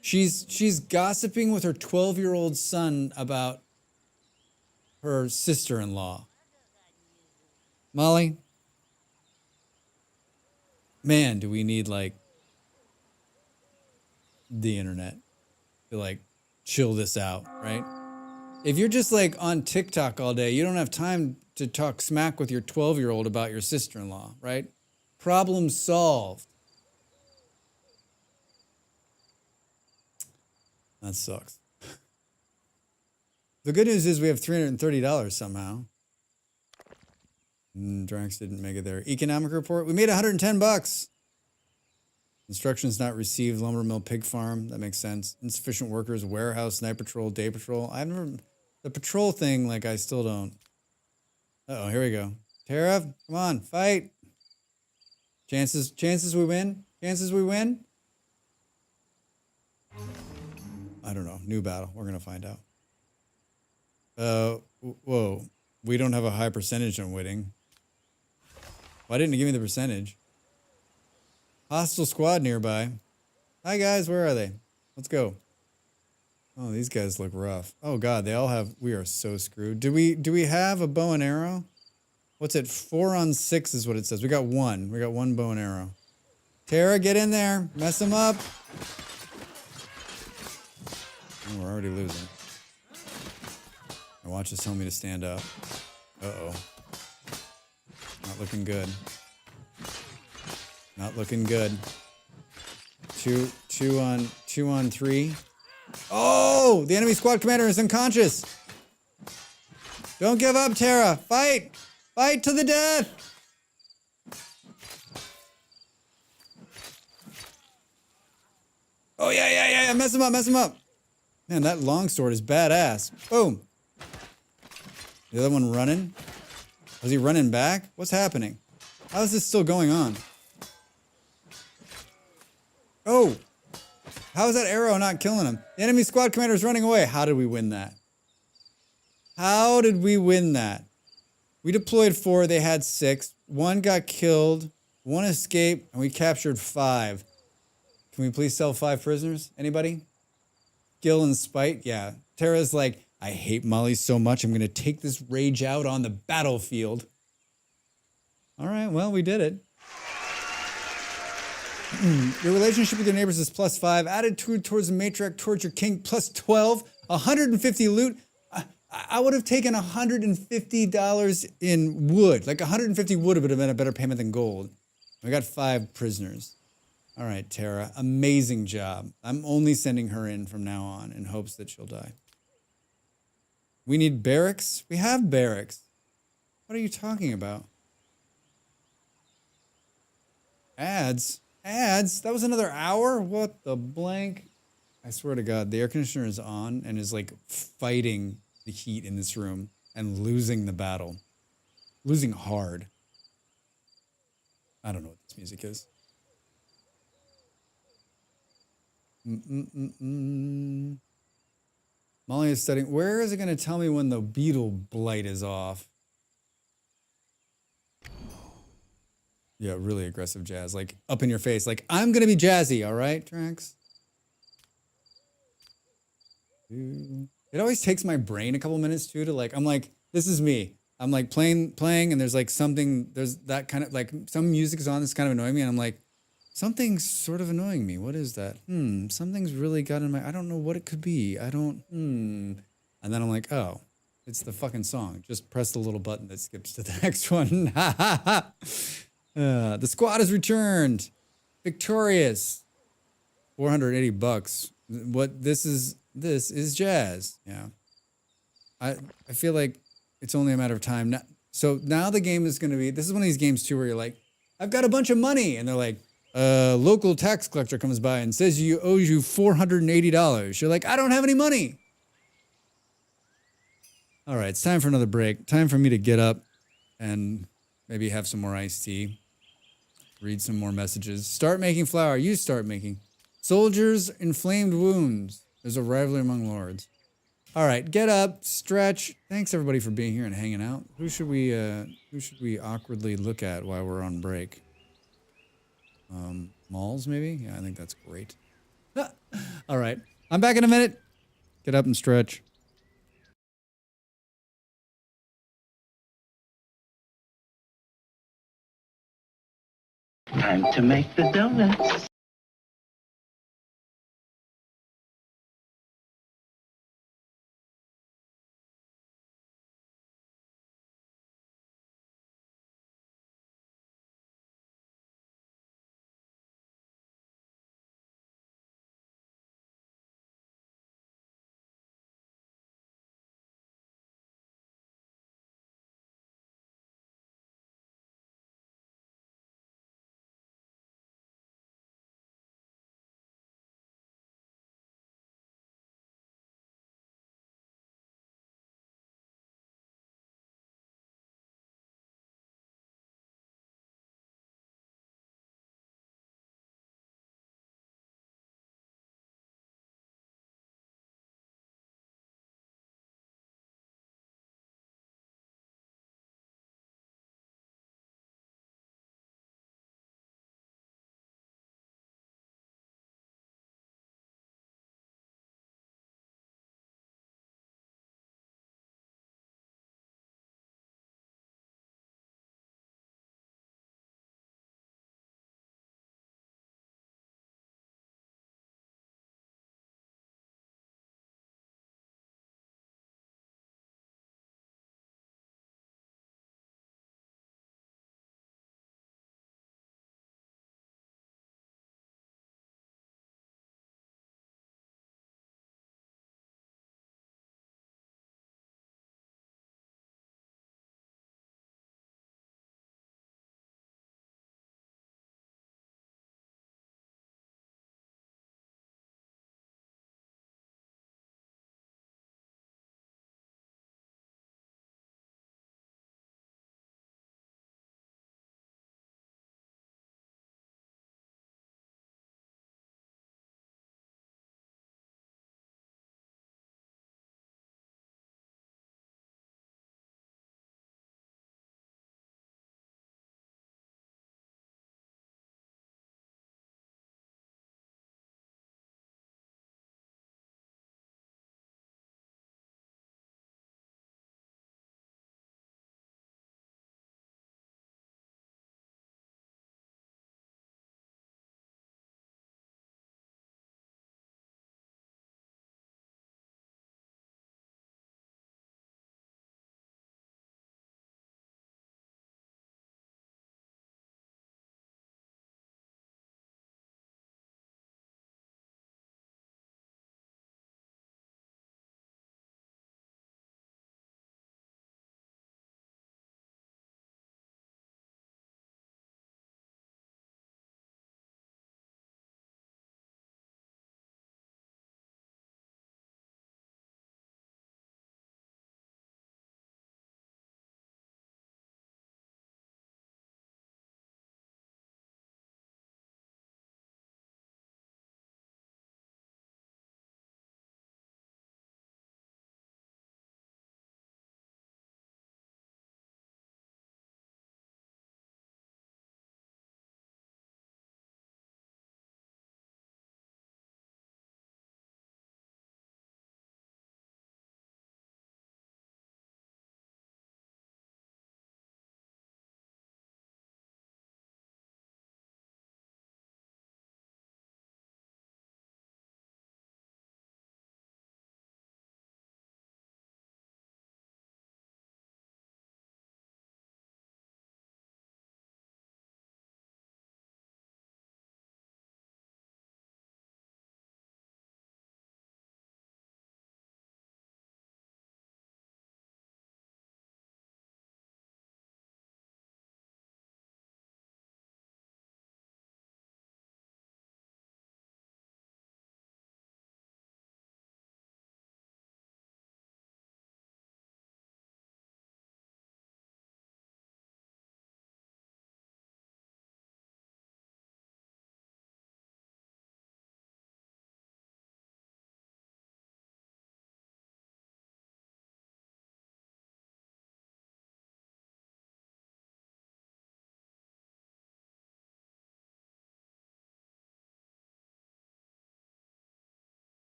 She's gossiping with her 12-year-old son about her sister-in-law. Molly, man, do we need like the internet to like chill this out, right? If you're just like on TikTok all day, you don't have time to talk smack with your 12-year-old about your sister-in-law, right? Problem solved. That sucks. The good news is we have $330 somehow. Drax didn't make it there. Economic report. We made $110. Instructions not received. Lumber mill, pig farm. That makes sense. Insufficient workers. Warehouse, night patrol, day patrol. I've never. The patrol thing, like I still don't. Uh-oh, here we go. Tara, come on, fight. Chances we win. Chances we win. I don't know. New battle. We're gonna find out. Whoa. We don't have a high percentage on winning. Why didn't it give me the percentage? Hostile squad nearby. Hi guys, where are they? Let's go. Oh, these guys look rough. Oh god, they all have. We are so screwed. Do we have a bow and arrow? What's it? 4 on 6 is what it says. We got one. We got one bow and arrow. Tara, get in there. Mess them up. Oh, we're already losing. My watch is telling me to stand up. Uh-oh. Not looking good. Not looking good. Two on 3. Oh! The enemy squad commander is unconscious! Don't give up, Tara. Fight. Fight to the death. Oh, yeah. Mess him up, mess him up. Man, that longsword is badass. Boom. The other one running? Was he running back? What's happening? How is this still going on? Oh! How is that arrow not killing him? The enemy squad commander is running away. How did we win that? How did we win that? We deployed 4, they had 6. 1 got killed, 1 escaped, and we captured 5. Can we please sell 5 prisoners? Anybody? Skill and spite? Yeah. Tara's like, I hate Molly so much, I'm going to take this rage out on the battlefield. All right, well, we did it. Your relationship with your neighbors is +5. Attitude towards the matriarch, towards your king, +12. 150 loot. I would have taken $150 in wood. Like 150 wood would have been a better payment than gold. We got 5 prisoners. All right, Tara, amazing job. I'm only sending her in from now on in hopes that she'll die. We need barracks? We have barracks. What are you talking about? Ads? Ads? That was another hour? What the blank? I swear to God, the air conditioner is on and is like fighting the heat in this room and losing the battle. Losing hard. I don't know what this music is. Molly is studying. Where is it going to tell me when the beetle blight is off? Yeah, really aggressive jazz. Like, up in your face. Like, I'm going to be jazzy, all right, Drax? It always takes my brain a couple minutes, too, to like, I'm like, this is me. I'm like playing, and there's like something, there's that kind of, like, some music is on that's kind of annoying me, and I'm like, something's sort of annoying me. What is that? Something's really got in my, I don't know what it could be. And then I'm like, oh, it's the fucking song. Just press the little button that skips to the next one. The squad has returned. Victorious. $480. What this is jazz. Yeah. I feel like it's only a matter of time. Now, so now the game is going to be, this is one of these games too where you're like, I've got a bunch of money. And they're like, local tax collector comes by and says you owes you $480. You're like, I don't have any money. All right, it's time for another break. Time for me to get up and maybe have some more iced tea. Read some more messages. Start making flour. You start making. Soldiers, inflamed wounds. There's a rivalry among lords. All right, get up, stretch. Thanks everybody for being here and hanging out. Who should we awkwardly look at while we're on break? Malls maybe? Yeah, I think that's great. All right, I'm back in a minute. Get up and stretch. Time to make the donuts.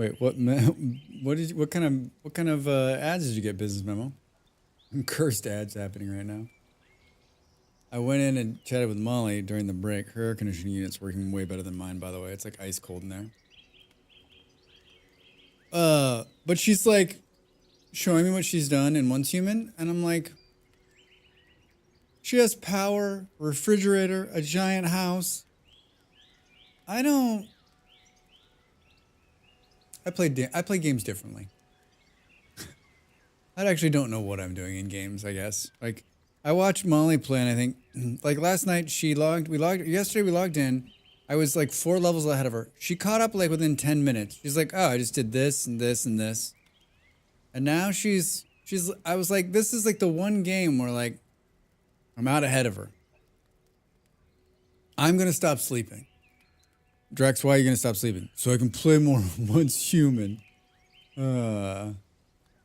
Wait, what? What kind of ads did you get? Business memo. Cursed ads happening right now. I went in and chatted with Molly during the break. Her air conditioning unit's working way better than mine, by the way. It's like ice cold in there. But she's like showing me what she's done in Once Human, and I'm like, she has power, refrigerator, a giant house. I play games differently. I actually don't know what I'm doing in games, I guess. Like, I watched Molly play, and I think, like last night yesterday we logged in. I was like 4 levels ahead of her. She caught up like within 10 minutes. She's like, oh, I just did this and this and this. And now I was like, this is like the one game where like, I'm out ahead of her. I'm going to stop sleeping. Drex, why are you going to stop sleeping? So I can play more Once Human. All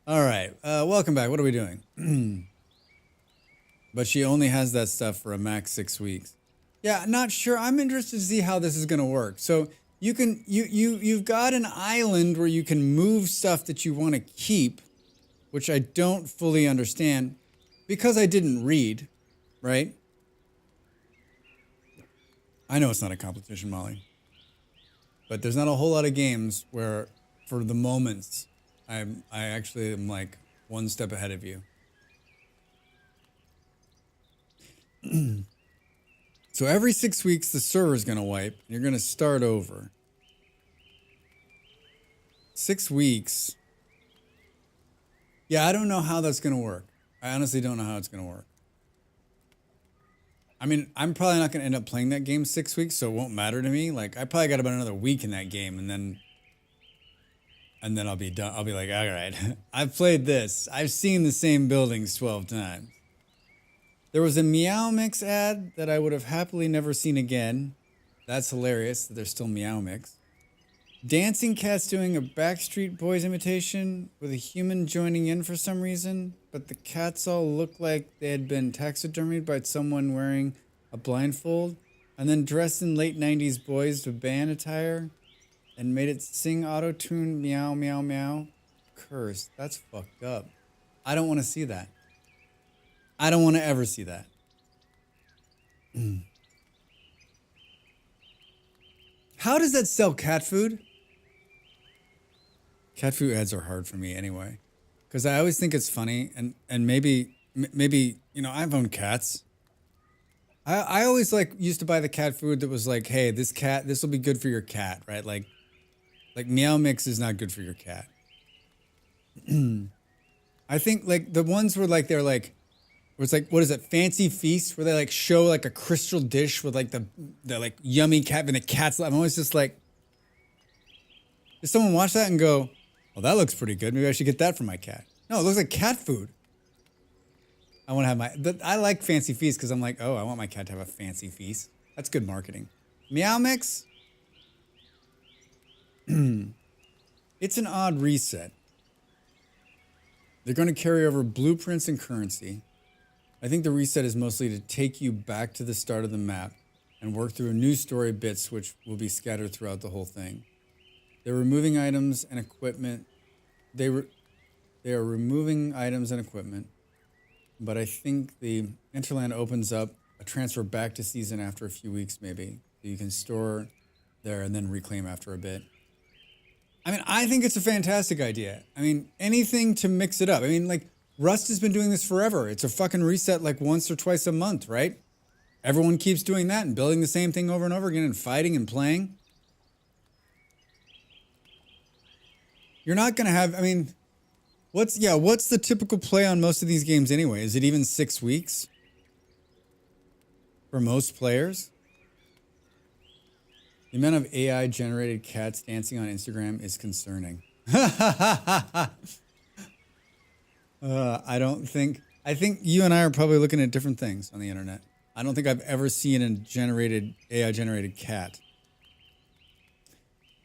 right. Welcome back. What are we doing? But she only has that stuff for a max 6 weeks. Yeah, not sure. I'm interested to see how this is going to work. So you've got an island where you can move stuff that you want to keep, which I don't fully understand because I didn't read, right? I know it's not a competition, Molly. But there's not a whole lot of games where, for the moments, I actually am like one step ahead of you. So every 6 weeks, the server's going to wipe. And you're going to start over. 6 weeks. Yeah, I don't know how that's going to work. I honestly don't know how it's going to work. I mean, I'm probably not going to end up playing that game 6 weeks, so it won't matter to me. Like, I probably got about another week in that game, and then I'll be done. I'll be like, all right, I've played this. I've seen the same buildings 12 times. There was a Meow Mix ad that I would have happily never seen again. That's hilarious that there's still Meow Mix. Dancing cats doing a Backstreet Boys imitation with a human joining in for some reason, but the cats all looked like they had been taxidermied by someone wearing a blindfold and then dressed in late 90s boys with band attire and made it sing auto-tuned meow, meow, meow. Curse. That's fucked up. I don't want to see that. I don't want to ever see that. How does that sell cat food? Cat food ads are hard for me anyway, because I always think it's funny, and maybe you know, I've owned cats. I always like used to buy the cat food that was like, hey, this will be good for your cat, right? Like Meow Mix is not good for your cat. I think like the ones where like they're like, where it's like, what is it, Fancy Feast, where they like show like a crystal dish with like the like yummy cat and the cat's. I'm always just like, does someone watch that and go, well, that looks pretty good. Maybe I should get that for my cat. No, it looks like cat food. I want to have I like Fancy Feast because I'm like, oh, I want my cat to have a fancy feast. That's good marketing. Meow Mix? It's an odd reset. They're going to carry over blueprints and currency. I think the reset is mostly to take you back to the start of the map and work through new story bits which will be scattered throughout the whole thing. They're removing items and equipment. They are removing items and equipment, but I think the Interland opens up a transfer back to season after a few weeks maybe. So you can store there and then reclaim after a bit. I mean, I think it's a fantastic idea. I mean, anything to mix it up. I mean, like, Rust has been doing this forever. It's a fucking reset like once or twice a month, right? Everyone keeps doing that and building the same thing over and over again and fighting and playing. You're not going to have, I mean, what's the typical play on most of these games anyway? Is it even 6 weeks? For most players? The amount of AI-generated cats dancing on Instagram is concerning. I think you and I are probably looking at different things on the internet. I don't think I've ever seen a AI-generated cat.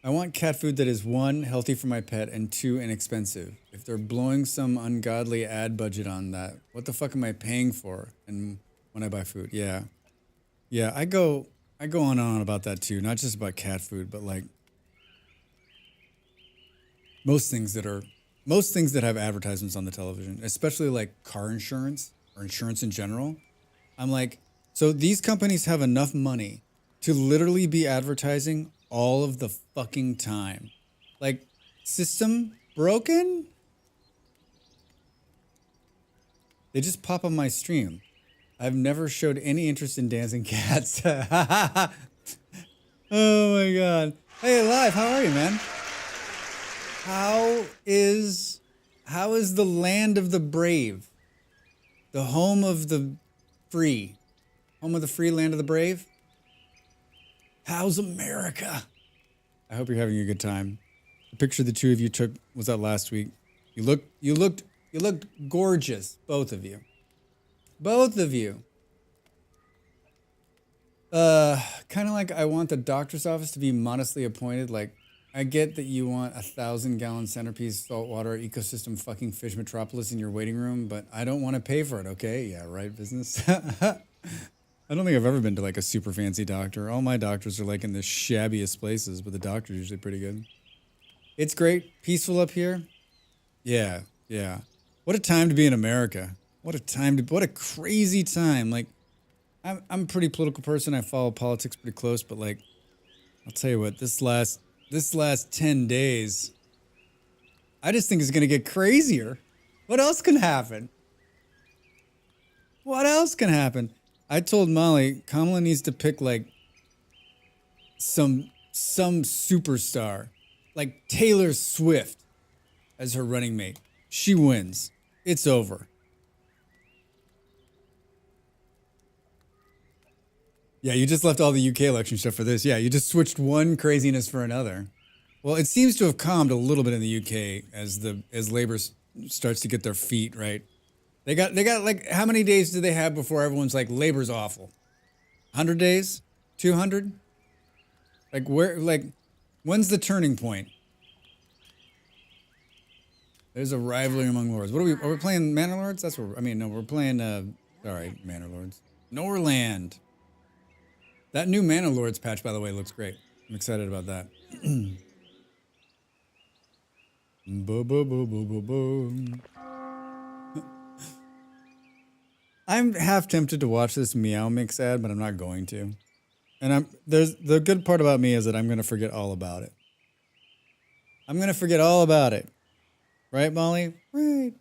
I want cat food that is 1, healthy for my pet, and 2, inexpensive. If they're blowing some ungodly ad budget on that, what the fuck am I paying for? And when I buy food, yeah, I go on and on about that too. Not just about cat food, but like, most things that have advertisements on the television, especially like car insurance or insurance in general. I'm like, so these companies have enough money to literally be advertising all of the fucking time. Like, system broken? They just pop on my stream. I've never showed any interest in dancing cats. Oh my God. Hey, Live, how are you, man? How is the land of the brave? The home of the free? Home of the free, land of the brave? How's America? I hope you're having a good time. The picture the two of you took was that last week. You looked gorgeous, both of you. Both of you. Kind of like I want the doctor's office to be modestly appointed. Like, I get that you want 1,000-gallon centerpiece saltwater ecosystem fucking fish metropolis in your waiting room, but I don't want to pay for it, okay? Yeah, right, business? I don't think I've ever been to like a super fancy doctor. All my doctors are like in the shabbiest places, but the doctor's usually pretty good. It's great. Peaceful up here. Yeah, yeah. What a time to be in America. What a crazy time. Like, I'm a pretty political person. I follow politics pretty close, but like, I'll tell you what, this last 10 days, I just think it's going to get crazier. What else can happen? What else can happen? I told Molly, Kamala needs to pick like some superstar, like Taylor Swift as her running mate. She wins. It's over. Yeah, you just left all the UK election stuff for this. Yeah, you just switched one craziness for another. Well, it seems to have calmed a little bit in the UK as Labour starts to get their feet right. They got like, how many days do they have before everyone's like, Labour's awful? 100 days? 200? When's the turning point? There's a rivalry among lords. Are we playing Manor Lords? We're playing, Manor Lords. Norland. That new Manor Lords patch, by the way, looks great. I'm excited about that. I'm half tempted to watch this Meow Mix ad, but I'm not going to. And there's the good part about me is that I'm going to forget all about it. I'm going to forget all about it. Right, Molly? Right.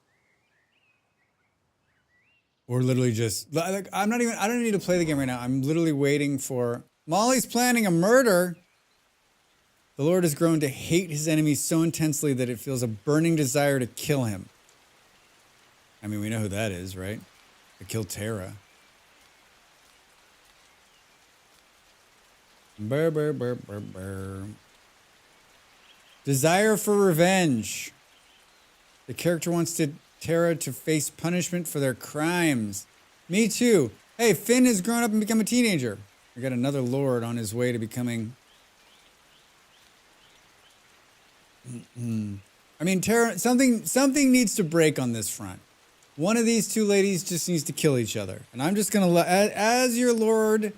Or literally just, like, I don't need to play the game right now. I'm literally waiting for, Molly's planning a murder. The Lord has grown to hate his enemies so intensely that it feels a burning desire to kill him. I mean, we know who that is, right? To kill Terra. Burr, burr, burr, burr, burr. Desire for revenge. The character wants Terra to face punishment for their crimes. Me too. Hey, Finn has grown up and become a teenager. We got another lord on his way to becoming... I mean, Terra, something needs to break on this front. One of these two ladies just needs to kill each other. And I'm just going to, as your lord,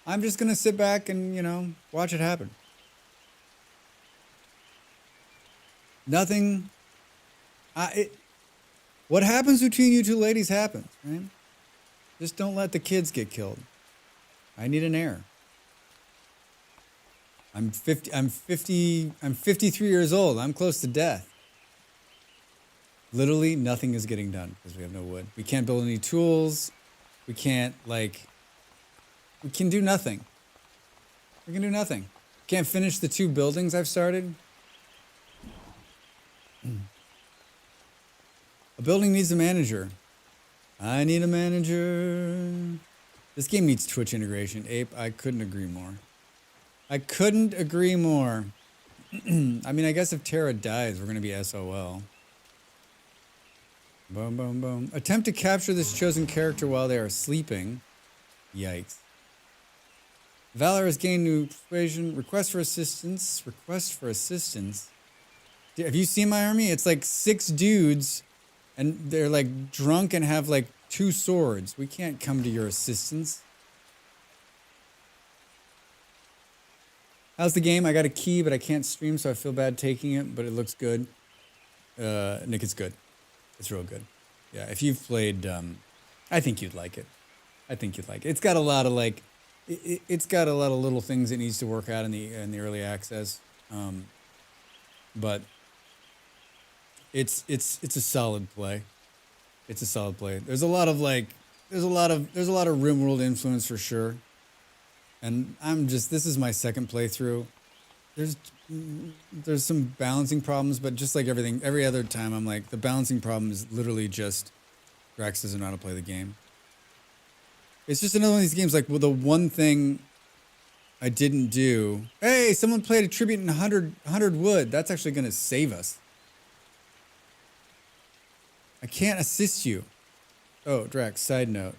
I'm just going to sit back and, watch it happen. Nothing... what happens between you two ladies happens, right? Just don't let the kids get killed. I need an heir. I'm 53 years old. I'm close to death. Literally nothing is getting done because we have no wood. We can't build any tools. We can't, we can do nothing. We can do nothing. Can't finish the 2 buildings I've started. A building needs a manager. I need a manager. This game needs Twitch integration. Ape, I couldn't agree more. I couldn't agree more. I mean, I guess if Terra dies, we're going to be SOL. Boom, boom, boom. Attempt to capture this chosen character while they are sleeping. Yikes. Valor has gained new persuasion. Request for assistance. Request for assistance. Have you seen my army? It's like 6 dudes, and they're like drunk and have like 2 swords. We can't come to your assistance. How's the game? I got a key, but I can't stream, so I feel bad taking it, but it looks good. Nick, it's good. It's real good. Yeah, if you've played, I think you'd like it. I think you'd like it. It's got a lot of like, it's got a lot of little things it needs to work out in the early access, but it's a solid play. It's a solid play. There's a lot of like, there's a lot of rimworld influence for sure, and this is my second playthrough. There's some balancing problems, but just like everything, every other time, I'm like, the balancing problem is literally just Drax doesn't know how to play the game. It's just another one of these games, like, well, the one thing I didn't do. Hey, someone played a tribute in 100 wood. That's actually going to save us. I can't assist you. Oh, Drax, side note.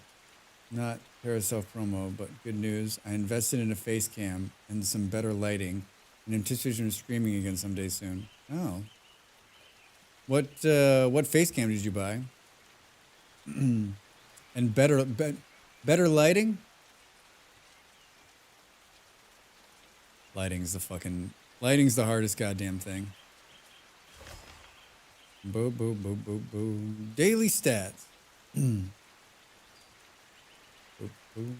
Not Paraself promo, but good news. I invested in a face cam and some better lighting in anticipation of streaming again someday soon. Oh. What face cam did you buy? And better lighting? Lighting's the hardest goddamn thing. Boo, boo, boo, boo, boo. Daily stats. Boo, boo.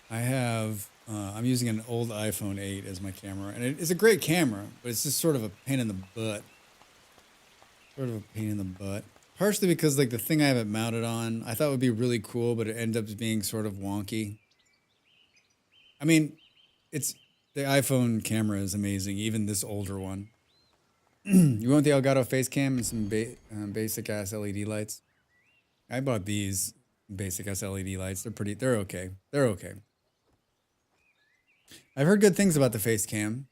I have, I'm using an old iPhone 8 as my camera, and it's a great camera, but it's just sort of a pain in the butt. Sort of a pain in the butt. Partially because, like, the thing I have it mounted on, I thought would be really cool, but it ended up being sort of wonky. I mean, the iPhone camera is amazing, even this older one. You want the Elgato face cam and some basic ass LED lights? I bought these basic ass LED lights. They're okay. They're okay. I've heard good things about the face cam.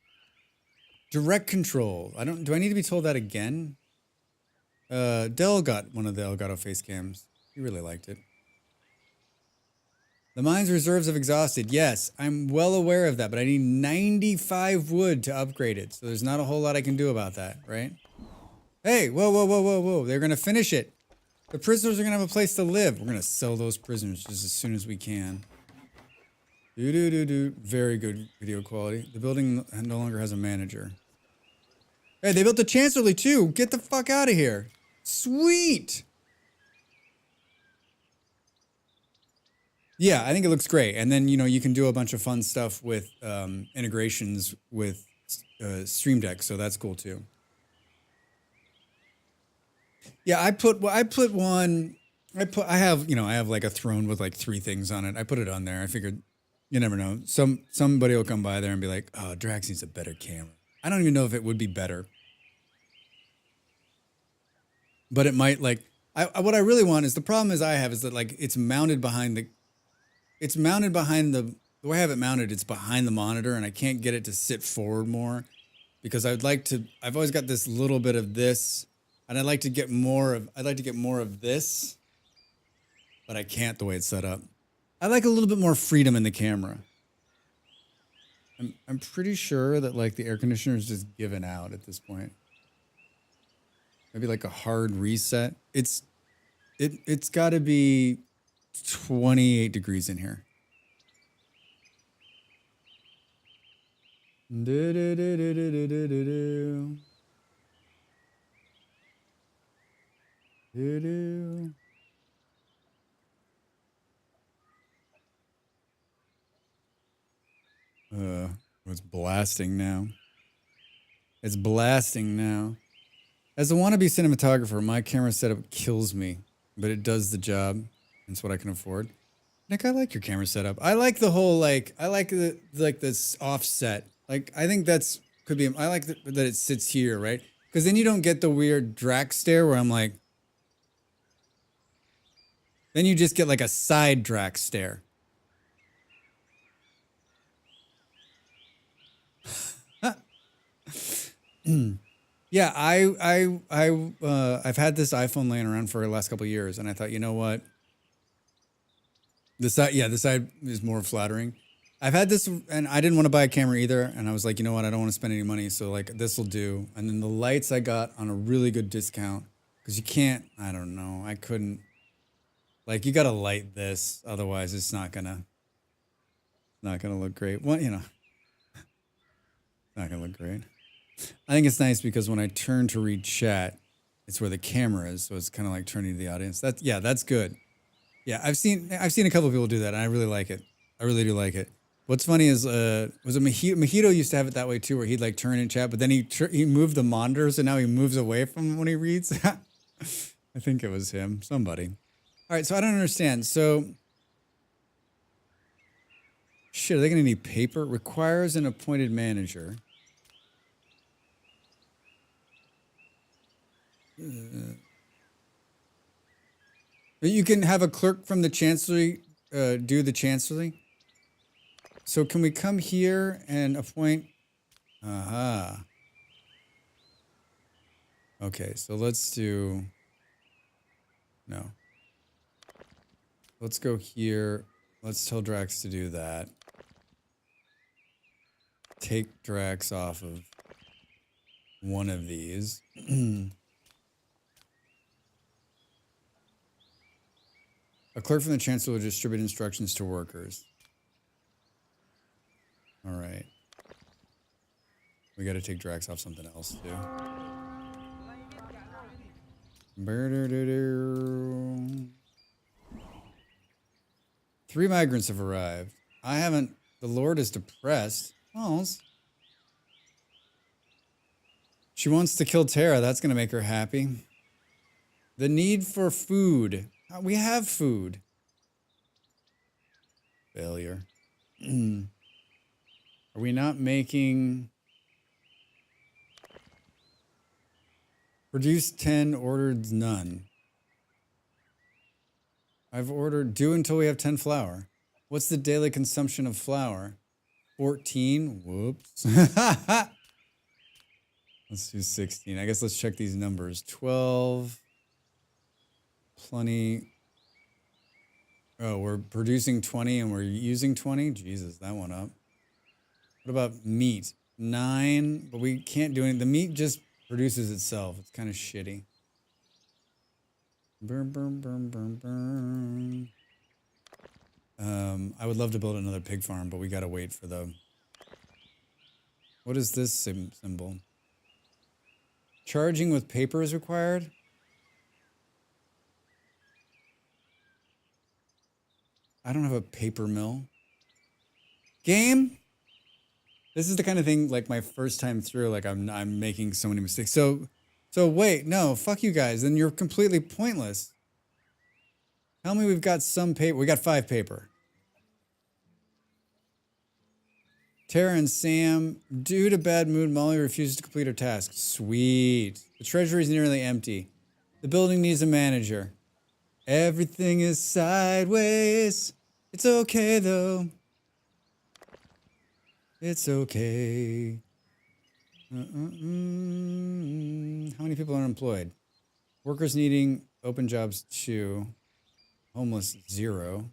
Direct control. Do I need to be told that again? Dell got one of the Elgato face cams. He really liked it. The mine's reserves have exhausted. Yes, I'm well aware of that, but I need 95 wood to upgrade it. So there's not a whole lot I can do about that, right? Hey, whoa, whoa, whoa, whoa, whoa. They're going to finish it. The prisoners are going to have a place to live. We're going to sell those prisoners just as soon as we can. Very good video quality. The building no longer has a manager. Hey, they built the Chancellery too. Get the fuck out of here. Sweet. Yeah, I think it looks great. And then, you can do a bunch of fun stuff with integrations with Stream Deck, so that's cool too. Yeah, I have like a throne with like 3 things on it. I put it on there. I figured, you never know. Somebody will come by there and be like, "Oh, Drax needs a better camera." I don't even know if it would be better. But it might, like, what I really want is, the problem is that, like, it's mounted behind the way I have it mounted, it's behind the monitor, and I can't get it to sit forward more because I've always got this little bit of this, and I'd like to get more of this, but I can't the way it's set up. I like a little bit more freedom in the camera. I'm pretty sure that, like, the air conditioner is just given out at this point. Maybe like a hard reset. It's got to be 28 degrees in here. It's blasting now. It's blasting now. As a wannabe cinematographer, my camera setup kills me, but it does the job. That's what I can afford. Nick, I like your camera setup. I like the whole, like, I like this offset. Like, I think I like that it sits here, right? Because then you don't get the weird Drax stare where I'm like, then you just get like a side Drax stare. Yeah, I've had this iPhone laying around for the last couple of years, and I thought, you know what? This side is more flattering. I've had this, and I didn't want to buy a camera either, and I was like, you know what? I don't want to spend any money, so, like, this will do. And then the lights I got on a really good discount, because you can't, I don't know, I couldn't, like, you got to light this, otherwise it's not gonna look great. Well, it's not gonna look great. I think it's nice because when I turn to read chat, it's where the camera is, so it's kind of like turning to the audience. That's good. Yeah, I've seen a couple of people do that, and I really like it. I really do like it. What's funny is was it Mojito used to have it that way too, where he'd like turn in chat, but then he moved the monitors, and now he moves away from when he reads. I think it was him, somebody. All right, so I don't understand. So, shit, are they gonna need paper? Requires an appointed manager. You can have a clerk from the chancellery do the chancellery. So can we come here and appoint? Aha. Okay, so let's do. No. Let's go here. Let's tell Drax to do that. Take Drax off of one of these. A clerk from the chancellor will distribute instructions to workers. All right. We got to take Drax off something else too. Three migrants have arrived. I haven't. The Lord is depressed. Walls. She wants to kill Tara. That's going to make her happy. The need for food. We have food. Failure. Are we not making... Produced 10, ordered none. I've ordered due until we have 10 flour. What's the daily consumption of flour? 14? Whoops. Let's do 16. I guess let's check these numbers. 12. Plenty. Oh, we're producing 20 and we're using 20? Jesus, that went up. What about meat? 9, but we can't do anything. The meat just produces itself. It's kind of shitty. Burn, burn, burn, burn, burn. I would love to build another pig farm, but we gotta wait for the... What is this symbol? Charging with paper is required? I don't have a paper mill. Game? This is the kind of thing, like my first time through, like I'm making so many mistakes. So wait, no, fuck you guys. Then you're completely pointless. Tell me we've got some paper. We got 5 paper. Tara and Sam, due to bad mood, Molly refuses to complete her task. Sweet. The treasury is nearly empty. The building needs a manager. Everything is sideways. It's okay, though. It's okay. How many people are unemployed? Workers needing open jobs 2. Homeless 0.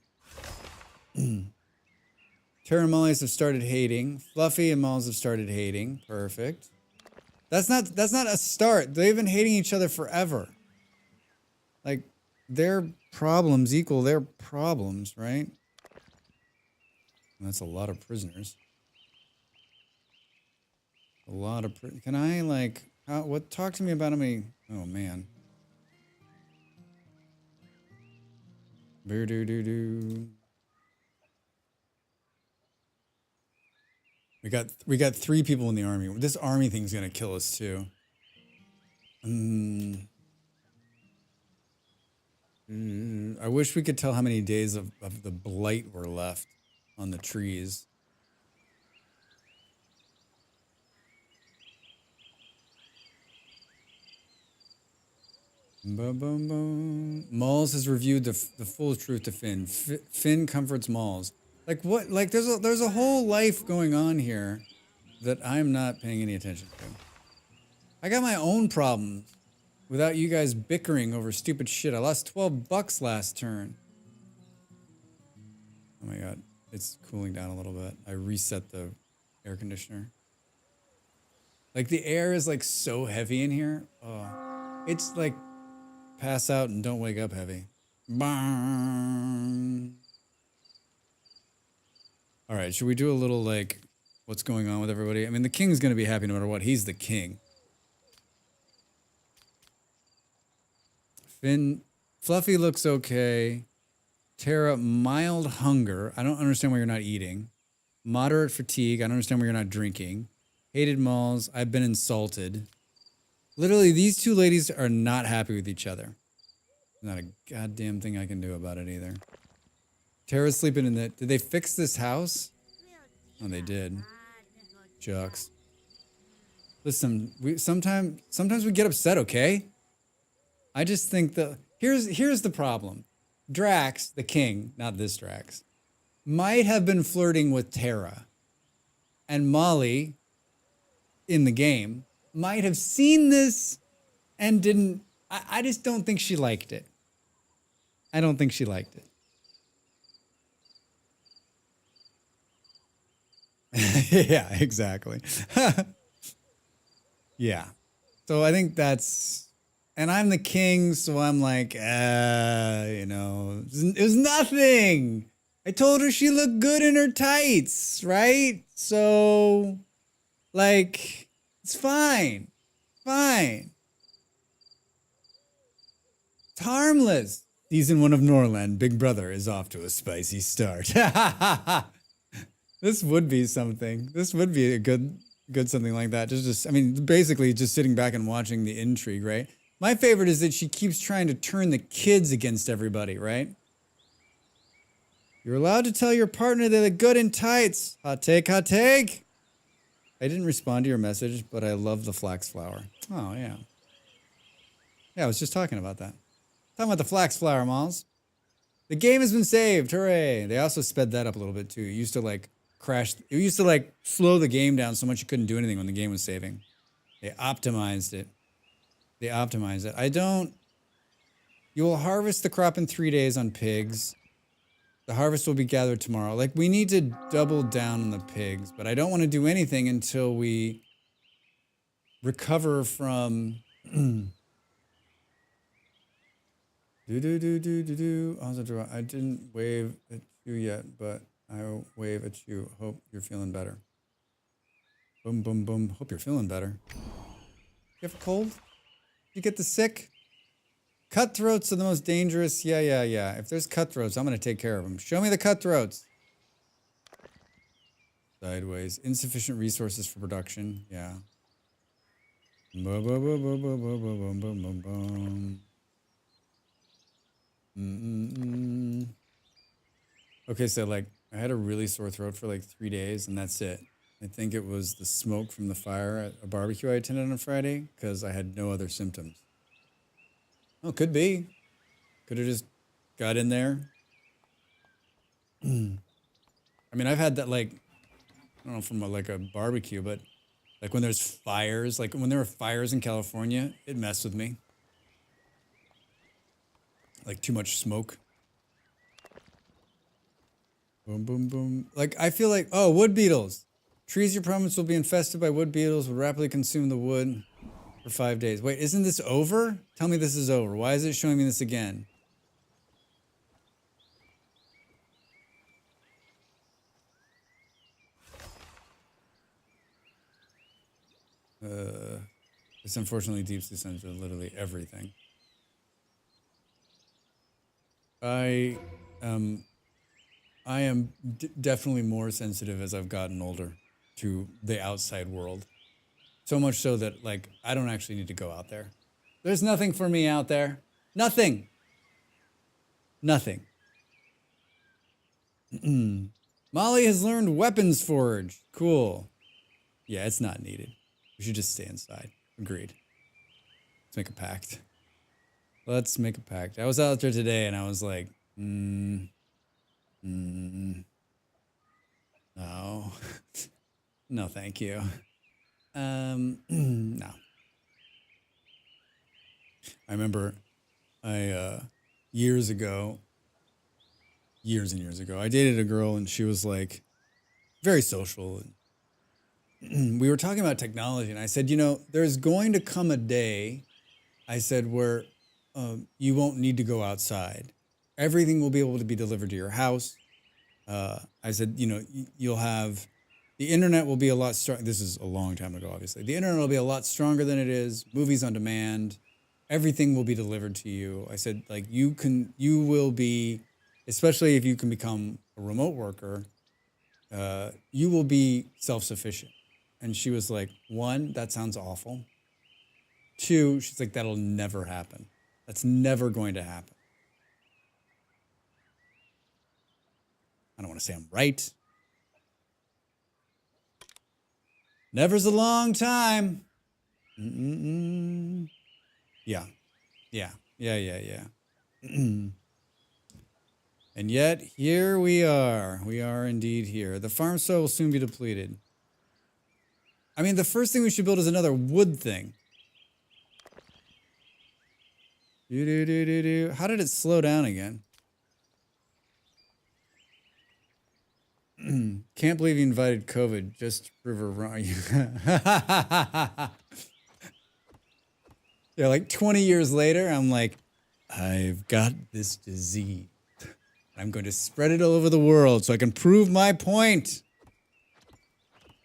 Tara and Molly's have started hating. Fluffy and Malls have started hating. Perfect. That's not a start. They've been hating each other forever. Like, their problems equal their problems, right? And that's a lot of prisoners. A lot of... Can I, like... what? Talk to me about how many... Oh, man. Boo-doo-doo-doo. We got 3 people in the army. This army thing's gonna kill us too. I wish we could tell how many days of the blight were left on the trees. Boom, boom, boom. Malls has reviewed the full truth to Finn. Finn comforts Malls. Like what? Like there's a whole life going on here that I'm not paying any attention to. I got my own problems without you guys bickering over stupid shit. I lost $12 last turn. Oh my god, it's cooling down a little bit. I reset the air conditioner. Like the air is like so heavy in here. Oh, it's like pass out and don't wake up heavy. Bang. All right, should we do a little like what's going on with everybody. I mean, the king's going to be happy no matter what. He's the king. Finn, Fluffy looks okay. Tara, mild hunger. I don't understand why you're not eating. Moderate fatigue. I don't understand why you're not drinking. Hated malls. I've been insulted. Literally, these two ladies are not happy with each other. Not a goddamn thing I can do about it either. Tara's sleeping in the... Did they fix this house? Oh, they did. Jux. Listen, sometimes we get upset, okay? I just think that... Here's the problem. Drax, the king, not this Drax, might have been flirting with Tara. And Molly, in the game, might have seen this and didn't... I just don't think she liked it. I don't think she liked it. Yeah, exactly. Yeah. So I think that's... And I'm the king, so I'm like, you know, it was nothing. I told her she looked good in her tights, right? So, like, it's fine. Fine. It's harmless. Season 1 of Norland, Big Brother is off to a spicy start. This would be something. This would be a good something like that. I mean, basically just sitting back and watching the intrigue, right? My favorite is that she keeps trying to turn the kids against everybody, right? You're allowed to tell your partner they look good in tights. Hot take, hot take. I didn't respond to your message, but I love the flax flower. Oh, yeah. Yeah, I was just talking about that. Talking about the flax flower, Malls. The game has been saved. Hooray. They also sped that up a little bit, too. It used to, like, crash. It used to, like, slow the game down so much you couldn't do anything when the game was saving. They optimized it. They optimize it. You will harvest the crop in 3 days on pigs. The harvest will be gathered tomorrow. Like, we need to double down on the pigs, but I don't want to do anything until we recover from... I didn't wave at you yet, but I'll wave at you. Hope you're feeling better. Boom, boom, boom. Hope you're feeling better. You have a cold? You get the sick? Cutthroats are the most dangerous. Yeah. If there's cutthroats, I'm going to take care of them. Show me the cutthroats. Sideways. Insufficient resources for production. Yeah. Boom, boom, boom, boom, boom, boom, boom, boom, boom, boom. Okay, so like I had a really sore throat for like 3 days and that's it. I think it was the smoke from the fire at a barbecue I attended on Friday because I had no other symptoms. Oh, could be. Could have just got in there. I mean, I've had that like, I don't know, from a barbecue, but like when there's fires, like when there were fires in California, it messed with me. Like too much smoke. Boom, boom, boom. Like I feel like, oh, wood beetles. Trees your province will be infested by wood beetles, will rapidly consume the wood for 5 days. Wait, isn't this over? Tell me this is over. Why is it showing me this again? It's unfortunately deep sea to literally everything. I am definitely more sensitive as I've gotten older to the outside world. So much so that, like, I don't actually need to go out there. There's nothing for me out there. Nothing. Nothing. Molly has learned weapons forge. Cool. Yeah, it's not needed. We should just stay inside. Agreed. Let's make a pact. Let's make a pact. I was out there today and I was like, no. No, thank you. No. I remember years and years ago, I dated a girl and she was like very social. And we were talking about technology and I said, you know, there's going to come a day, I said, where you won't need to go outside. Everything will be able to be delivered to your house. I said, you know, you'll have The internet will be a lot stronger. This is a long time ago, obviously. The internet will be a lot stronger than it is. Movies on demand. Everything will be delivered to you. I said, like, you will be, especially if you can become a remote worker, you will be self-sufficient. And she was like, one, that sounds awful. Two, she's like, that'll never happen. That's never going to happen. I don't want to say I'm right. Never's a long time. Mm-mm-mm. Yeah. And yet, here we are. We are indeed here. The farm soil will soon be depleted. I mean, the first thing we should build is another wood thing. How did it slow down again? Can't believe you invited COVID just to prove her wrong. Yeah, like 20 years later, I'm like, I've got this disease. I'm going to spread it all over the world so I can prove my point.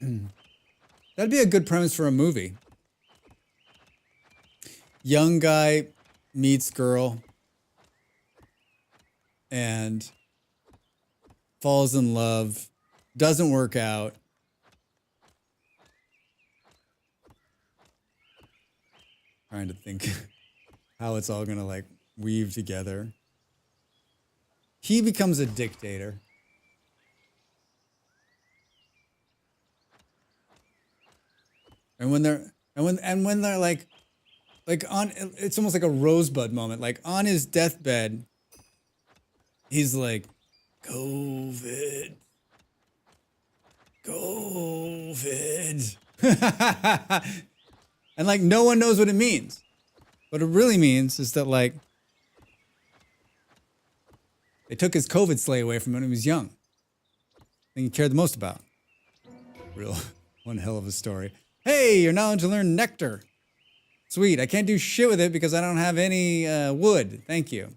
That'd be a good premise for a movie. Young guy meets girl and falls in love, doesn't work out. Trying to think how it's all gonna like weave together. He becomes a dictator. And when they're like on, it's almost like a Rosebud moment. Like on his deathbed, he's like, COVID. And like no one knows what it means. What it really means is that like they took his COVID sleigh away from him when he was young. Thing he cared the most about. Real one hell of a story. Hey, you're knowledge to learn nectar. Sweet. I can't do shit with it because I don't have any wood. Thank you.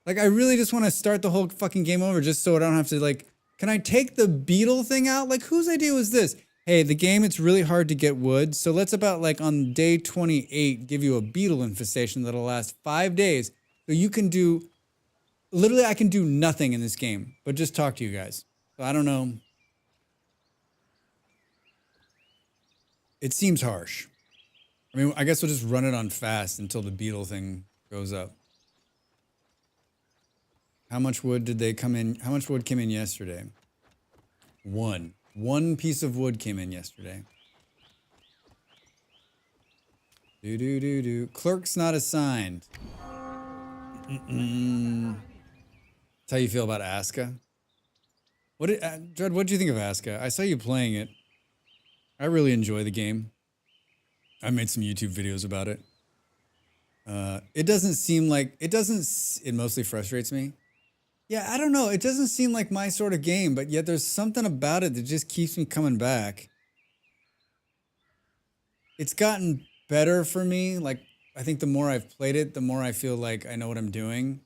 Like I really just want to start the whole fucking game over just so I don't have to like, can I take the beetle thing out? Like whose idea was this? Hey, the game, it's really hard to get wood. So let's about like on day 28, give you a beetle infestation that'll last 5 days. So you can do, literally I can do nothing in this game, but just talk to you guys. So I don't know. It seems harsh. I mean, I guess we'll just run it on fast until the beetle thing goes up. How much wood did they come in? How much wood came in yesterday? One. One piece of wood came in yesterday. Clerk's not assigned. That's how you feel about Aska? Dread, what did you think of Aska? I saw you playing it. I really enjoy the game. I made some YouTube videos about it. It doesn't seem like, it mostly frustrates me. Yeah, I don't know. It doesn't seem like my sort of game, but yet there's something about it that just keeps me coming back. It's gotten better for me. Like, I think the more I've played it, the more I feel like I know what I'm doing.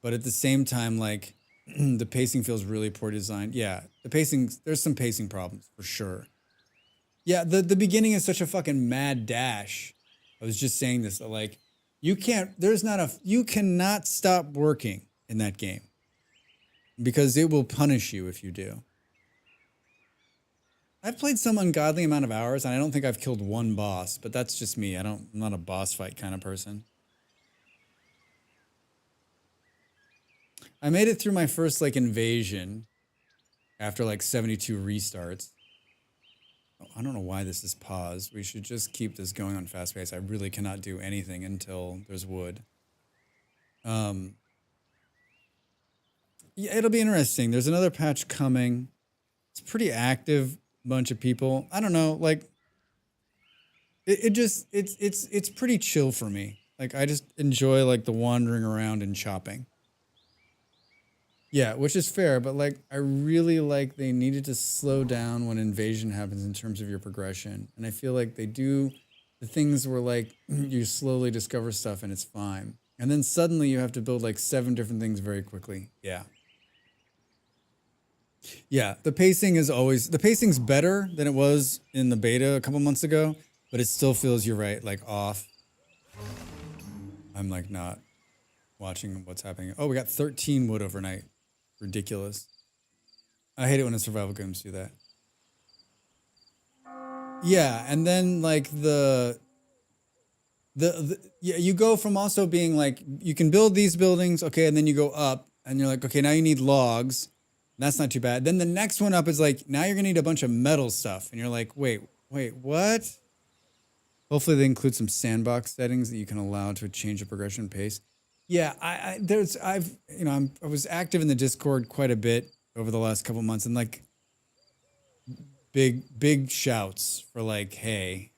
But at the same time, like, the pacing feels really poor design. Yeah, the pacing, there's some pacing problems for sure. Yeah, the beginning is such a fucking mad dash. I was just saying this, like, you cannot stop working in that game because it will punish you if you do. I've played some ungodly amount of hours and I don't think I've killed one boss, but that's just me. I'm not a boss fight kind of person. I made it through my first like invasion after like 72 restarts. I don't know why this is paused. We should just keep this going on fast pace. I really cannot do anything until there's wood. Yeah, it'll be interesting. There's another patch coming. It's pretty active bunch of people. I don't know, like it's pretty chill for me. Like I just enjoy like the wandering around and chopping. Yeah, which is fair, but like I really like they needed to slow down when invasion happens in terms of your progression. And I feel like they do the things where like you slowly discover stuff and it's fine. And then suddenly you have to build like 7 different things very quickly. Yeah. Yeah, the pacing's better than it was in the beta a couple months ago, but it still feels, you're right, like off. I'm like not watching what's happening. Oh, we got 13 wood overnight. Ridiculous. I hate it when a survival games do that. Yeah, and then like yeah, you go from also being like, you can build these buildings, okay, and then you go up and you're like, okay, now you need logs. That's not too bad. Then the next one up is like, now you're gonna need a bunch of metal stuff. And you're like, wait, what? Hopefully they include some sandbox settings that you can allow to change the progression pace. Yeah, I was active in the Discord quite a bit over the last couple months, and like big shouts for like, hey,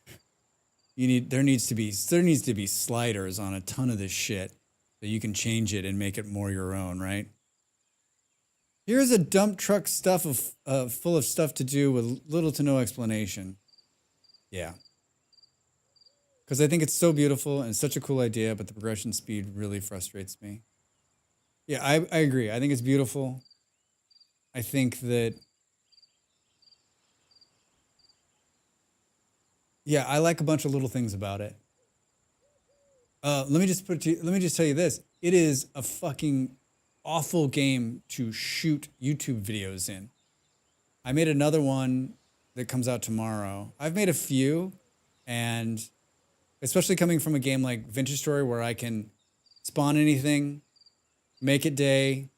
there needs to be sliders on a ton of this shit so you can change it and make it more your own, right? Here's a dump truck full of stuff to do with little to no explanation. Yeah. Because I think it's so beautiful and such a cool idea, but the progression speed really frustrates me. Yeah, I agree. I think it's beautiful. I think that, yeah, I like a bunch of little things about it. Let me just tell you this. It is a fucking awful game to shoot YouTube videos in. I made another one that comes out tomorrow. I've made a few, and especially coming from a game like Vintage Story where I can spawn anything, make it day,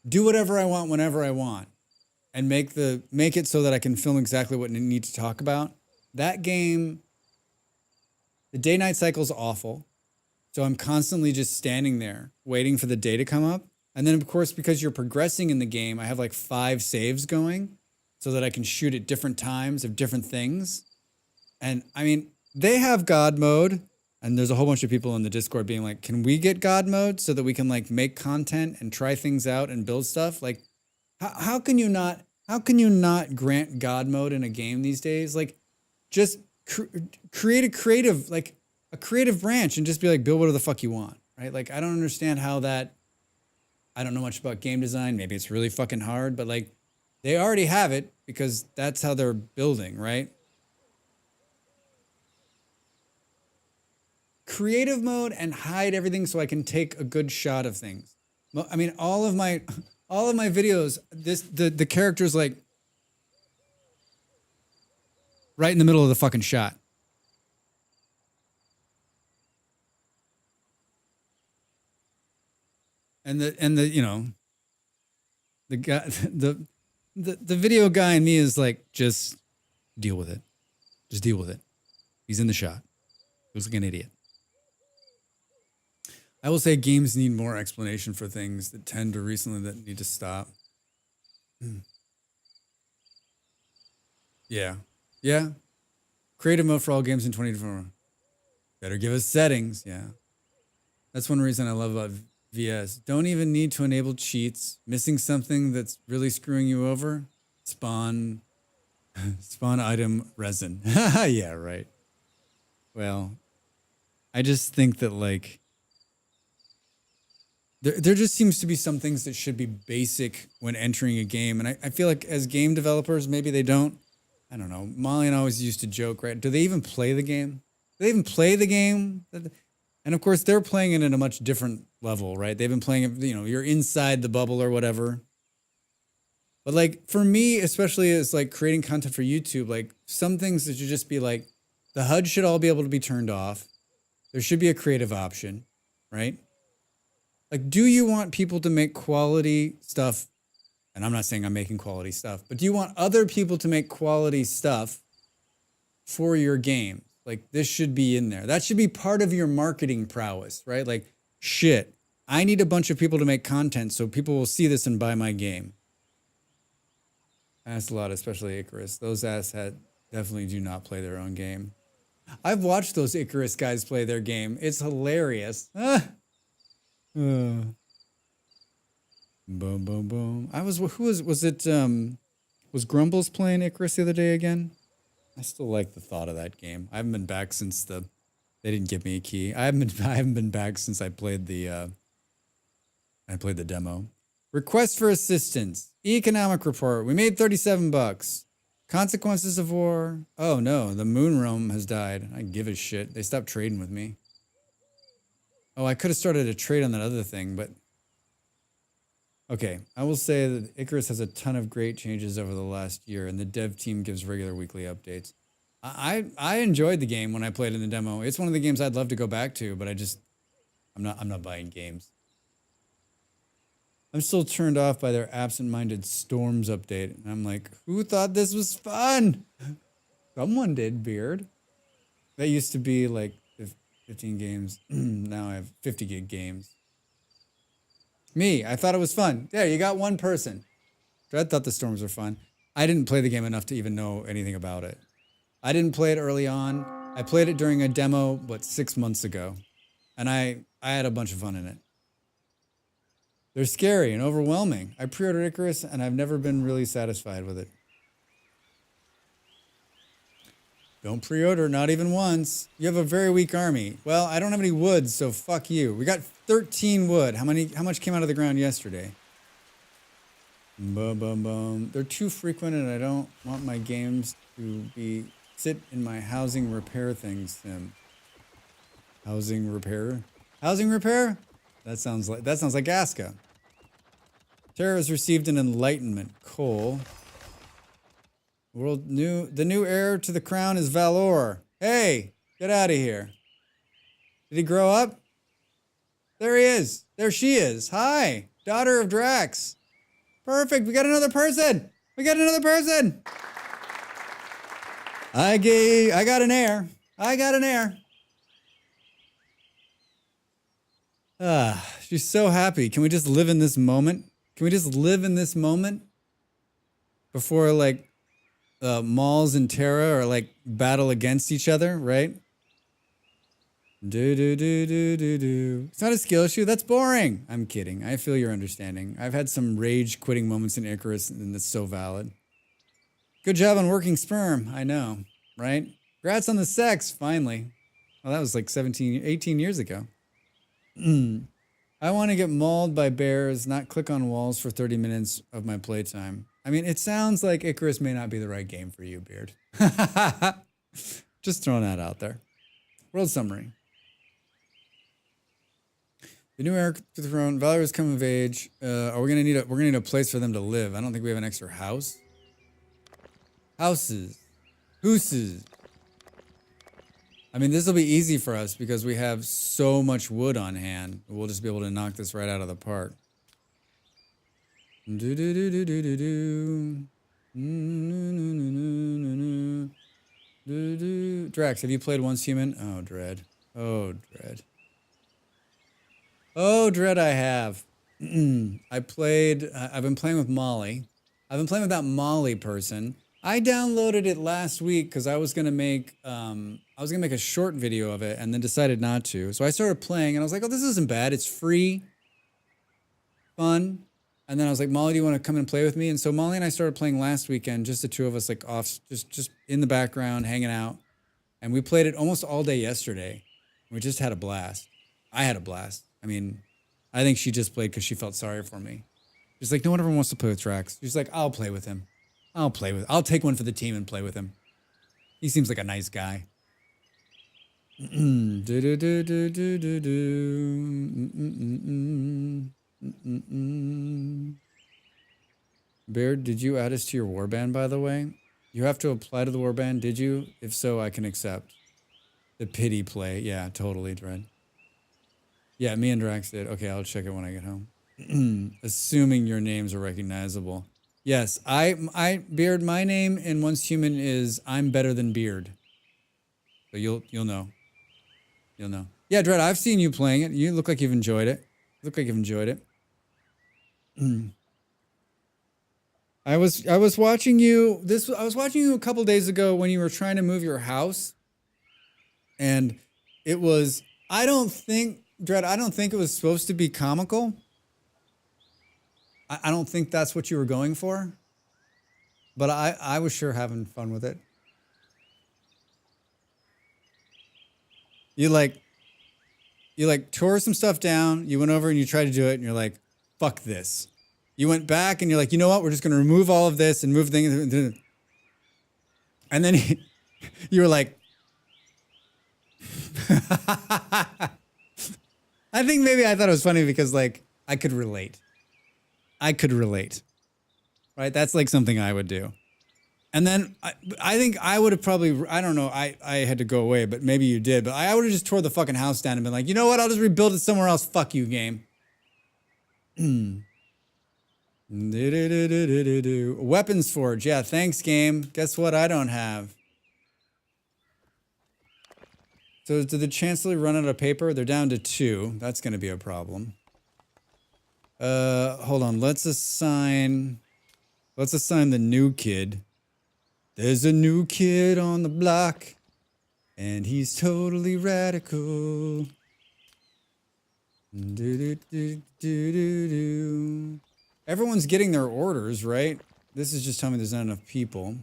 do whatever I want whenever I want, and make it so that I can film exactly what I need to talk about. That game, the day-night cycle is awful. So I'm constantly just standing there waiting for the day to come up. And then, of course, because you're progressing in the game, I have like 5 saves going so that I can shoot at different times of different things. And I mean, they have God mode, and there's a whole bunch of people in the Discord being like, can we get God mode so that we can like make content and try things out and build stuff? Like, how can you not grant God mode in a game these days? Like, just create a creative branch and just be like, build whatever the fuck you want, right? Like, I don't understand how that. I don't know much about game design. Maybe it's really fucking hard, but like, they already have it because that's how they're building, right? Creative mode and hide everything so I can take a good shot of things. I mean, all of my videos, the character's like right in the middle of the fucking shot. And the you know, the guy the video guy in me is like, just deal with it. Just deal with it. He's in the shot. He looks like an idiot. I will say games need more explanation for things that tend to recently that need to stop. Yeah. Yeah. Creative mode for all games in 2024. Better give us settings. Yeah. That's one reason I love about VS. Don't even need to enable cheats. Missing something that's really screwing you over? Spawn item resin. Yeah, right. Well, I just think that like there just seems to be some things that should be basic when entering a game. And I feel like as game developers, maybe they don't. I don't know. Molly and I always used to joke, right? Do they even play the game? Do they even play the game? And of course, they're playing it at a much different level, right? They've been playing it, you know, you're inside the bubble or whatever. But like for me, especially as like creating content for YouTube, like some things that should just be like, the HUD should all be able to be turned off. There should be a creative option, right? Like, do you want people to make quality stuff? And I'm not saying I'm making quality stuff, but do you want other people to make quality stuff for your game? Like, this should be in there. That should be part of your marketing prowess, right? Like, shit, I need a bunch of people to make content so people will see this and buy my game. That's a lot, especially Icarus. Those assheads definitely do not play their own game. I've watched those Icarus guys play their game. It's hilarious. Boom, boom, boom. Was Grumbles playing Icarus the other day again? I still like the thought of that game. I haven't been back since they didn't give me a key. I haven't been back since I played the demo. Request for assistance. Economic report. We made $37. Consequences of war. Oh no, the moon realm has died. I give a shit. They stopped trading with me. Oh, I could have started a trade on that other thing, but... Okay, I will say that Icarus has a ton of great changes over the last year, and the dev team gives regular weekly updates. I enjoyed the game when I played in the demo. It's one of the games I'd love to go back to, but I'm not buying games. I'm still turned off by their absent-minded Storms update. And I'm like, who thought this was fun? Someone did, Beard. That used to be like 15 games. Now I have 50 gig games. Me, I thought it was fun. There, you got one person. Dread thought the Storms were fun. I didn't play the game enough to even know anything about it. I didn't play it early on. I played it during a demo, 6 months ago. And I had a bunch of fun in it. They're scary and overwhelming. I pre-ordered Icarus, and I've never been really satisfied with it. Don't pre-order, not even once. You have a very weak army. Well, I don't have any wood, so fuck you. We got 13 wood. How much came out of the ground yesterday? Boom, boom, boom. They're too frequent, and I don't want my games to sit in my housing repair things. Housing repair? Housing repair? That sounds like Aska. Terra has received an enlightenment. Coal. The new heir to the crown is Valor. Hey, get out of here. Did he grow up? There he is. There she is. Hi, daughter of Drax. Perfect. We got another person. I got an heir. She's so happy. Can we just live in this moment? Before like Malls and Terra are like battle against each other, right? It's not a skill issue. That's boring. I'm kidding. I feel your understanding. I've had some rage quitting moments in Icarus, and that's so valid. Good job on working sperm. I know, right? Congrats on the sex, finally. Well, that was like 18 years ago. I want to get mauled by bears, not click on walls for 30 minutes of my playtime. I mean, it sounds like Icarus may not be the right game for you, Beard. Just throwing that out there. World summary. The new heir to the throne. Valor's come of age. We're gonna need a place for them to live. I don't think we have an extra house. Houses. I mean, this will be easy for us because we have so much wood on hand. We'll just be able to knock this right out of the park. Drax, have you played Once Human? Oh, Dread. Oh, Dread, I have. I've been playing with Molly. I've been playing with that Molly person. I downloaded it last week because I was gonna make a short video of it and then decided not to. So I started playing and I was like, oh, this isn't bad. It's free, fun. And then I was like, Molly, do you want to come and play with me? And so Molly and I started playing last weekend, just the two of us, like off, just in the background, hanging out. And we played it almost all day yesterday. We just had a blast. I had a blast. I mean, I think she just played because she felt sorry for me. She's like, no one ever wants to play with Drax. She's like, I'll play with him. I'll take one for the team and play with him. He seems like a nice guy. Beard, did you add us to your warband, by the way? You have to apply to the warband, did you? If so, I can accept. The pity play. Yeah, totally, Dread. Yeah, me and Drax did. Okay, I'll check it when I get home. Assuming your names are recognizable. Yes, Beard, my name in Once Human is I'm Better Than Beard. So you'll know. You'll know. Yeah, Dread, I've seen you playing it. You look like you've enjoyed it. I was watching you a couple days ago when you were trying to move your house. And it was Dread, I don't think it was supposed to be comical. I don't think that's what you were going for. But I was sure having fun with it. You tore some stuff down, you went over and you tried to do it, and you're like, fuck this. You went back and you're like, you know what? We're just going to remove all of this and move things. And then you were like, I think maybe I thought it was funny because like I could relate. Right? That's like something I would do. And then I think I would have probably, I don't know, I had to go away, but maybe you did. But I would have just tore the fucking house down and been like, you know what? I'll just rebuild it somewhere else. Fuck you, game. Weapons Forge. Yeah, thanks, game. Guess what? I don't have. So did the Chancellor run out of paper? They're down to 2. That's going to be a problem. Hold on. Let's assign the new kid. There's a new kid on the block, and he's totally radical. Everyone's getting their orders, right? This is just telling me there's not enough people.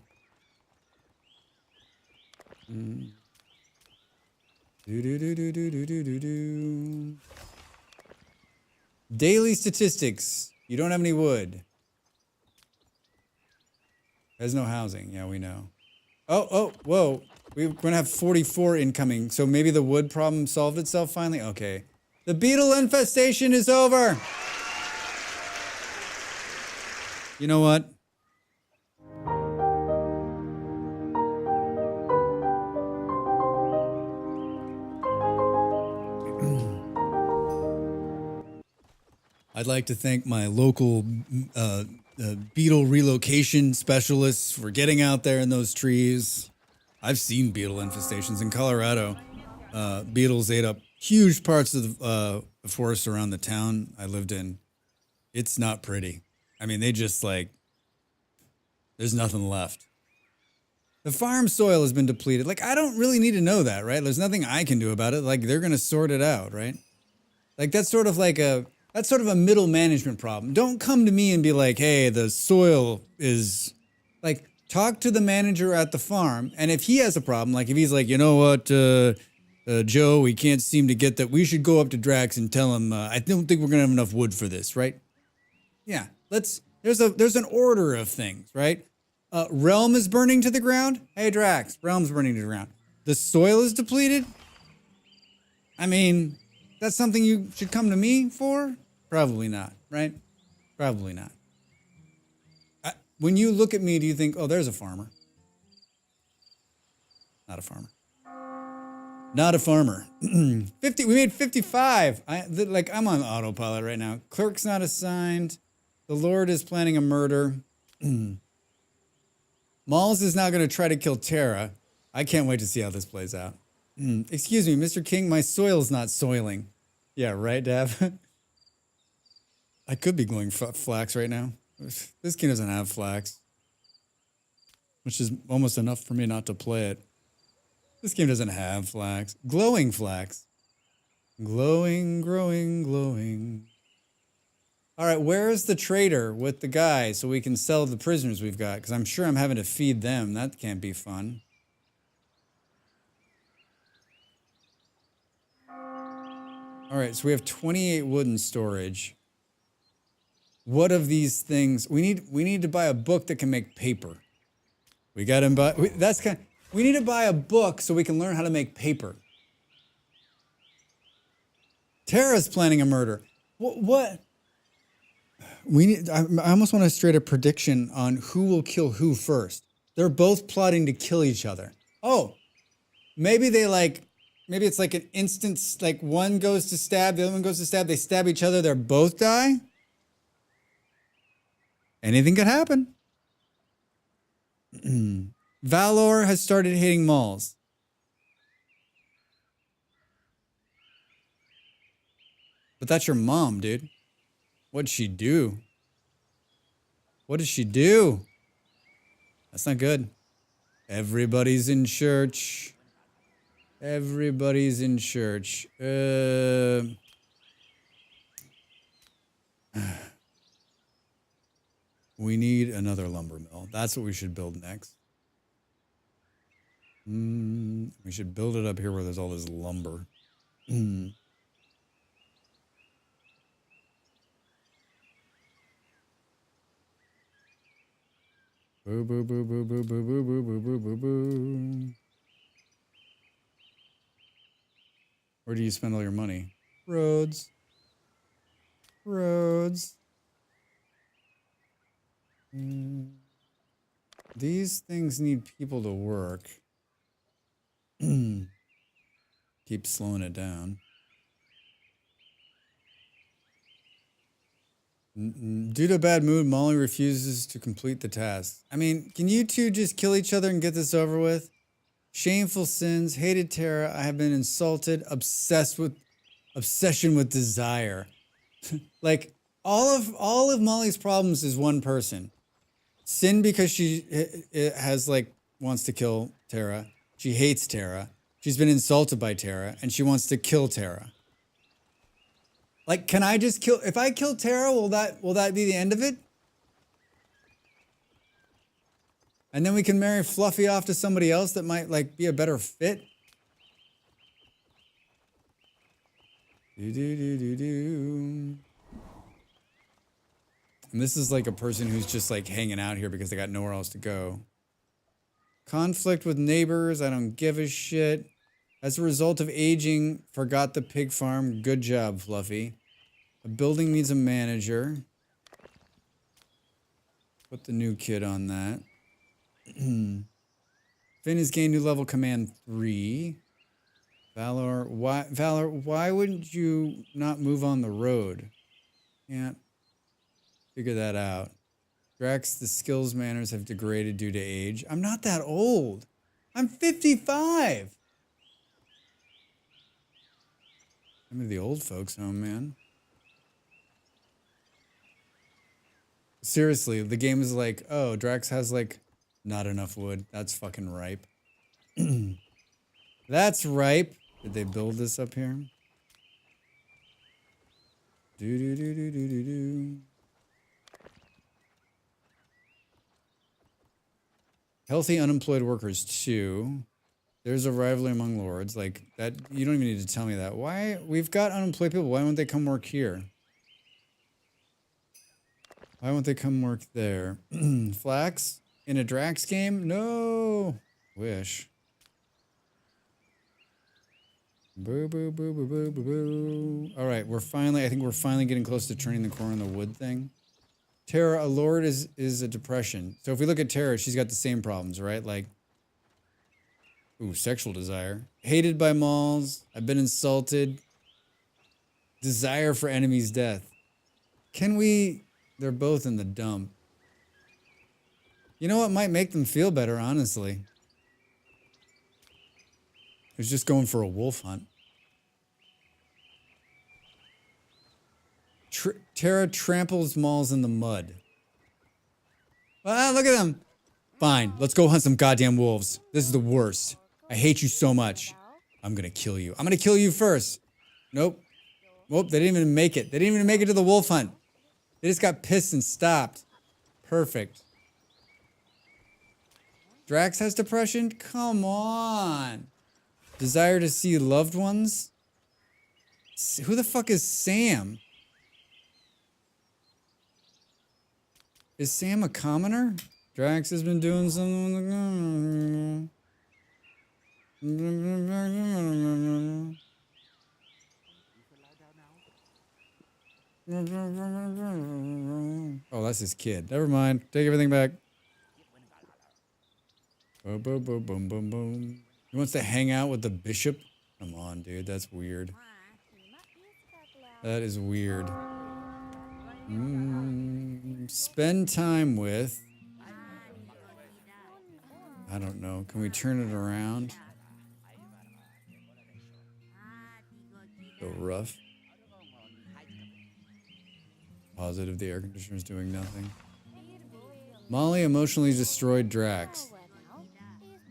Daily statistics. You don't have any wood. There's no housing. Yeah, we know. Oh, whoa. We're going to have 44 incoming. So maybe the wood problem solved itself finally? Okay. The beetle infestation is over. You know what? I'd like to thank my local beetle relocation specialists for getting out there in those trees. I've seen beetle infestations in Colorado. Beetles ate up huge parts of the forest around the town I lived in. It's not pretty. I mean, they just like, there's nothing left. The farm soil has been depleted. Like, I don't really need to know that, right? There's nothing I can do about it. Like, they're going to sort it out, right? Like, that's sort of a middle management problem. Don't come to me and be like, hey, the soil is, like, talk to the manager at the farm. And if he has a problem, like if he's like, you know what, Joe, we can't seem to get that. We should go up to Drax and tell him, I don't think we're going to have enough wood for this, right? Yeah, there's an order of things, right? Realm is burning to the ground. Hey, Drax, realm's burning to the ground. The soil is depleted. I mean, that's something you should come to me for? Probably not, right? Probably not. When you look at me, do you think, oh, there's a farmer? Not a farmer. Not a farmer. 50. We made 55. I'm on autopilot right now. Clerk's not assigned. The Lord is planning a murder. Malls is now going to try to kill Tara. I can't wait to see how this plays out. Excuse me, Mr. King, my soil's not soiling. Yeah, right, Dav? I could be glowing flax right now. This game doesn't have flax, which is almost enough for me not to play it. This game doesn't have flax. Glowing flax. Glowing, growing, glowing. All right, where is the trader with the guy so we can sell the prisoners we've got? Because I'm sure I'm having to feed them. That can't be fun. All right, so we have 28 wood in storage. What of these things? We need to buy a book that can make paper. We got to buy. We need to buy a book so we can learn how to make paper. Tara's planning a murder. What? I almost want to straight a prediction on who will kill who first. They're both plotting to kill each other. Oh, maybe it's like an instant, like one goes to stab, the other one goes to stab, they stab each other, they both die. Anything could happen. Valor has started hitting malls. But that's your mom, dude. What'd she do? What did she do? That's not good. Everybody's in church. Everybody's in church. We need another lumber mill. That's what we should build next. We should build it up here where there's all this lumber. Boo, boo, boo, boo, boo, boo, boo, boo, boo, boo, boo, boo. Where do you spend all your money? Roads. Roads. These things need people to work. Keep slowing it down. Due to a bad mood, Molly refuses to complete the task. I mean, can you two just kill each other and get this over with? Shameful sins, hated Tara, I have been insulted, obsession with desire. Like all of Molly's problems is one person. Sin because she has like wants to kill Tara. She hates Tara. She's been insulted by Tara and she wants to kill Tara. Like, can I just kill? If I kill Tara, will that be the end of it? And then we can marry Fluffy off to somebody else that might like be a better fit. Do do do do do. And this is like a person who's just like hanging out here because they got nowhere else to go. Conflict with neighbors. I don't give a shit. As a result of aging, forgot the pig farm. Good job, Fluffy. A building needs a manager. Put the new kid on that. Finn has gained new level command 3. Valor, why wouldn't you not move on the road? Can't figure that out. Drax, the skills manners have degraded due to age. I'm not that old. I'm 55. I'm in the old folks home, man. Seriously, the game is like, oh, Drax has like not enough wood. That's fucking ripe. That's ripe. Did they build this up here? Do do do do do do do. Healthy unemployed workers 2. There's a rivalry among lords. Like that, you don't even need to tell me that. Why? We've got unemployed people. Why won't they come work here? Why won't they come work there? Flax? In a Drax game? No. Wish. Boo, boo, boo, boo, boo, boo, boo. All right, I think we're finally getting close to turning the corner on the wood thing. Tara, a lord is a depression. So if we look at Tara, she's got the same problems, right? Like, ooh, sexual desire. Hated by malls. I've been insulted. Desire for enemy's death. They're both in the dump. You know what might make them feel better, honestly? It's just going for a wolf hunt. Tara tramples malls in the mud. Ah, look at them. Fine, let's go hunt some goddamn wolves. This is the worst. I hate you so much. I'm gonna kill you. I'm gonna kill you first. Nope. Nope, they didn't even make it. They didn't even make it to the wolf hunt. They just got pissed and stopped. Perfect. Drax has depression? Come on. Desire to see loved ones? Who the fuck is Sam? Is Sam a commoner? Drax has been doing something. Oh, that's his kid. Never mind. Take everything back. Boom, boom, boom, boom, boom, boom. He wants to hang out with the bishop? Come on, dude. That's weird. That is weird. Spend time with... I don't know. Can we turn it around? Go rough. Positive, the air conditioner's doing nothing. Molly emotionally destroyed Drax.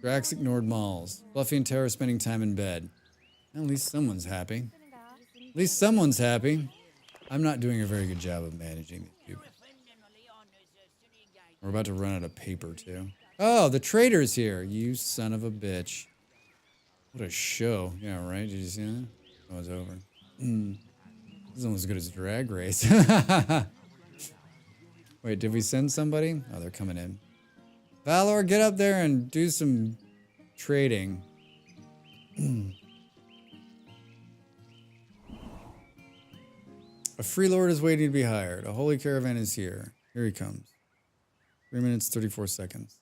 Drax ignored malls. Fluffy and Tara spending time in bed. At least someone's happy. At least someone's happy. I'm not doing a very good job of managing these people. We're about to run out of paper, too. Oh, the trader's here. You son of a bitch. What a show. Yeah, right? Did you see that? Oh, it's over. This is almost as good as Drag Race. Wait, did we send somebody? Oh, they're coming in. Valor, get up there and do some trading. A free lord is waiting to be hired. A holy caravan is here. Here he comes. 3 minutes, 34 seconds.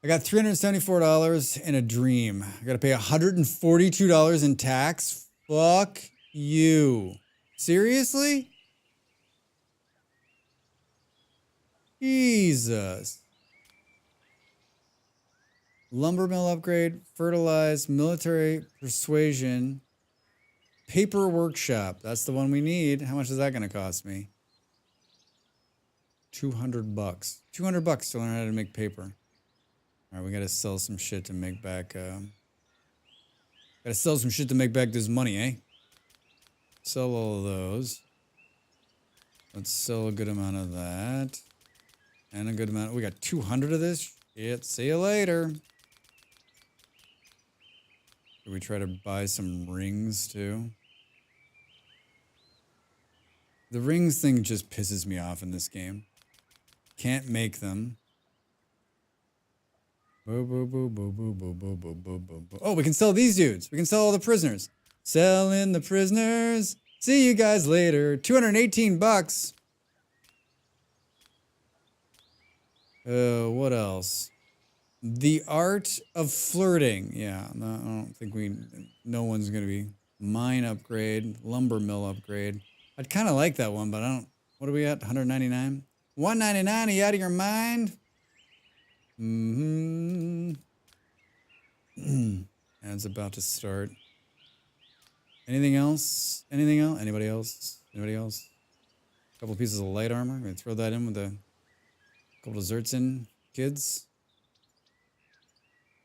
I got $374 in a dream. I got to pay $142 in tax. Fuck you. Seriously? Jesus. Lumber mill upgrade, fertilize, military persuasion, paper workshop. That's the one we need. How much is that going to cost me? $200. $200 to learn how to make paper. All right, we got to sell some shit to make back. Got to sell some shit to make back this money, eh? Sell all of those. Let's sell a good amount of that. And a good amount. We got 200 of this. Shit, see you later. Should we try to buy some rings too? The rings thing just pisses me off in this game. Can't make them. Oh, we can sell these dudes. We can sell all the prisoners. Selling the prisoners. See you guys later. $218. What else? The art of flirting. Yeah, no, I don't think no one's going to be. Mine upgrade. Lumber mill upgrade. I'd kind of like that one, but I don't. What are we at? 199? 199? Are you out of your mind? And it's about to start. Anything else? Anything else? Anybody else? Anybody else? A couple pieces of light armor. I'm going to throw that in with a couple of Zertzen kids.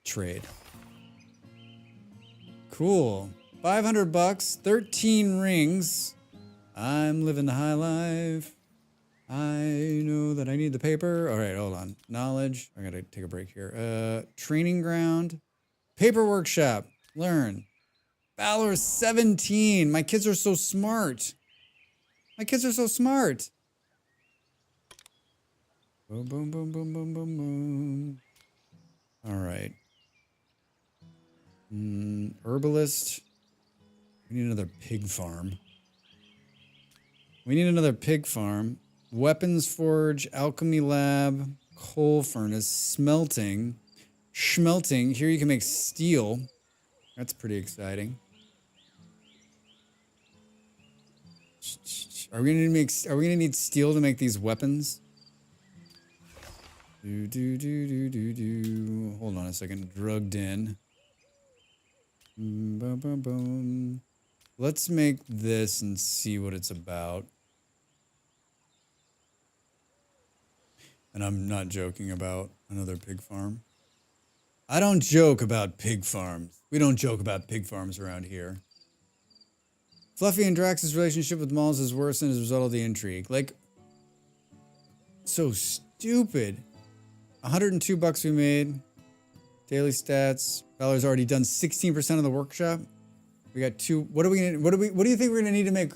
Trade. Cool. $500, 13 rings. I'm living the high life. I know that I need the paper. All right, hold on. Knowledge. I gotta take a break here. Training ground. Paper workshop. Learn. Valor 17. My kids are so smart. My kids are so smart. Boom, boom, boom, boom, boom, boom, boom. All right. Herbalist. We need another pig farm. We need another pig farm. Weapons forge, alchemy lab, coal furnace, smelting. Schmelting. Here you can make steel. That's pretty exciting. Are we gonna need steel to make these weapons? Hold on a second. Drugged in. Boom, boom, boom. Let's make this and see what it's about. And I'm not joking about another pig farm. I don't joke about pig farms. We don't joke about pig farms around here. Fluffy and Drax's relationship with Malls is worsened as a result of the intrigue. Like, so stupid. $102 we made. Daily stats. Valor's already done 16% of the workshop. We got two. What do you think we're gonna need to make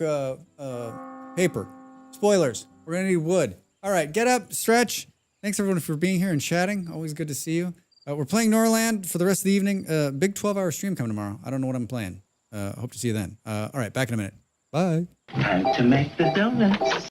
paper? Spoilers. We're gonna need wood. All right, get up, stretch. Thanks everyone for being here and chatting. Always good to see you. We're playing Norland for the rest of the evening. Big 12-hour stream coming tomorrow. I don't know what I'm playing. Hope to see you then. All right, back in a minute. Bye. Time to make the donuts.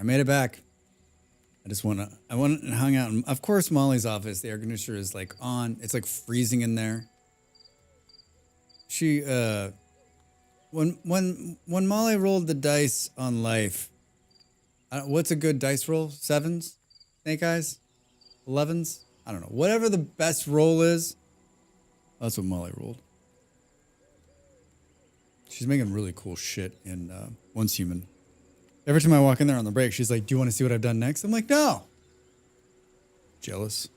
I made it back. I went and hung out. And of course, Molly's office, the air conditioner is like on. It's like freezing in there. She, when Molly rolled the dice on life, what's a good dice roll? 7s? Snake eyes? 11s? I don't know. Whatever the best roll is, that's what Molly rolled. She's making really cool shit in Once Human. Every time I walk in there on the break, she's like, do you want to see what I've done next? I'm like, no. Jealous.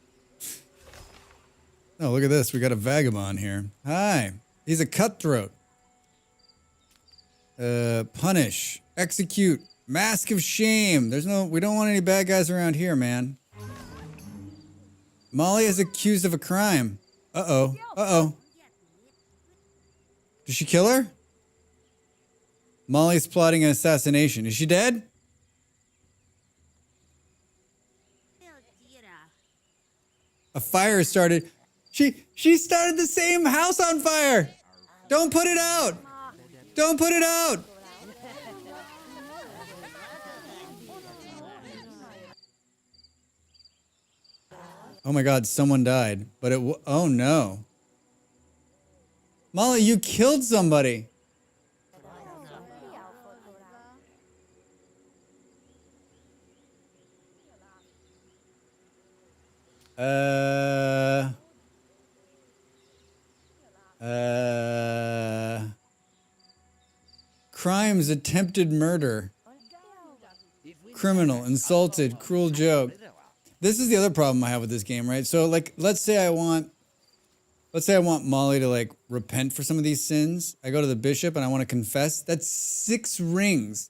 Oh, look at this. We got a vagabond here. Hi. He's a cutthroat. Punish. Execute. Mask of shame. We don't want any bad guys around here, man. Molly is accused of a crime. Uh-oh. Uh-oh. Did she kill her? Molly's plotting an assassination. Is she dead? A fire started. She started the same house on fire. Don't put it out. Don't put it out. Oh my God, someone died. But oh no. Molly, you killed somebody. Crimes, attempted murder. Criminal, insulted, cruel joke. This is the other problem I have with this game, right? So like, let's say I want Molly to like repent for some of these sins. I go to the bishop and I want to confess. That's 6 rings.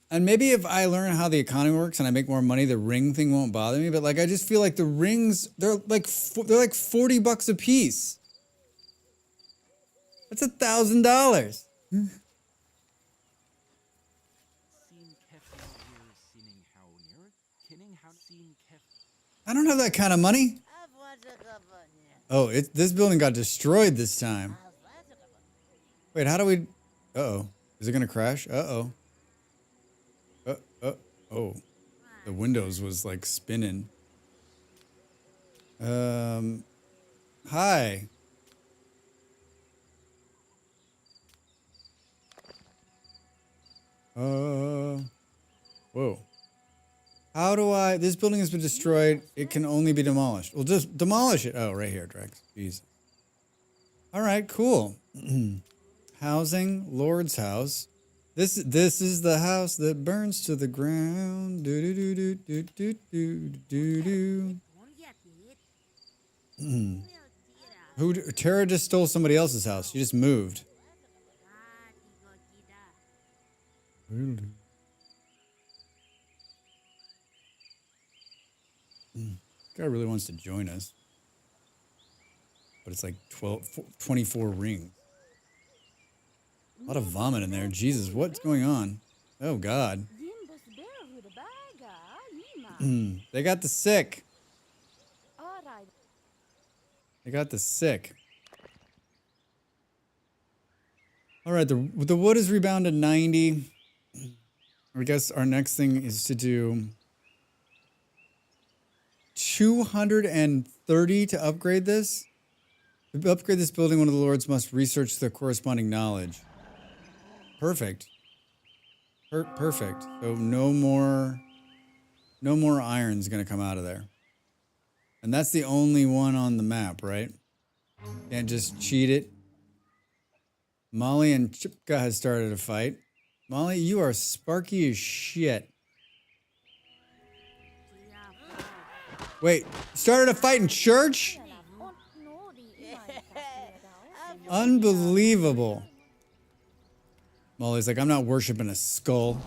And maybe if I learn how the economy works and I make more money, the ring thing won't bother me. But like, I just feel like the rings, they're like $40 a piece. That's $1,000. I don't have that kind of money. Oh, this building got destroyed this time. Wait, how do we... Uh-oh. Is it going to crash? Uh-oh. Oh. The windows was like spinning. Hi. Whoa. How do I... This building has been destroyed. It can only be demolished. Well, just demolish it. Oh, right here, Drex. Jesus. All right, cool. Housing, Lord's house. This is the house that burns to the ground. Do do do do do do do do. Tara just stole somebody else's house. She just moved. Guy really wants to join us. But it's like 24 rings. A lot of vomit in there. Jesus, what's going on? Oh, God. They got the sick. They got the sick. All right, the wood is rebounded 90. I guess our next thing is to do 230 to upgrade this. To upgrade this building, one of the lords must research the corresponding knowledge. Perfect. Perfect. So no more iron's gonna come out of there. And that's the only one on the map, right? Can't just cheat it. Molly and Chipka has started a fight. Molly, you are sparky as shit. Wait, started a fight in church? Unbelievable. Molly's like, I'm not worshiping a skull.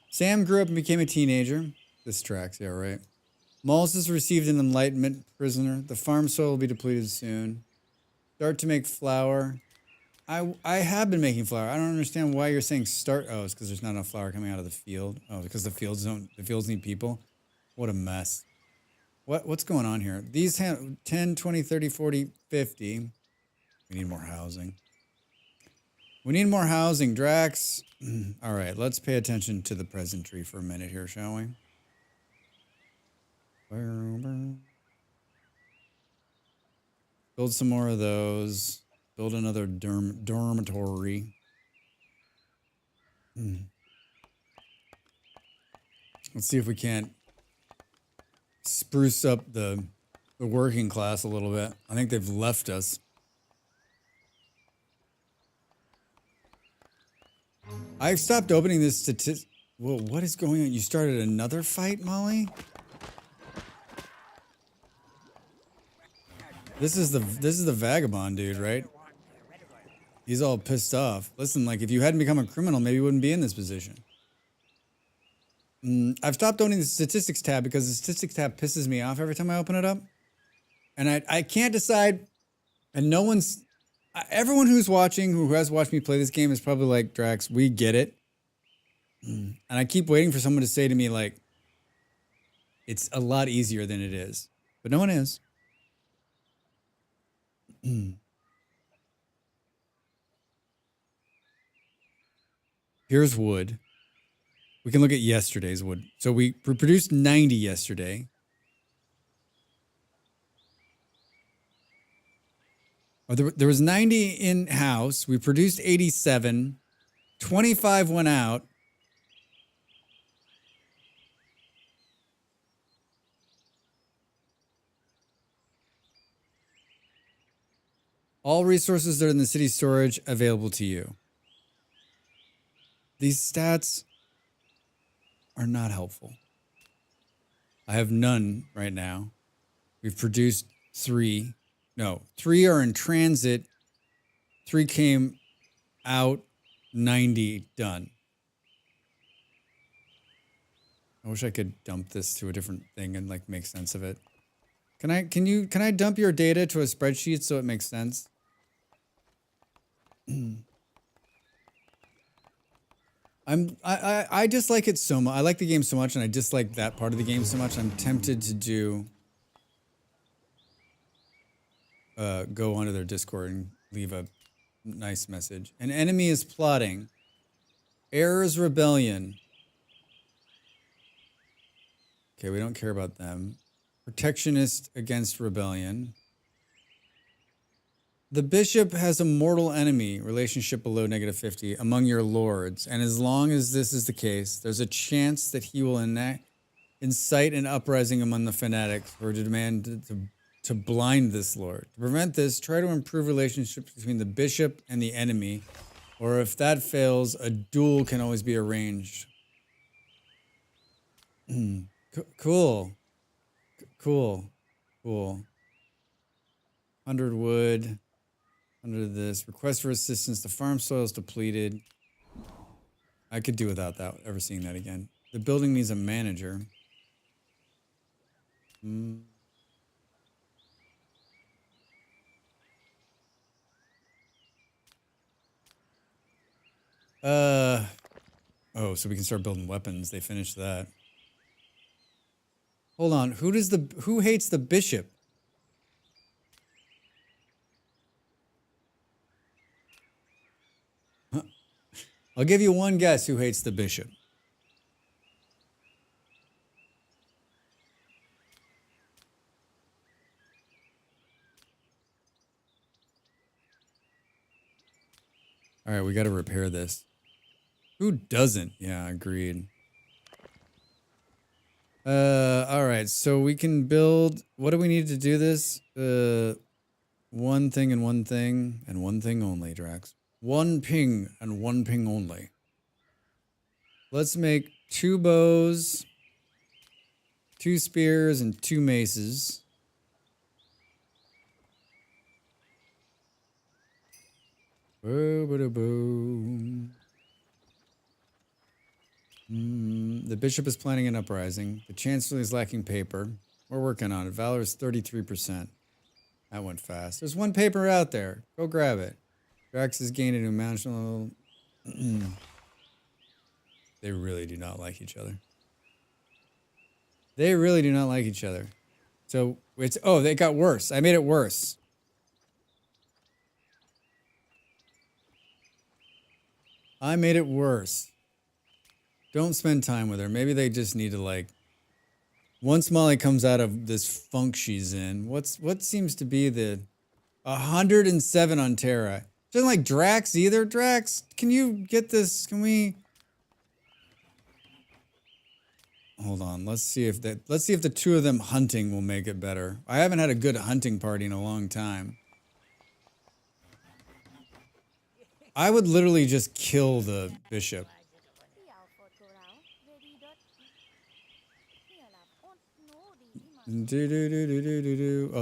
Sam grew up and became a teenager. This tracks, yeah, right. Malls has received an enlightenment prisoner. The farm soil will be depleted soon. Start to make flour. I have been making flour. I don't understand why you're saying start. Oh, it's because there's not enough flour coming out of the field. Oh, because the fields need people. What a mess. What's going on here? These 10, 20, 30, 40, 50. We need more housing. We need more housing, Drax. All right, let's pay attention to the presentry for a minute here, shall we? Build some more of those. Build another dormitory. Let's see if we can't spruce up the working class a little bit. I think they've left us. I've stopped opening this statistic. Whoa, what is going on? You started another fight, Molly? This is the vagabond dude, right? He's all pissed off. Listen, like if you hadn't become a criminal, maybe you wouldn't be in this position. I've stopped owning the statistics tab because the statistics tab pisses me off every time I open it up. And I can't decide, and no one's, everyone who's watching, who has watched me play this game is probably like, Drax, we get it. And I keep waiting for someone to say to me like, it's a lot easier than it is. But no one is. Here's wood. We can look at yesterday's wood. So we produced 90 yesterday. Oh, there was 90 in house. We produced 87. 25 went out. All resources that are in the city storage available to you. These stats are not helpful. I have none right now. We've produced 3. No, 3 are in transit. 3 came out. 90 done. I wish I could dump this to a different thing and like make sense of it. Can I dump your data to a spreadsheet so it makes sense? I dislike it so much. I like the game so much and I dislike that part of the game so much. I'm tempted to do go onto their Discord and leave a nice message. An enemy is plotting. Errors rebellion. Okay, we don't care about them. Protectionist against rebellion. The bishop has a mortal enemy, relationship below -50, among your lords. And as long as this is the case, there's a chance that he will incite an uprising among the fanatics or to demand to blind this lord. To prevent this, try to improve relationships between the bishop and the enemy. Or if that fails, a duel can always be arranged. Cool. Cool. 100 wood. Under this. Request for assistance. The farm soil is depleted. I could do without that, ever seeing that again. The building needs a manager. Oh, so we can start building weapons. They finished that. Hold on. Who hates the bishop? Huh. I'll give you one guess who hates the bishop. All right, we got to repair this. Who doesn't? Yeah, agreed. All right, so we can build. What do we need to do this? One thing and one thing and one thing only, Drax. One ping and one ping only. Let's make 2 bows, 2 spears, and 2 maces. Boom. The bishop is planning an uprising. The chancellor is lacking paper. We're working on it. Valor is 33%. That went fast. There's 1 paper out there. Go grab it. Drax has gained a new mansional. They really do not like each other. They really do not like each other. So it's, oh, they got worse. I made it worse. I made it worse. Don't spend time with her. Maybe they just need to like. Once Molly comes out of this funk she's in, what seems to be the 107 on Terra. She doesn't like Drax either. Drax, can you get this? Can we? Hold on. Let's see if the two of them hunting will make it better. I haven't had a good hunting party in a long time. I would literally just kill the bishop. Oh,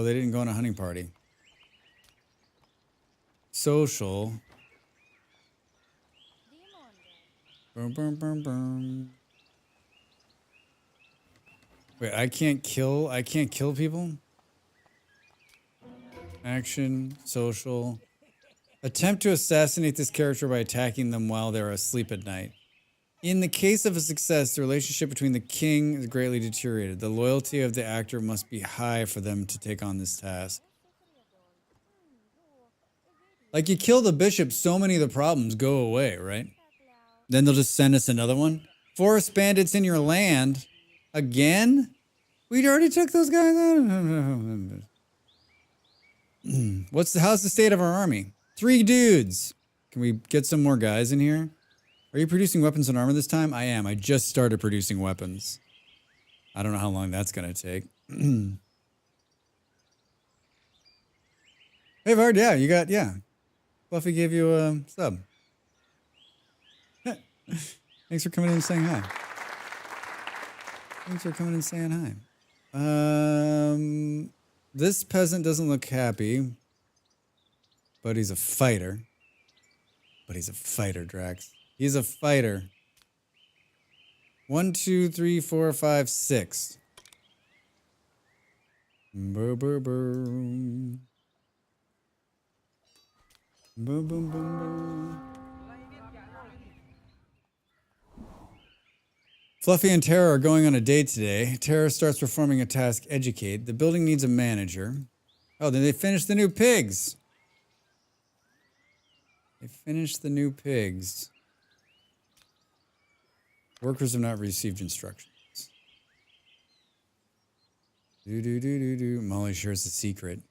they didn't go on a hunting party. Social. Boom, boom, boom, boom. Wait, I can't kill people? Action, social. Attempt to assassinate this character by attacking them while they're asleep at night. In the case of a success, the relationship between the king is greatly deteriorated. The loyalty of the actor must be high for them to take on this task. Like, you kill the bishop, so many of the problems go away, right? Then they'll just send us another one. Forest bandits in your land. Again? We already took those guys out. How's the state of our army? 3 dudes. Can we get some more guys in here? Are you producing weapons and armor this time? I am. I just started producing weapons. I don't know how long that's going to take. Hey, Vard, yeah. Fluffy gave you a sub. Thanks for coming in and saying hi. Thanks for coming and saying hi. This peasant doesn't look happy, but he's a fighter. Drax. He's a fighter. 1, 2, 3, 4, 5, 6. Boom, boom, boom. Boom, boom, boom, boom. Fluffy and Tara are going on a date today. Tara starts performing a task, educate. The building needs a manager. Oh, then they finished the new pigs. Workers have not received instructions. Molly shares the secret.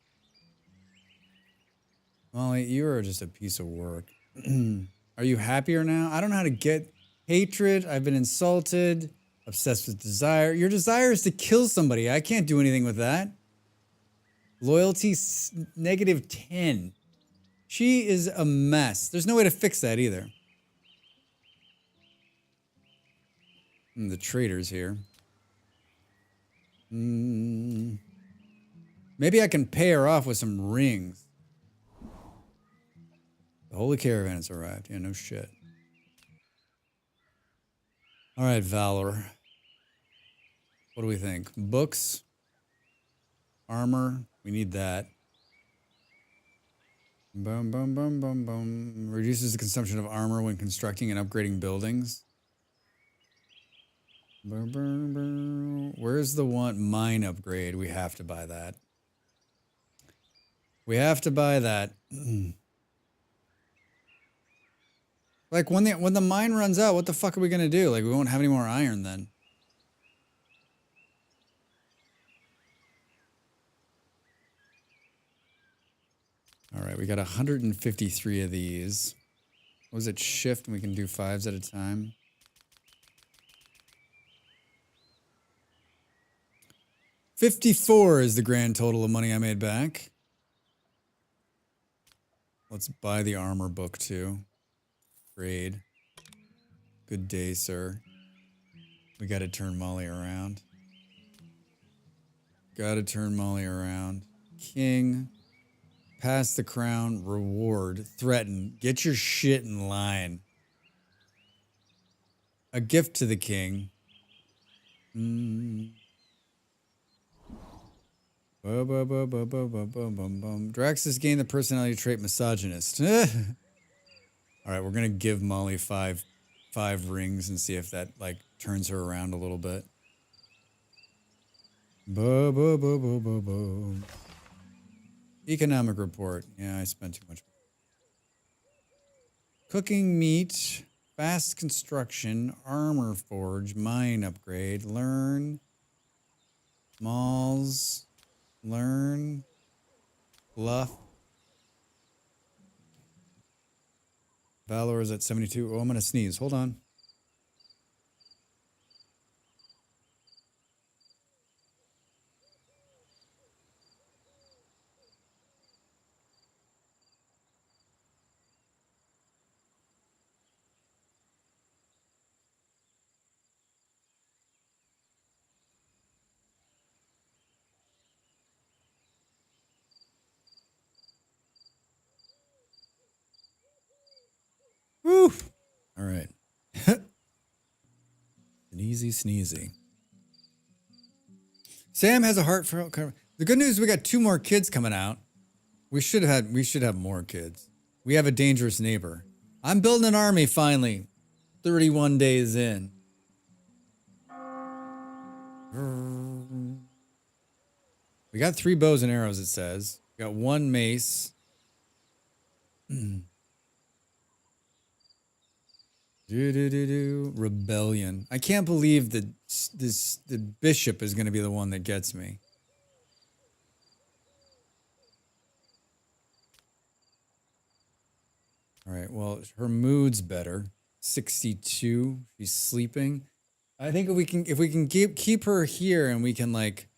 Molly, you are just a piece of work. Are you happier now? I don't know how to get hatred. I've been insulted. Obsessed with desire. Your desire is to kill somebody. I can't do anything with that. Loyalty, -10. She is a mess. There's no way to fix that either. The traitor's here. Maybe I can pay her off with some rings. The holy caravan has arrived. Yeah, no shit. All right, Valor. What do we think? Books? Armor? We need that. Boom, boom, boom, boom, boom. Reduces the consumption of armor when constructing and upgrading buildings. Boom, boom, boom. Where's the one mine upgrade? We have to buy that. Like when the mine runs out, what the fuck are we gonna do? Like we won't have any more iron then. All right, we got 153 of these. Was it shift and we can do 5s at a time? $54 is the grand total of money I made back. Let's buy the armor book too. Trade. Good day, sir. We got to turn Molly around. King. Pass the crown. Reward. Threaten. Get your shit in line. A gift to the king. Drax has gained the personality trait misogynist. All right, we're gonna give Molly five rings and see if that like turns her around a little bit. Economic report. Yeah, I spent too much. Cooking meat. Fast construction, armor forge, mine upgrade, learn, malls, learn, bluff. Valor is at 72. Oh, I'm gonna sneeze. Hold on. Woo! All right. Sneezy, sneezy. Sam has a heartfelt. The good news, we got 2 more kids coming out. We should have more kids. We have a dangerous neighbor. I'm building an army finally. 31 days in. We got 3 bows and arrows, it says. We got 1 mace. Rebellion. I can't believe that the bishop is going to be the one that gets me. All right, well, her mood's better. 62. She's sleeping. I think if we can keep her here and we can like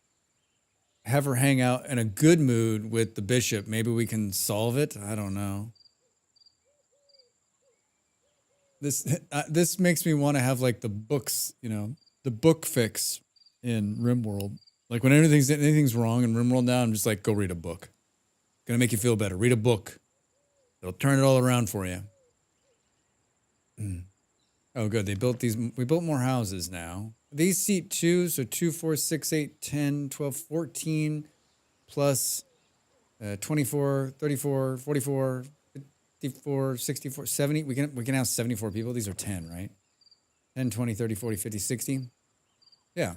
have her hang out in a good mood with the bishop, maybe we can solve it. I don't know. This makes me want to have like the books, you know, the book fix in RimWorld. Like when anything's wrong in RimWorld now, I'm just like, go read a book. Gonna make you feel better. Read a book. It'll turn it all around for you. Oh, good. We built more houses now. These seat 2, so 2, 4, 6, 8, 10, 12, 14, plus 24, 34, 44, 54, 64, 70. We can have 74 people. These are 10, right? 10, 20, 30, 40, 50, 60. Yeah.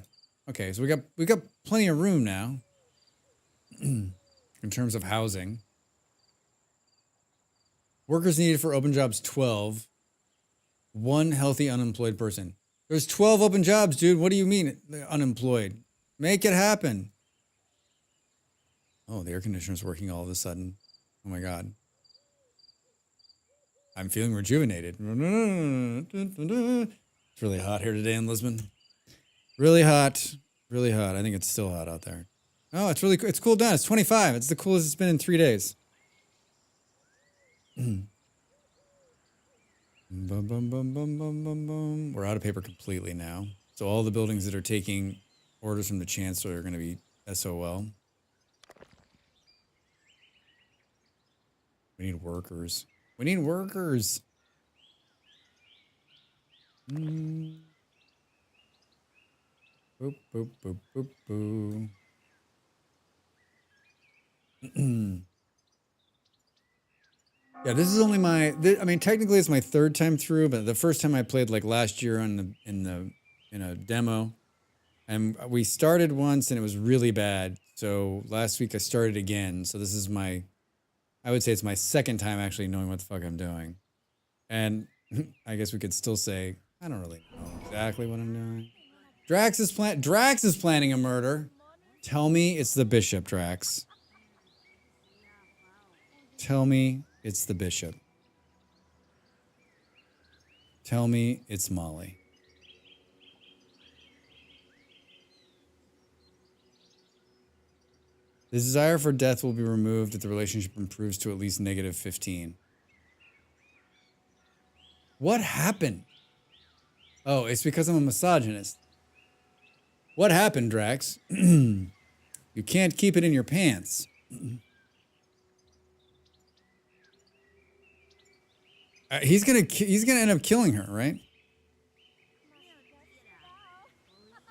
Okay, so we got plenty of room now in terms of housing. Workers needed for open jobs 12. 1 healthy unemployed person. There's 12 open jobs, dude. What do you mean unemployed? Make it happen. Oh, the air conditioner's working all of a sudden. Oh my God. I'm feeling rejuvenated. It's really hot here today in Lisbon. Really hot. Really hot. I think it's still hot out there. Oh, it's cooled down. It's 25. It's the coolest it's been in 3 days. Bum, bum, bum, bum, bum, bum, bum. We're out of paper completely now. So all the buildings that are taking orders from the chancellor are going to be SOL. We need workers. We need workers. Boop, boop, boop, boop, boop. Yeah, this is only I mean, technically it's my 3rd time through, but the first time I played like last year in a demo, and we started once and it was really bad. So last week I started again. So this is I would say it's my 2nd time actually knowing what the fuck I'm doing. And I guess we could still say, I don't really know exactly what I'm doing. Drax is planning a murder. Tell me it's the bishop, Drax. Tell me it's the bishop. Tell me it's Molly. The desire for death will be removed if the relationship improves to at least -15. What happened? Oh, it's because I'm a misogynist. What happened, Drax? You can't keep it in your pants. He's gonna end up killing her, right?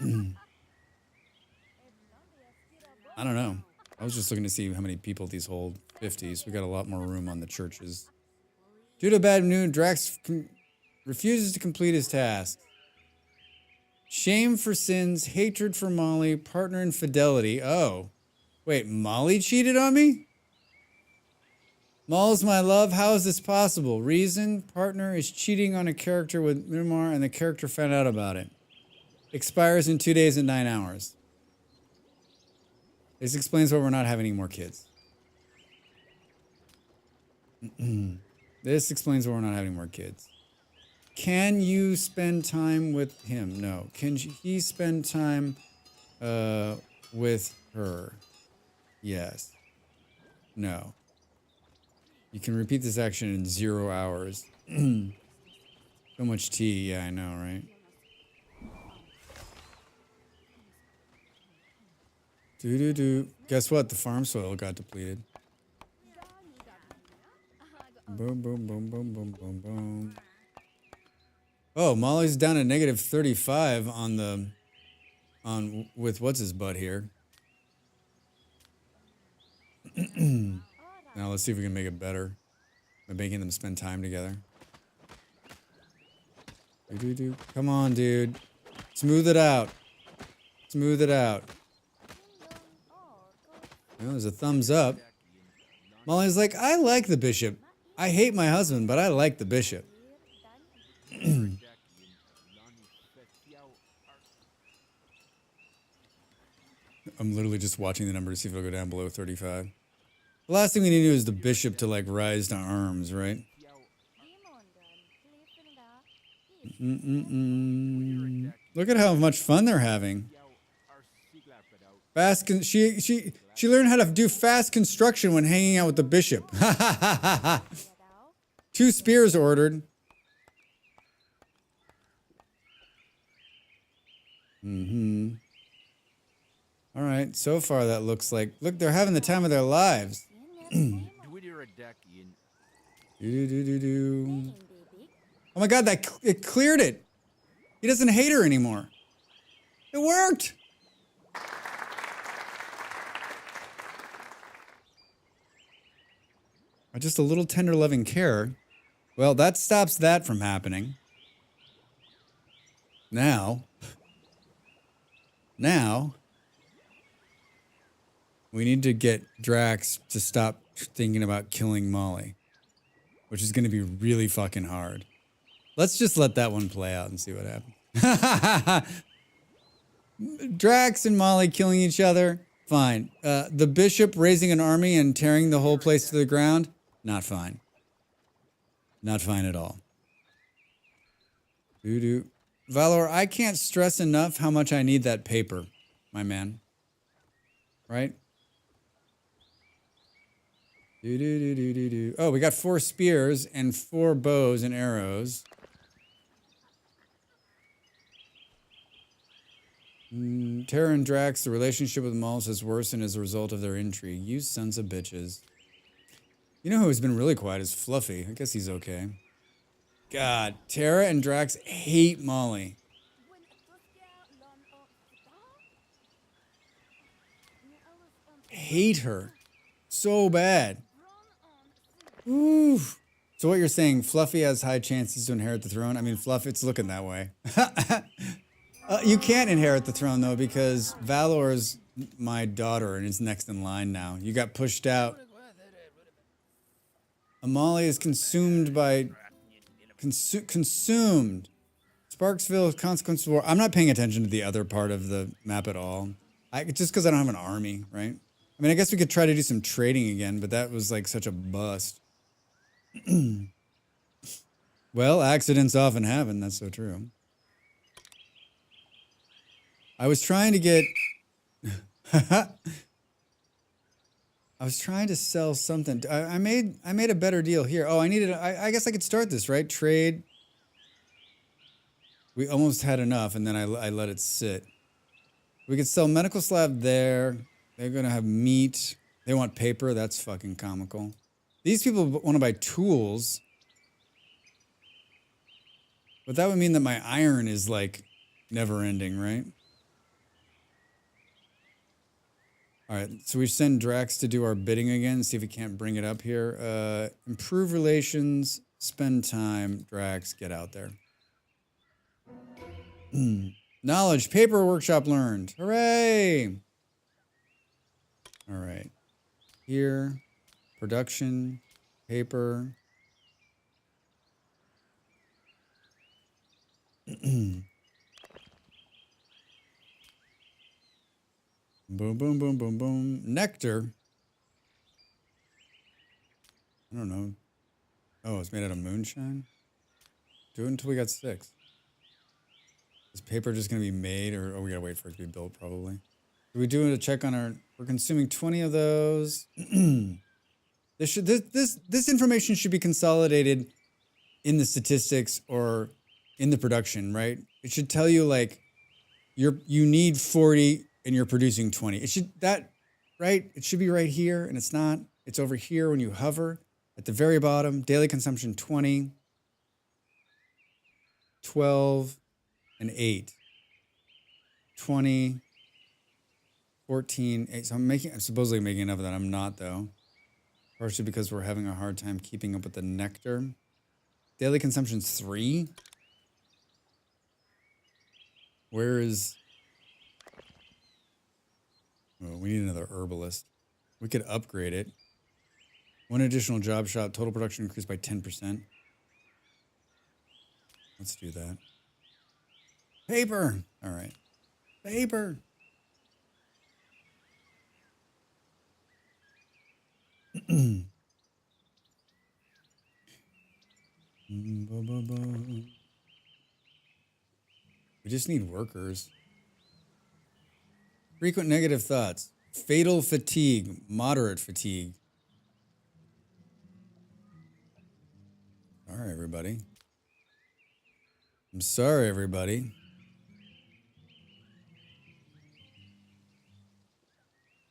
I don't know. I was just looking to see how many people these hold. 50, so we got a lot more room on the churches. Due to bad news, Drax refuses to complete his task. Shame for sins, hatred for Molly, partner infidelity. Oh, wait, Molly cheated on me? Malls, my love, how is this possible? Reason, partner is cheating on a character with Myanmar and the character found out about it. Expires in 2 days and 9 hours. This explains why we're not having any more kids. This explains why we're not having more kids. Can you spend time with him? No. Can he spend time with her? Yes. No. You can repeat this action in 0 hours. So much tea. Yeah, I know, right? Do. Guess what? The farm soil got depleted. Boom, boom, boom, boom, boom, boom, boom. Oh, Molly's down at negative 35 with what's his butt here. Now let's see if we can make it better by making them spend time together. Do. Come on, dude. Smooth it out. Smooth it out. Well, there's a thumbs up. Molly's like, I like the bishop. I hate my husband, but I like the bishop. I'm literally just watching the number to see if it'll go down below 35. The last thing we need to do is the bishop to like rise to arms, right? Look at how much fun they're having. She learned how to do fast construction when hanging out with the bishop. 2 spears ordered. All right, so far that looks like... Look, they're having the time of their lives. Oh my God, it cleared it. He doesn't hate her anymore. It worked. Just a little tender loving care. Well, that stops that from happening. Now, we need to get Drax to stop thinking about killing Molly, which is going to be really fucking hard. Let's just let that one play out and see what happens. Drax and Molly killing each other, fine. The bishop raising an army and tearing the whole place to the ground, not fine. Not fine at all. Valor, I can't stress enough how much I need that paper, my man. Right? Oh, we got 4 spears and 4 bows and arrows. Terra and Drax, the relationship with Malls has worsened as a result of their intrigue. You sons of bitches. You know who's been really quiet is Fluffy. I guess he's okay. God, Terra and Drax hate Molly. Hate her so bad. Oof. So what you're saying, Fluffy has high chances to inherit the throne? I mean, Fluff, it's looking that way. You can't inherit the throne, though, because Valor's my daughter and is next in line now. You got pushed out. Amali is consumed by... consumed. Sparksville, Consequence of War. I'm not paying attention to the other part of the map at all. Just because I don't have an army, right? I mean, I guess we could try to do some trading again, but that was like such a bust. Well, accidents often happen. That's so true. I was trying to get... I was trying to sell something. I made a better deal here. Oh, I needed... I guess I could start this, right? Trade. We almost had enough, and then I let it sit. We could sell medical slab there. They're going to have meat. They want paper. That's fucking comical. These people want to buy tools. But that would mean that my iron is, like, never ending, right? All right, so we send Drax to do our bidding again, see if we can't bring it up here. Improve relations, spend time. Drax, get out there. Knowledge, paper workshop learned. Hooray! All right. Here, production, paper. Boom, boom, boom, boom, boom. Nectar. I don't know. Oh, it's made out of moonshine? Do it until we got 6. Is paper just going to be made, or we got to wait for it to be built, probably? Are we doing a check on our... We're consuming 20 of those. This information should be consolidated in the statistics or in the production, right? It should tell you, like, you need 40 and you're producing 20. It should... That... Right? It should be right here, and it's not. It's over here when you hover. At the very bottom, daily consumption 20, 12, and 8. 20, 14, 8. So I'm supposedly making enough of that. I'm not, though. Partially because we're having a hard time keeping up with the nectar. Daily consumption's 3. Where is... Oh, we need another herbalist. We could upgrade it. 1 additional job shop. Total production increased by 10%. Let's do that. Paper! All right. Paper! We just need workers. Frequent negative thoughts. Fatal fatigue. Moderate fatigue. All right, everybody. I'm sorry, everybody.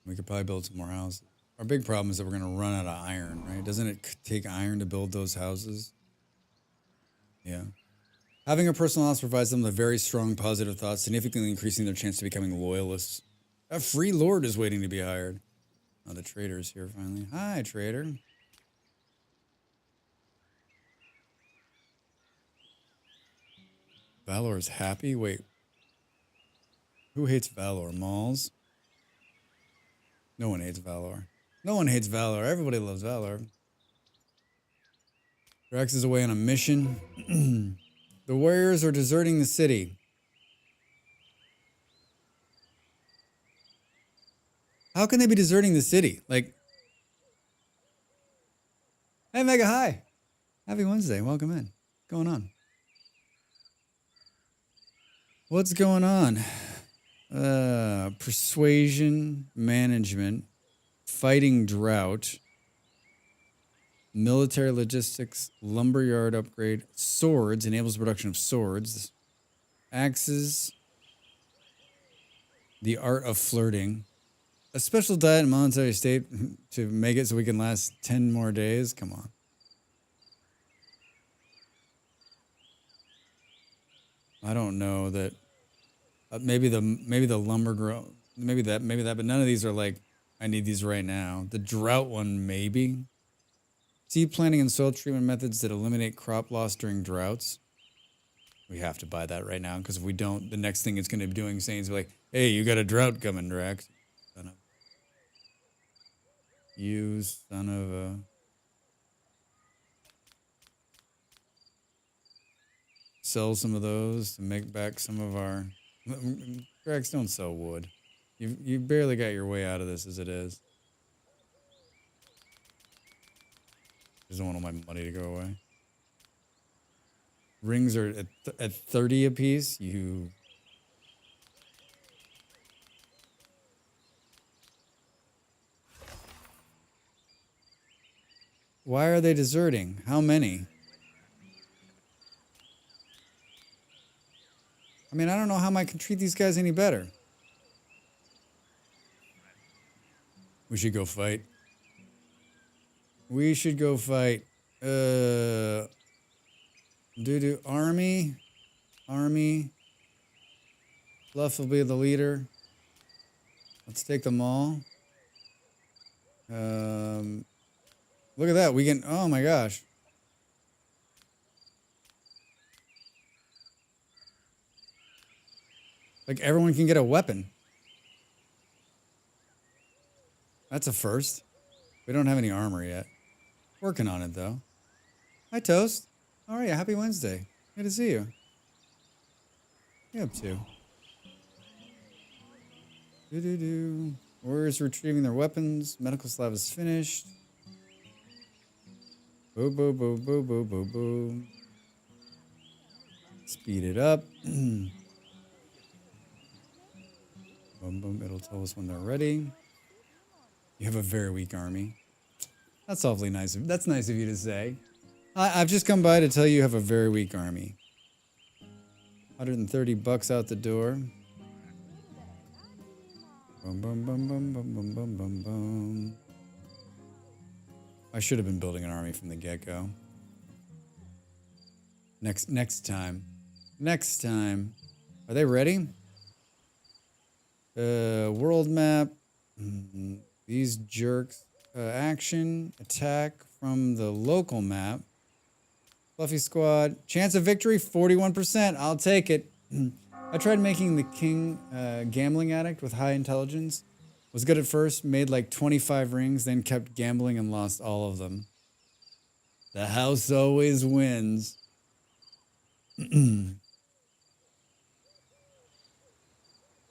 We could probably build some more houses. Our big problem is that we're going to run out of iron, right? Doesn't it take iron to build those houses? Yeah. Having a personal house provides them with very strong positive thoughts, significantly increasing their chance of becoming loyalists. A free lord is waiting to be hired. Oh, the trader's here finally. Hi, trader. Valor is happy? Wait. Who hates Valor? Malls? No one hates Valor. No one hates Valor. Everybody loves Valor. Drax is away on a mission. The warriors are deserting the city. How can they be deserting the city? Like, hey, Mega, hi. Happy Wednesday. Welcome in. What's going on? What's going on? Persuasion, management, fighting drought, military logistics, lumberyard upgrade, swords, enables the production of swords, axes, the art of flirting, a special diet and monetary state to make it so we can last 10 more days. Come on. I don't know that. Maybe the lumber grow. Maybe that. But none of these are like, I need these right now. The drought one, maybe. Seed planting and soil treatment methods that eliminate crop loss during droughts. We have to buy that right now, because if we don't, the next thing it's going to be doing is like, hey, you got a drought coming, Drax. You son of a... Sell some of those to make back some of our... Drax, don't sell wood. You barely got your way out of this as it is. I just don't want all my money to go away. Rings are at 30 apiece. You... Why are they deserting? How many? I mean, I don't know how I can treat these guys any better. We should go fight. We should go fight. Army. Fluff will be the leader. Let's take them all. Look at that. We can... Oh, my gosh. Like, everyone can get a weapon. That's a first. We don't have any armor yet. Working on it, though. Hi, Toast. All right, happy Wednesday. Good to see you. What are you up to? Doo-doo-doo. Warriors retrieving their weapons. Medical slab is finished. Boo, boo, boo, boo, boo, boo, boo. Speed it up. Boom, boom. It'll tell us when they're ready. You have a very weak army. That's awfully nice. That's nice of you to say. I've just come by to tell you have a very weak army. $130 out the door. Boom, boom, boom, boom, boom, boom, boom, boom, boom. I should have been building an army from the get-go. Next time. Next time. Are they ready? World map. These jerks. Action. Attack from the local map. Fluffy squad. Chance of victory, 41%. I'll take it. I tried making the king gambling addict with high intelligence. Was good at first, made like 25 rings, then kept gambling and lost all of them. The house always wins.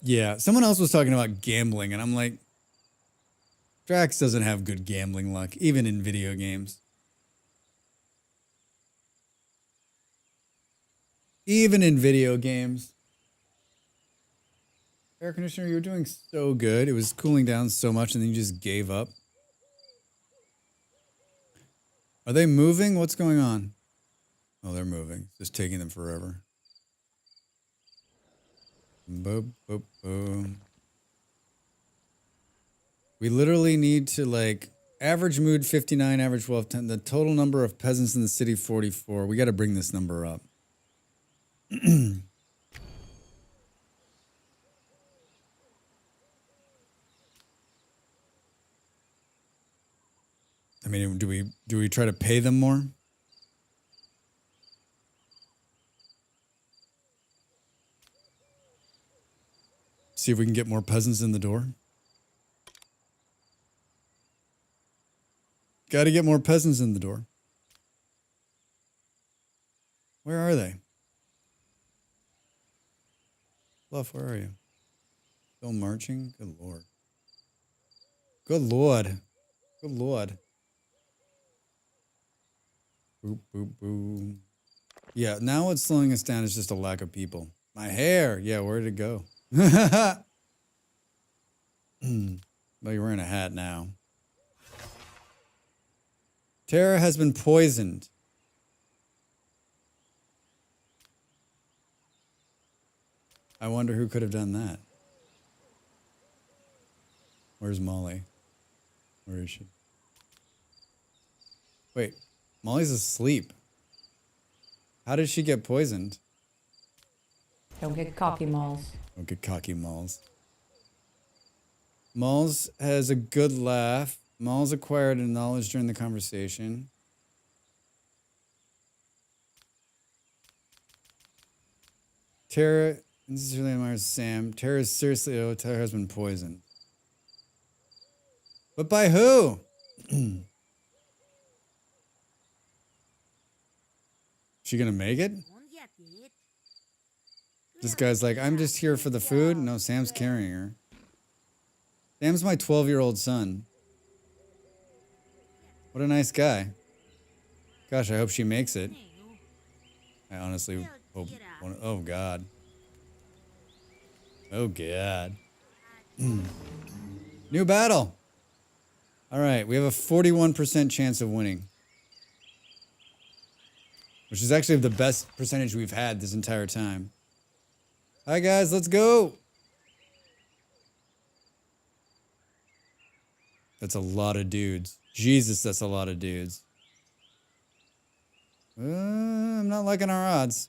Yeah, someone else was talking about gambling, and I'm like, Drax doesn't have good gambling luck, even in video games. Even in video games. Air conditioner, you were doing so good. It was cooling down so much, and then you just gave up. Are they moving? What's going on? Oh, they're moving. It's just taking them forever. Boop, boop, boom. We literally need to, like, average mood 59, average wealth 10. The total number of peasants in the city 44. We got to bring this number up. I mean, do we try to pay them more? See if we can get more peasants in the door. Got to get more peasants in the door. Where are they? Fluff, where are you? Still marching? Good Lord. Good Lord. Good Lord. Boop, boop, boop. Yeah, now what's slowing us down is just a lack of people. My hair. Yeah, where'd it go? But you're wearing a hat now. Tara has been poisoned. I wonder who could have done that. Where's Molly? Where is she? Wait, Molly's asleep. How did she get poisoned? Don't get cocky, Malls. Don't get cocky, Malls. Malls has a good laugh. Malls acquired a knowledge during the conversation. Tara sincerely admires Sam. Tara is seriously ill. Tara has been poisoned. But by who? She gonna make it? This guy's like, I'm just here for the food. No, Sam's carrying her. Sam's my 12-year-old son. What a nice guy. Gosh, I hope she makes it. I honestly hope. Oh, God. Oh, God. New battle. All right, we have a 41% chance of winning. Which is actually the best percentage we've had this entire time. Hi, guys, let's go. That's a lot of dudes. Jesus, that's a lot of dudes. I'm not liking our odds.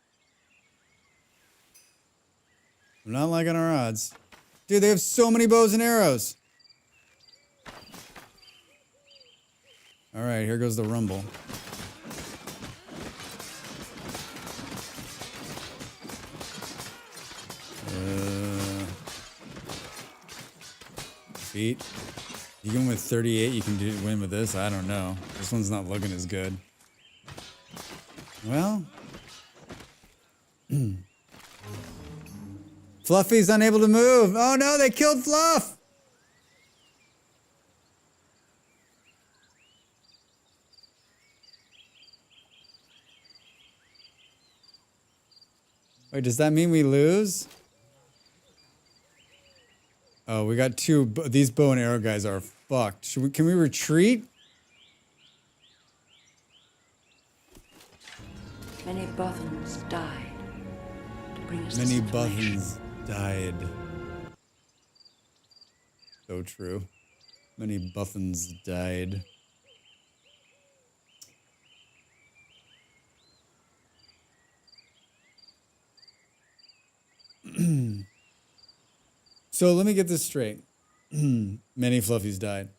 I'm not liking our odds. Dude, they have so many bows and arrows. All right, here goes the rumble. Feet. Even with 38, you can win with this? I don't know. This one's not looking as good. Well. Fluffy's unable to move. Oh no, they killed Fluff! Wait, does that mean we lose? Oh, we got two. These bow and arrow guys are fucked. Can we retreat? Many Bothans died to bring us Many this information. Bothans died. So true. Many Bothans died. So let me get this straight. Many Fluffies died.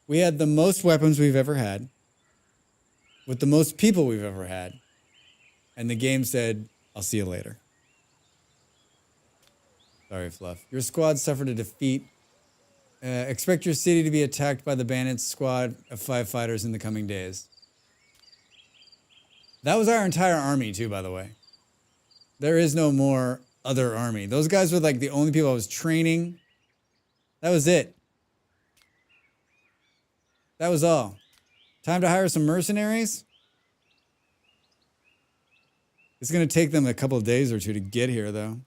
We had the most weapons we've ever had, with the most people we've ever had, and the game said, I'll see you later. Sorry, Fluff. Your squad suffered a defeat. Expect your city to be attacked by the bandits squad of 5 fighters in the coming days. That was our entire army, too, by the way. There is no more other army. Those guys were like the only people I was training. That was it. That was all. Time to hire some mercenaries? It's going to take them a couple of days or two to get here, though.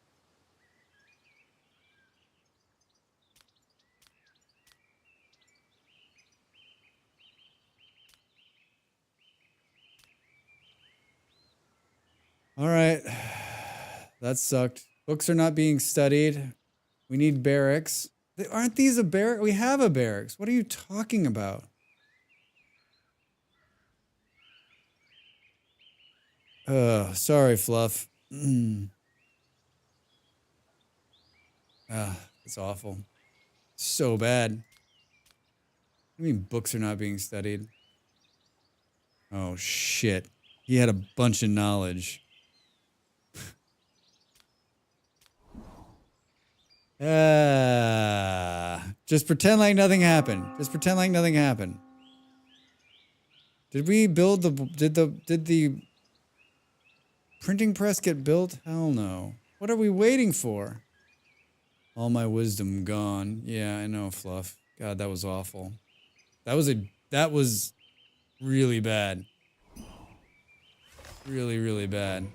All right. That sucked. Books are not being studied. We need barracks. Aren't these a barrack? We have a barracks. What are you talking about? Sorry, Fluff. It's awful. So bad. I mean, books are not being studied. Oh, shit. He had a bunch of knowledge. Just pretend like nothing happened. Just pretend like nothing happened. Did we build did the printing press get built? Hell no. What are we waiting for? All my wisdom gone. Yeah, I know, Fluff. God, that was awful. That was really bad. Really, really bad.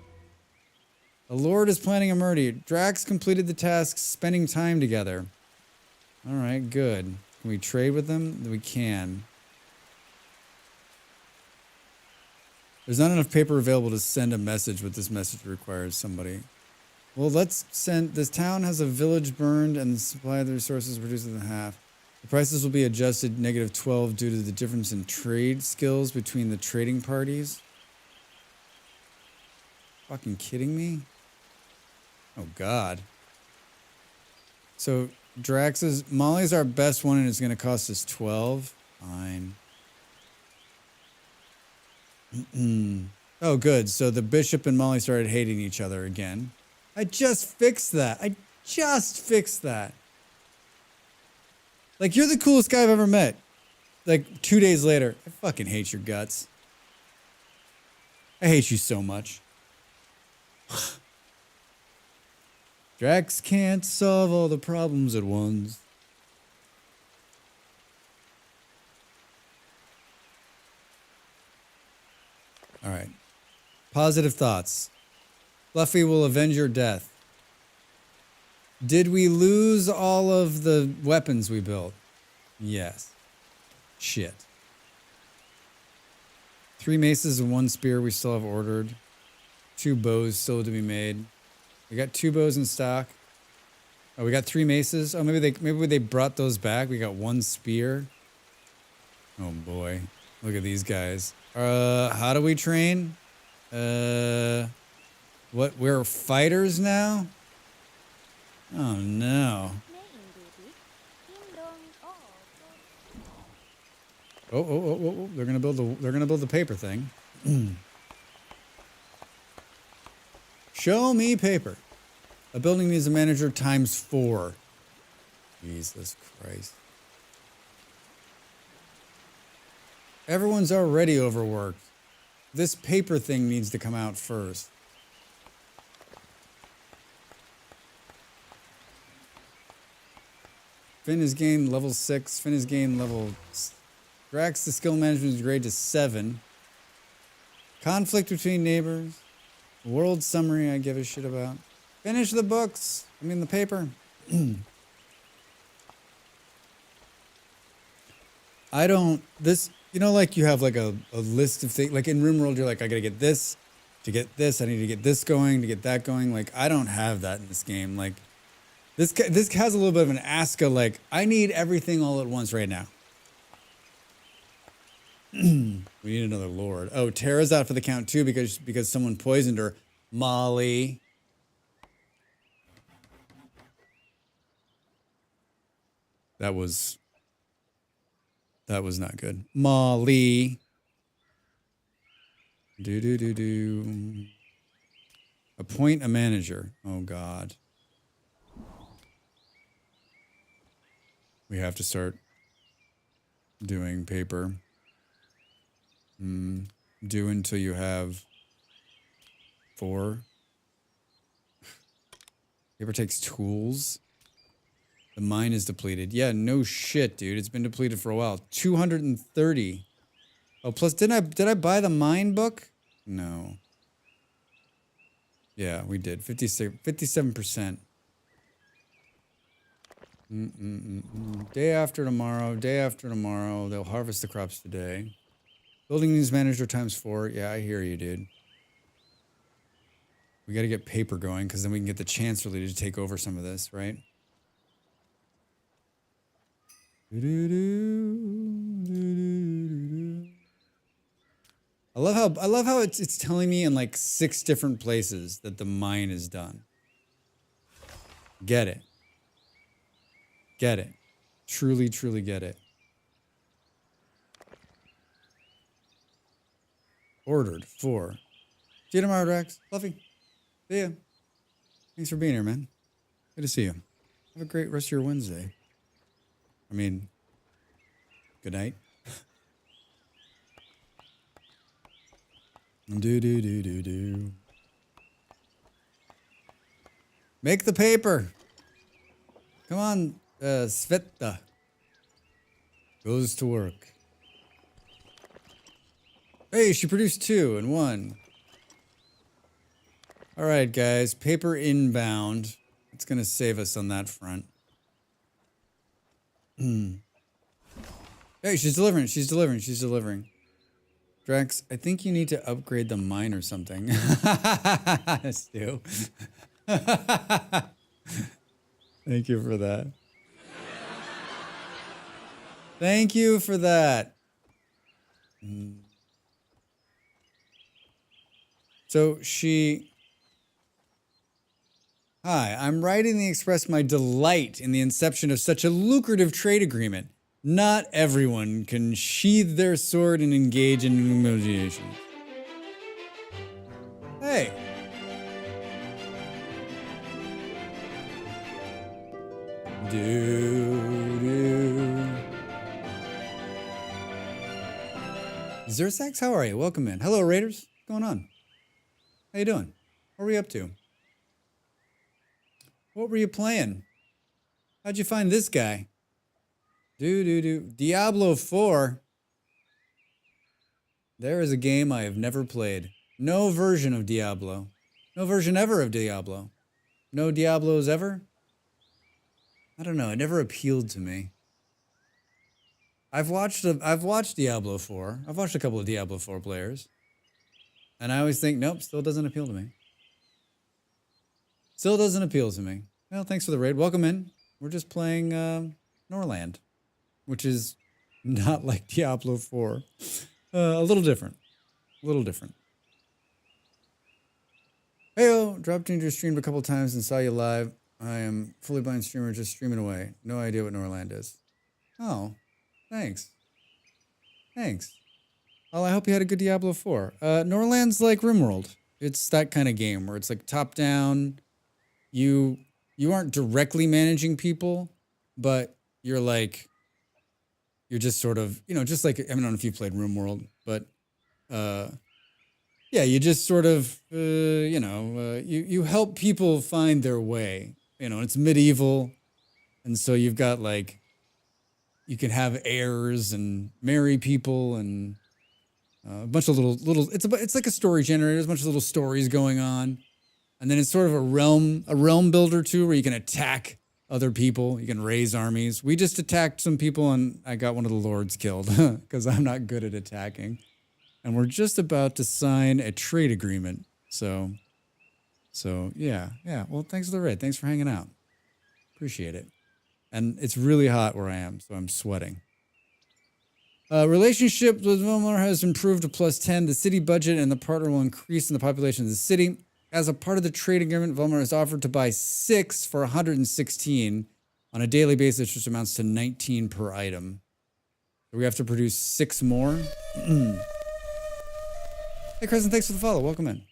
The Lord is planning a murder. Drax completed the task, spending time together. All right, good. Can we trade with them? We can. There's not enough paper available to send a message, but this message requires somebody. Well, let's send... This town has a village burned and the supply of the resources reduced in half. The prices will be adjusted -12 due to the difference in trade skills between the trading parties. Fucking kidding me? Oh, God. So, Molly's our best one, and it's going to cost us 12. Fine. Oh, good. So the bishop and Molly started hating each other again. I just fixed that. Like, you're the coolest guy I've ever met. Like, 2 days later, I fucking hate your guts. I hate you so much. Drax can't solve all the problems at once. All right. Positive thoughts. Fluffy will avenge your death. Did we lose all of the weapons we built? Yes. Shit. 3 maces and 1 spear we still have ordered. 2 bows still to be made. We got 2 bows in stock. Oh, we got 3 maces. Oh, maybe they brought those back. We got 1 spear. Oh boy. Look at these guys. How do we train? What? We're fighters now? Oh no. Oh. They're gonna build the paper thing. Show me paper. A building needs a manager ×4. Jesus Christ. Everyone's already overworked. This paper thing needs to come out first. Finn has gained level 6. Finn has gained level... Drax, the skill management is grade to 7. Conflict between neighbors. World summary I give a shit about. Finish the books. I mean the paper. I don't... This... You know, like you have like a list of things. Like in RimWorld, you're like, I gotta get this to get this. I need to get this going to get that going. Like, I don't have that in this game. Like... This has a little bit of an Aska, like, I need everything all at once right now. We need another lord. Oh, Tara's out for the count too because someone poisoned her. Molly. That was not good. Molly. Do. Appoint a manager. Oh, God. We have to start doing paper. Do until you have 4. Paper takes tools. The mine is depleted. Yeah, no shit, dude. It's been depleted for a while. 230. Oh, plus did I buy the mine book? No. Yeah, we did. 57%. Day after tomorrow. They'll harvest the crops today. Building needs manager ×4. Yeah, I hear you, dude. We got to get paper going because then we can get the Chancellery to take over some of this, right? I love how it's telling me in like 6 different places that the mine is done. Get it. Get it. Truly, truly get it. Ordered 4. See you tomorrow, Drax. Fluffy. See ya. Thanks for being here, man. Good to see you. Have a great rest of your Wednesday. I mean, good night. Do. Make the paper. Come on, Sveta. Goes to work. Hey, she produced 2 and 1. All right, guys. Paper inbound. It's going to save us on that front. Hey, she's delivering. Drax, I think you need to upgrade the mine or something. Stu. Thank you for that. Thank you for that. So she... Hi, I'm writing to express my delight in the inception of such a lucrative trade agreement. Not everyone can sheathe their sword and engage in negotiations. Hey. Zersax, how are you? Welcome in. Hello, Raiders. What's going on? How you doing? What were you up to? What were you playing? How'd you find this guy? Diablo 4. There is a game I have never played. No version of Diablo. No version ever of Diablo. No Diablos ever? I don't know. It never appealed to me. I've watched Diablo 4. I've watched a couple of Diablo 4 players. And I always think, nope, still doesn't appeal to me. Still doesn't appeal to me. Well, thanks for the raid. Welcome in. We're just playing Norland, which is not like Diablo 4. A little different. Heyo, dropped into your stream a couple times and saw you live. I am fully blind streamer, just streaming away. No idea what Norland is. Oh, thanks. Well, I hope you had a good Diablo 4. Norland's like RimWorld. It's that kind of game where it's like top down. You aren't directly managing people, but you're like you're just sort of, just like, I don't know if you played RimWorld, but yeah, you just sort of, you help people find their way. It's medieval, and so you've got like, you can have heirs and marry people and a bunch of little. It's like a story generator. There's a bunch of little stories going on, and then it's sort of a realm builder too, where you can attack other people. You can raise armies. We just attacked some people, and I got one of the lords killed because I'm not good at attacking. And we're just about to sign a trade agreement. So yeah. Well, thanks for the raid. Thanks for hanging out. Appreciate it. And it's really hot where I am, so I'm sweating. Relationship with Vilmar has improved to +10. The city budget and the partner will increase in the population of the city. As a part of the trade agreement, Vilmar is offered to buy 6 for 116 on a daily basis, which amounts to 19 per item. So we have to produce 6 more. Hey, Crescent, thanks for the follow. Welcome in.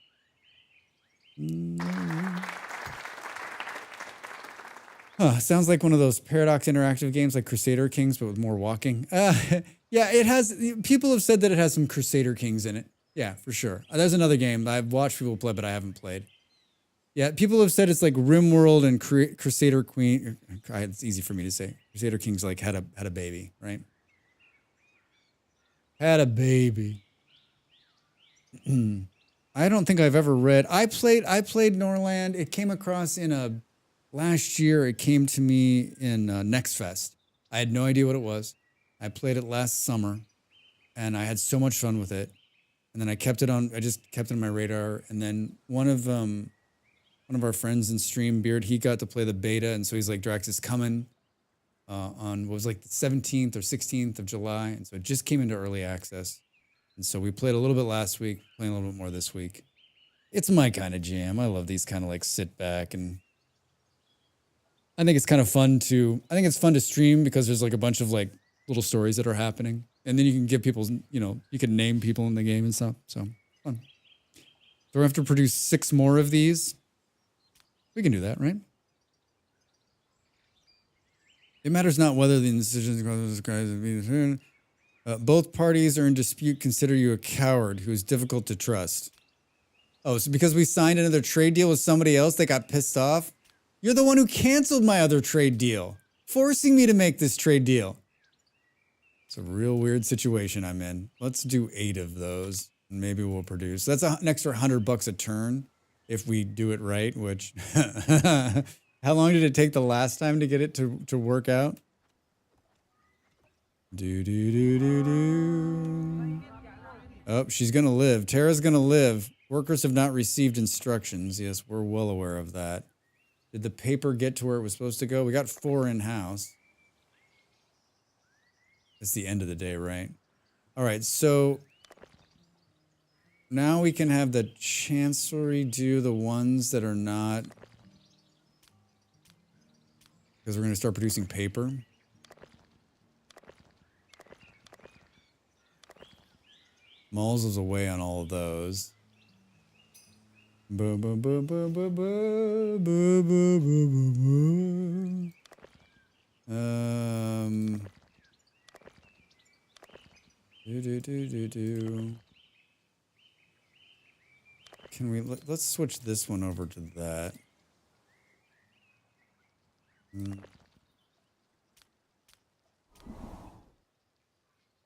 Sounds like one of those Paradox interactive games like Crusader Kings, but with more walking. Yeah, it has. People have said that it has some Crusader Kings in it. Yeah, for sure. There's another game I've watched people play, but I haven't played. Yeah, people have said it's like RimWorld and Crusader Queen. It's easy for me to say. Crusader Kings like had a baby, right? Had a baby. I don't think I've ever read. I played Norland. It came across in last year. It came to me in Next Fest. I had no idea what it was. I played it last summer, and I had so much fun with it. And then I kept it on. I just kept it on my radar. And then one of our friends in stream, Beard, he got to play the beta, and so he's like, Drax is coming on what was like the 17th or 16th of July, and so it just came into early access. And so we played a little bit last week, playing a little bit more this week. It's my kind of jam. I love these kind of like sit back, and I think it's kind of fun it's fun to stream because there's like a bunch of like little stories that are happening. And then you can give people, you can name people in the game and stuff. So fun. So we have to produce 6 more of these. We can do that, right? It matters not whether the decisions both parties are in dispute. Consider you a coward who is difficult to trust. Oh, so because we signed another trade deal with somebody else, they got pissed off? You're the one who canceled my other trade deal, forcing me to make this trade deal. It's a real weird situation I'm in. Let's do 8 of those, and maybe we'll produce. That's an extra $100 a turn if we do it right, which... How long did it take the last time to get it to work out? Oh, she's going to live. Tara's going to live. Workers have not received instructions. Yes, we're well aware of that. Did the paper get to where it was supposed to go? We got 4 in-house. It's the end of the day, right? All right, so now we can have the Chancellery do the ones that are not... Because we're going to start producing paper. Malls is away on all of those. Do, Can we, let's switch this one over to that.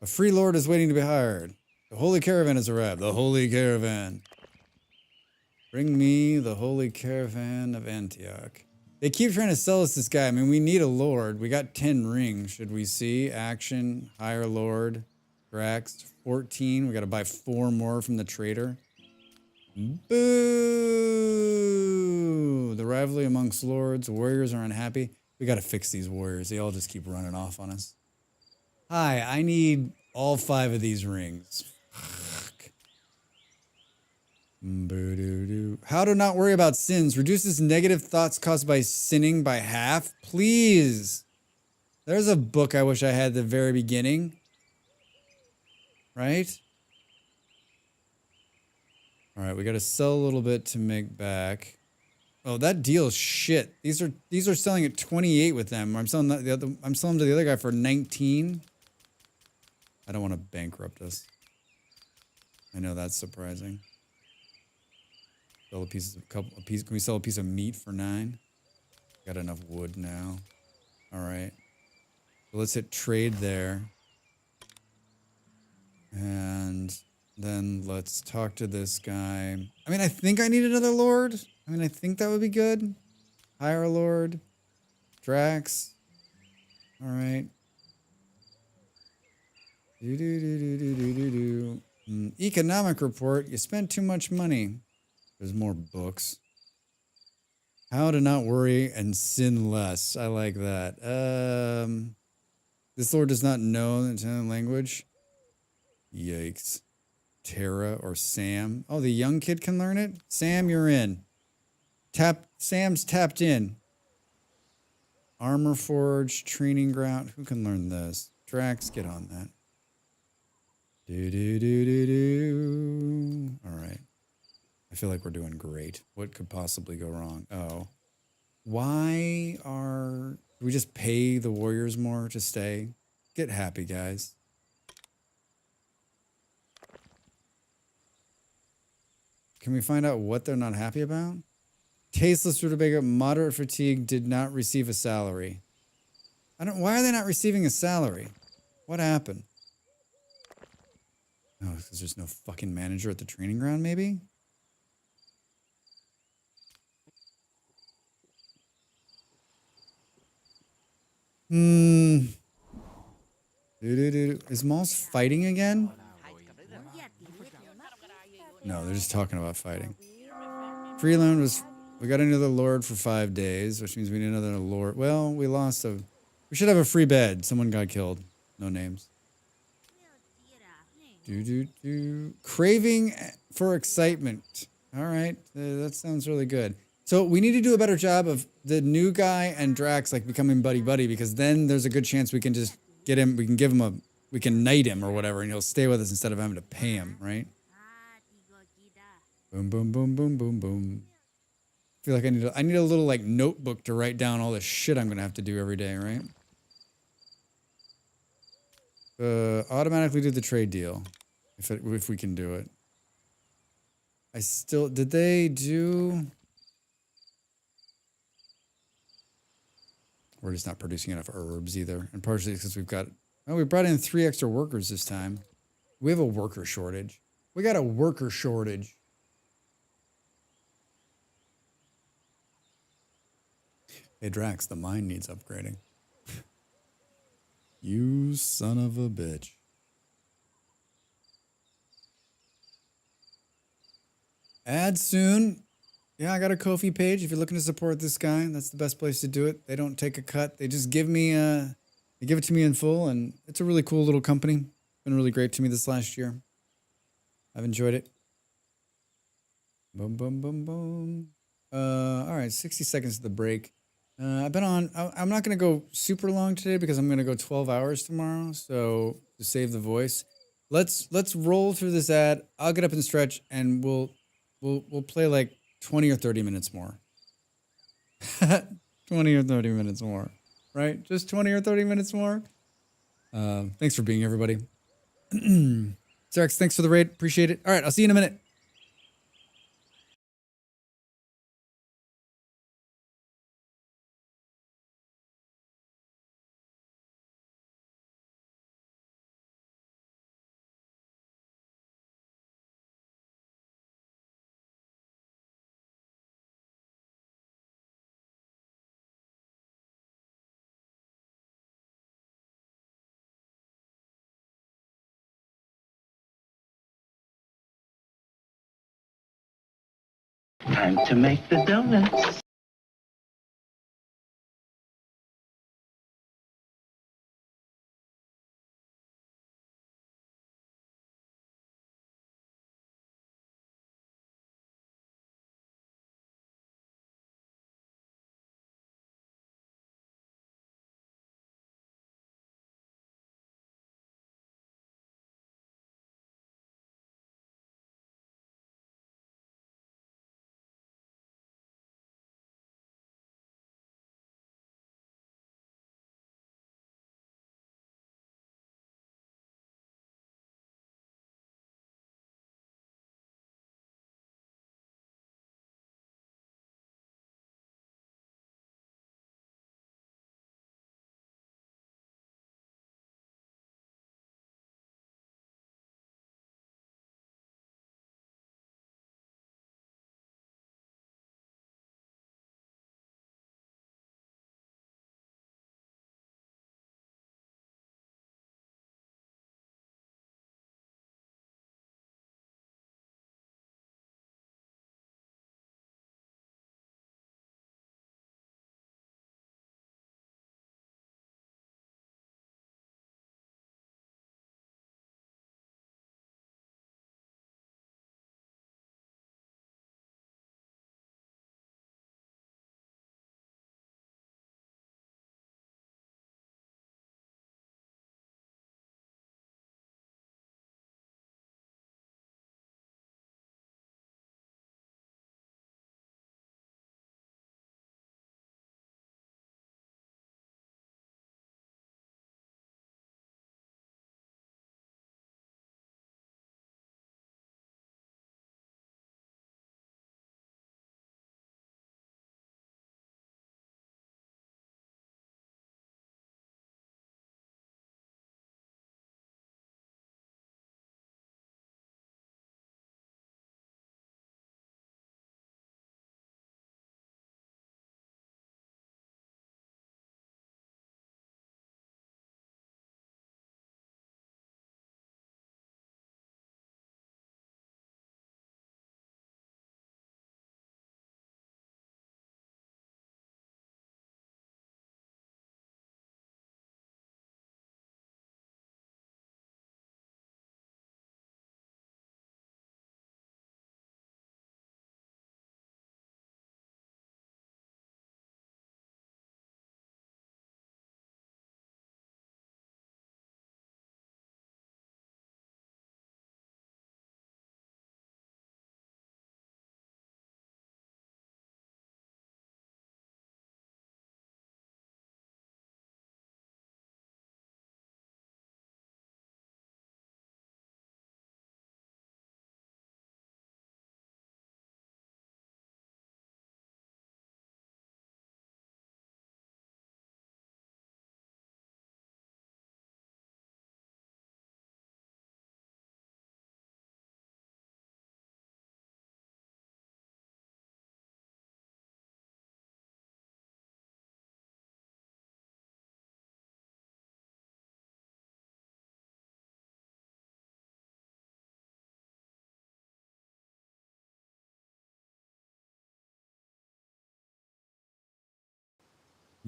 A free lord is waiting to be hired. The holy caravan has arrived. The holy caravan. Bring me the holy caravan of Antioch. They keep trying to sell us this guy. I mean, we need a lord. We got 10 rings. Should we see? Action, hire lord, Drax, 14. We got to buy 4 more from the trader. Boo! The rivalry amongst lords. Warriors are unhappy. We got to fix these warriors. They all just keep running off on us. Hi, I need all 5 of these rings. How to not worry about sins. Reduces negative thoughts caused by sinning by half. Please. There's a book I wish I had at the very beginning. Right? All right, we got to sell a little bit to make back. Oh, that deal's shit. These are selling at 28 with them. I'm selling to the other guy for 19. I don't want to bankrupt us. I know that's surprising. Sell a piece of can we sell a piece of meat for 9? Got enough wood now. All right. So let's hit trade there. And then let's talk to this guy. I mean, I think I need another lord. I mean, I think that would be good. Hire a lord. Drax. All right. Economic report. You spent too much money. There's more books. How to not worry and sin less. I like that. This lord does not know the Italian language. Yikes. Tara or Sam. Oh, the young kid can learn it? Sam, you're in. Sam's tapped in. Armor Forge, Training Ground. Who can learn this? Drax, get on that. All right. I feel like we're doing great. What could possibly go wrong? Oh. Do we just pay the warriors more to stay? Get happy, guys. Can we find out what they're not happy about? Tasteless rutabaga, moderate fatigue, did not receive a salary. Why are they not receiving a salary? What happened? Oh, because there's no fucking manager at the training ground, maybe? Is Maul's fighting again? No, they're just talking about fighting. Freeland was... We got another lord for 5 days, which means we need another lord. Well, we should have a free bed. Someone got killed. No names. Craving for excitement. All right. That sounds really good. So we need to do a better job of the new guy and Drax like becoming buddy-buddy, because then there's a good chance we can just get him, we can knight him or whatever, and he'll stay with us instead of having to pay him, right? Boom, boom, boom, boom, boom, boom. I feel like I need a little like notebook to write down all the shit I'm gonna have to do every day, right? Automatically do the trade deal, if we can do it. Did they do? We're just not producing enough herbs either, and partially because we brought in 3 extra workers this time. We have a worker shortage. We got a worker shortage. Hey, Drax, the mine needs upgrading. You son of a bitch. Add soon. Yeah, I got a Ko-fi page. If you're looking to support this guy, that's the best place to do it. They don't take a cut. They just give it to me in full, and it's a really cool little company. Been really great to me this last year. I've enjoyed it. Boom, boom, boom, boom. All right, 60 seconds to the break. I'm not going to go super long today because I'm going to go 12 hours tomorrow. So to save the voice, let's roll through this ad. I'll get up and stretch, and we'll play like 20 or 30 minutes more. 20 or 30 minutes more, right? Just 20 or 30 minutes more. Thanks for being here, everybody. Zarex, thanks for the raid. Appreciate it. All right, I'll see you in a minute. Time to make the donuts.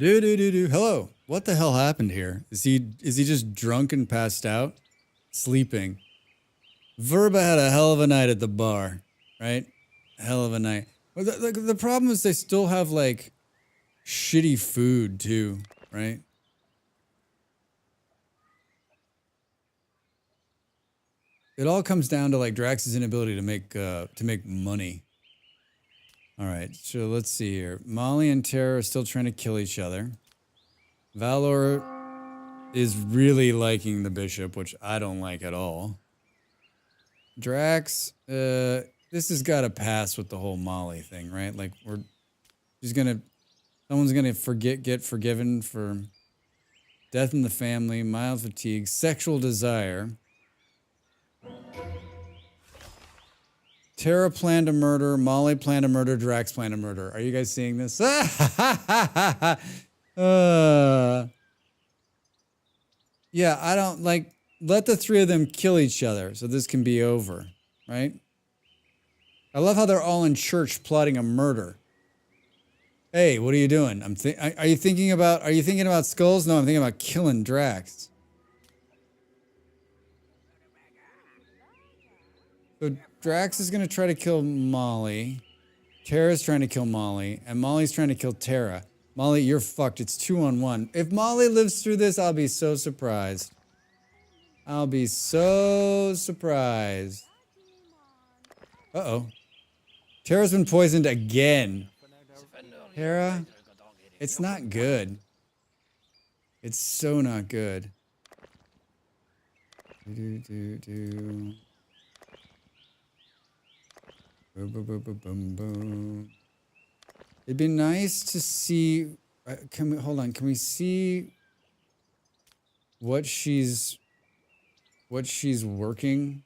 Do. Hello. What the hell happened here? Is he just drunk and passed out? Sleeping. Verba had a hell of a night at the bar, right? Hell of a night. Well, the problem is they still have like shitty food too, right? It all comes down to like Drax's inability to make money. All right, so let's see here. Molly and Tara are still trying to kill each other. Valor is really liking the bishop, which I don't like at all. Drax, this has got to pass with the whole Molly thing, right? Like someone's gonna get forgiven for death in the family, mild fatigue, sexual desire. Tara planned a murder, Molly planned a murder, Drax planned a murder. Are you guys seeing this? Yeah, I don't like, let the three of them kill each other so this can be over, right? I love how they're all in church plotting a murder. Hey, what are you doing? Are you thinking about skulls? No, I'm thinking about killing Drax. So Drax is going to try to kill Molly. Tara's trying to kill Molly. And Molly's trying to kill Tara. Molly, you're fucked. It's 2-on-1. If Molly lives through this, I'll be so surprised. I'll be so surprised. Uh-oh. Tara's been poisoned again. Tara, it's not good. It's so not good. It'd be nice to see. Hold on. Can we see what she's working?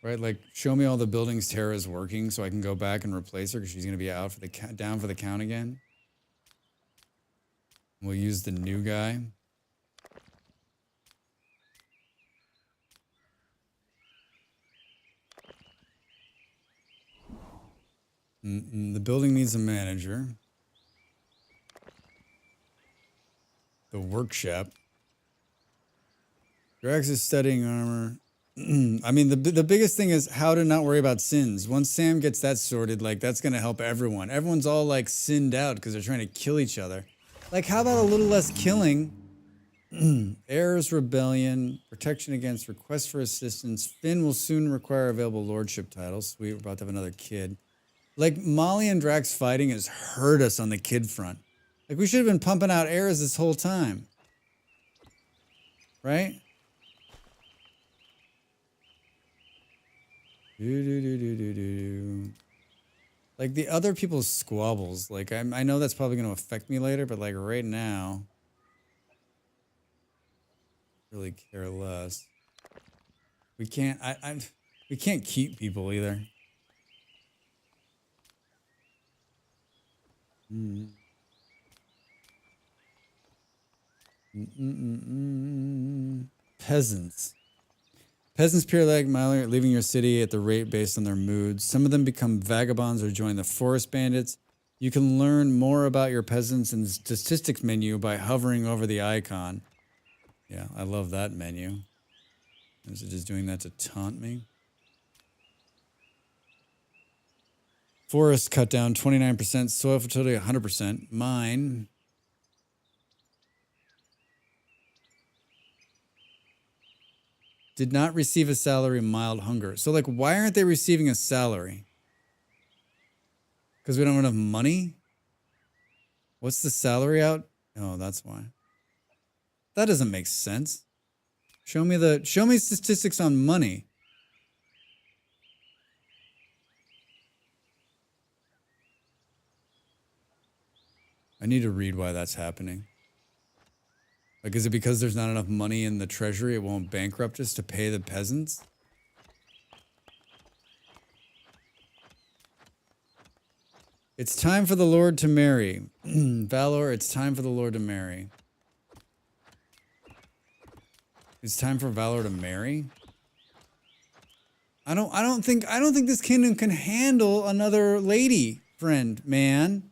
Right, like show me all the buildings Tara's working, so I can go back and replace her because she's gonna be out for the down for the count again. We'll use the new guy. The building needs a manager. The workshop. Drax is studying armor. I mean, the biggest thing is how to not worry about sins. Once Sam gets that sorted, like, that's going to help everyone. Everyone's all, like, sinned out because they're trying to kill each other. Like, how about a little less killing? Heirs, rebellion, protection against requests for assistance. Finn will soon require available lordship titles. Sweet, we're about to have another kid. Like, Molly and Drax fighting has hurt us on the kid front. Like, we should have been pumping out heirs this whole time. Right? Like the other people's squabbles, like I know that's probably going to affect me later, but like right now, really care less. We can't. We can't keep people either. Peasants. Peasants appear like Myler, leaving your city at the rate based on their moods. Some of them become vagabonds or join the forest bandits. You can learn more about your peasants in the statistics menu by hovering over the icon. Yeah, I love that menu. Is it just doing that to taunt me? Forest cut down 29%, soil fertility 100%. Mine. Did not receive a salary, mild hunger. So, like, why aren't they receiving a salary? Because we don't have enough money? What's the salary out? Oh, that's why. That doesn't make sense. Show me statistics on money. I need to read why that's happening. Like, is it because there's not enough money in the treasury, it won't bankrupt us to pay the peasants? It's time for the Lord to marry. Valor, it's time for the Lord to marry. It's time for Valor to marry? I don't think this kingdom can handle another lady friend, man.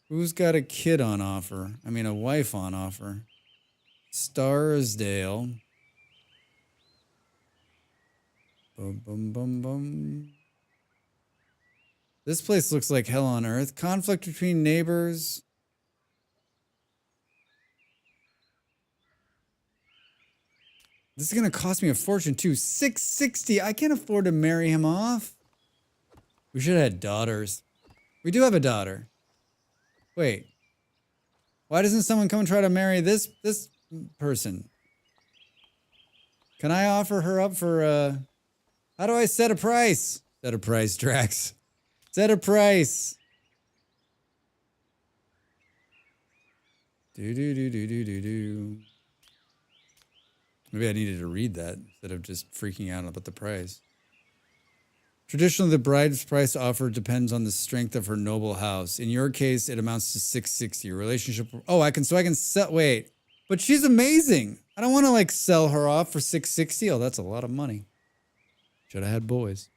Who's got a kid on offer? I mean, a wife on offer. Starsdale. Boom, boom, boom, boom. This place looks like hell on earth. Conflict between neighbors. This is going to cost me a fortune too. $660. I can't afford to marry him off. We should have had daughters. We do have a daughter. Wait. Why doesn't someone come and try to marry this person? Can I offer her up for how do I set a price? Set a price, Drax. Set a price. Do. Maybe I needed to read that instead of just freaking out about the price. Traditionally, the bride's price offered depends on the strength of her noble house. In your case, it amounts to $660. Relationship. Oh, I can sell. Wait, but she's amazing. I don't want to like sell her off for $660. Oh, that's a lot of money. Should have had boys.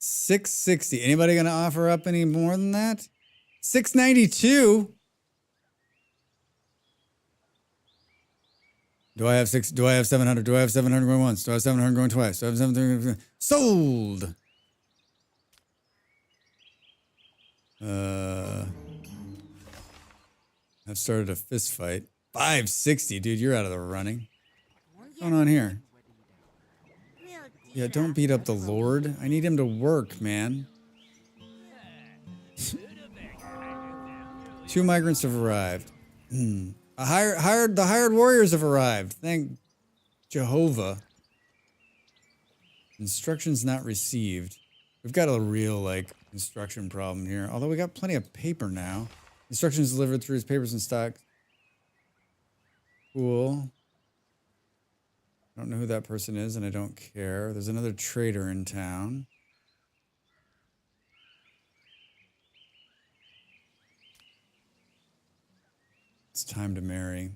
$660. Anybody gonna offer up any more than that? $692. Do I have 700? Do I have 700 going once? Do I have 700 going twice? Do I have 700 going... Sold! I've started a fist fight. $560, dude, you're out of the running. What's going on here? Yeah, don't beat up the Lord. I need him to work, man. 2 migrants have arrived. The hired warriors have arrived. Thank Jehovah. Instructions not received. We've got a real, like, instruction problem here. Although we got plenty of paper now. Instructions delivered through his papers and stock. Cool. I don't know who that person is, and I don't care. There's another trader in town. It's time to marry.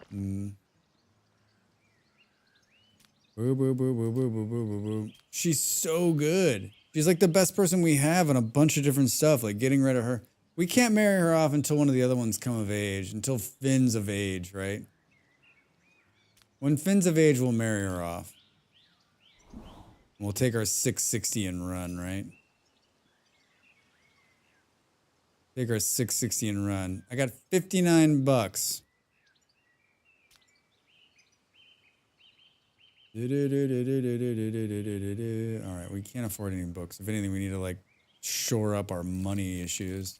Boo, boo, boo, boo, boo, boo, boo, boo, boo. She's so good. She's like the best person we have on a bunch of different stuff, like getting rid of her. We can't marry her off until one of the other ones come of age, until Finn's of age, right? When Finn's of age, we'll marry her off. We'll take our $660 and run, right? Take our $660 and run. I got 59 bucks. All right, we can't afford any books. If anything, we need to like shore up our money issues.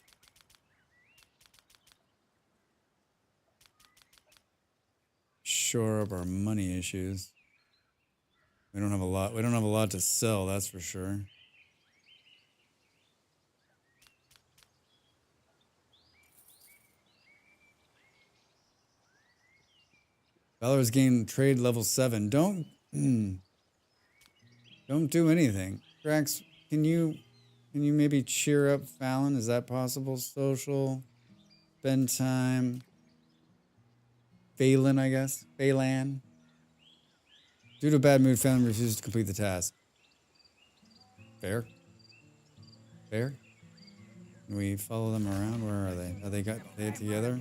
Shore up our money issues. We don't have a lot. We don't have a lot to sell, that's for sure. Valor's gained trade level 7. Don't do anything. Drax, can you maybe cheer up Fallon? Is that possible? Social. Spend time. Phelan, I guess. Phelan. Due to a bad mood, Fallon refuses to complete the task. Fair. Fair. Can we follow them around? Where are they? Are they together?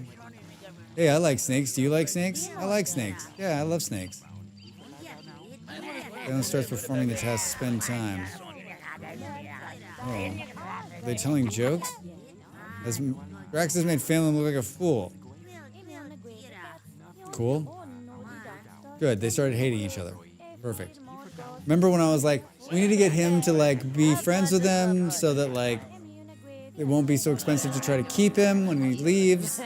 Hey, I like snakes. Do you like snakes? I like snakes. Yeah, I love snakes. Fallon starts performing the task, spend time. Oh. Are they telling jokes? Drax has made Phelan look like a fool. Cool. Good. They started hating each other. Perfect. Remember when I was like, we need to get him to like be friends with them so that like it won't be so expensive to try to keep him when he leaves.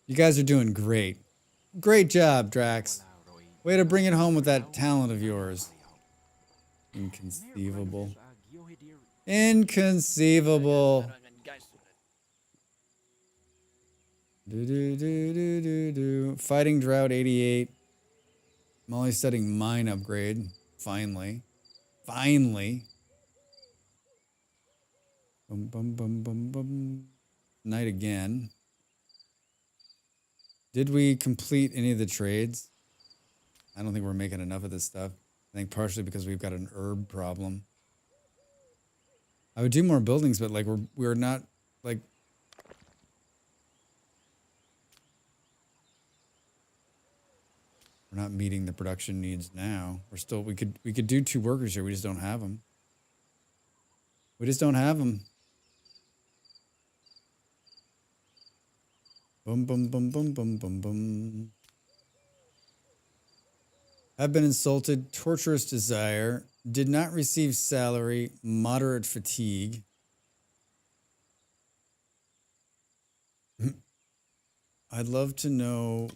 You guys are doing great. Great job, Drax. Way to bring it home with that talent of yours. Inconceivable. Inconceivable. Fighting Drought 88. Molly's setting mine upgrade. Finally. Finally. Bum, bum, bum, bum, bum. night again. Did we complete any of the trades? I don't think we're making enough of this stuff. I think partially because we've got an herb problem. I would do more buildings, but like we're not like we're not meeting the production needs now. We're still we could do 2 workers here. We just don't have them. We just don't have them. Boom, boom, boom, boom, boom, boom, boom. Have been insulted, torturous desire, did not receive salary, moderate fatigue. I'd love to know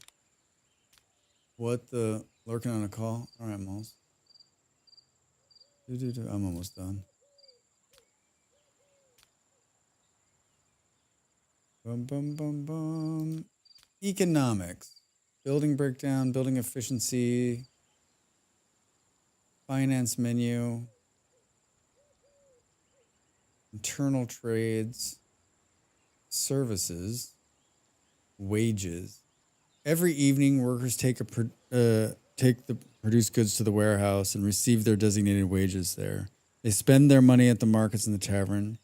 what the lurking on a call. All right, Moles. I'm almost done. Bum, bum, bum, bum. Economics. Building breakdown, building efficiency. Finance menu. Internal trades. Services. Wages. Every evening, workers take the produced goods to the warehouse and receive their designated wages there. They spend their money at the markets and the tavern.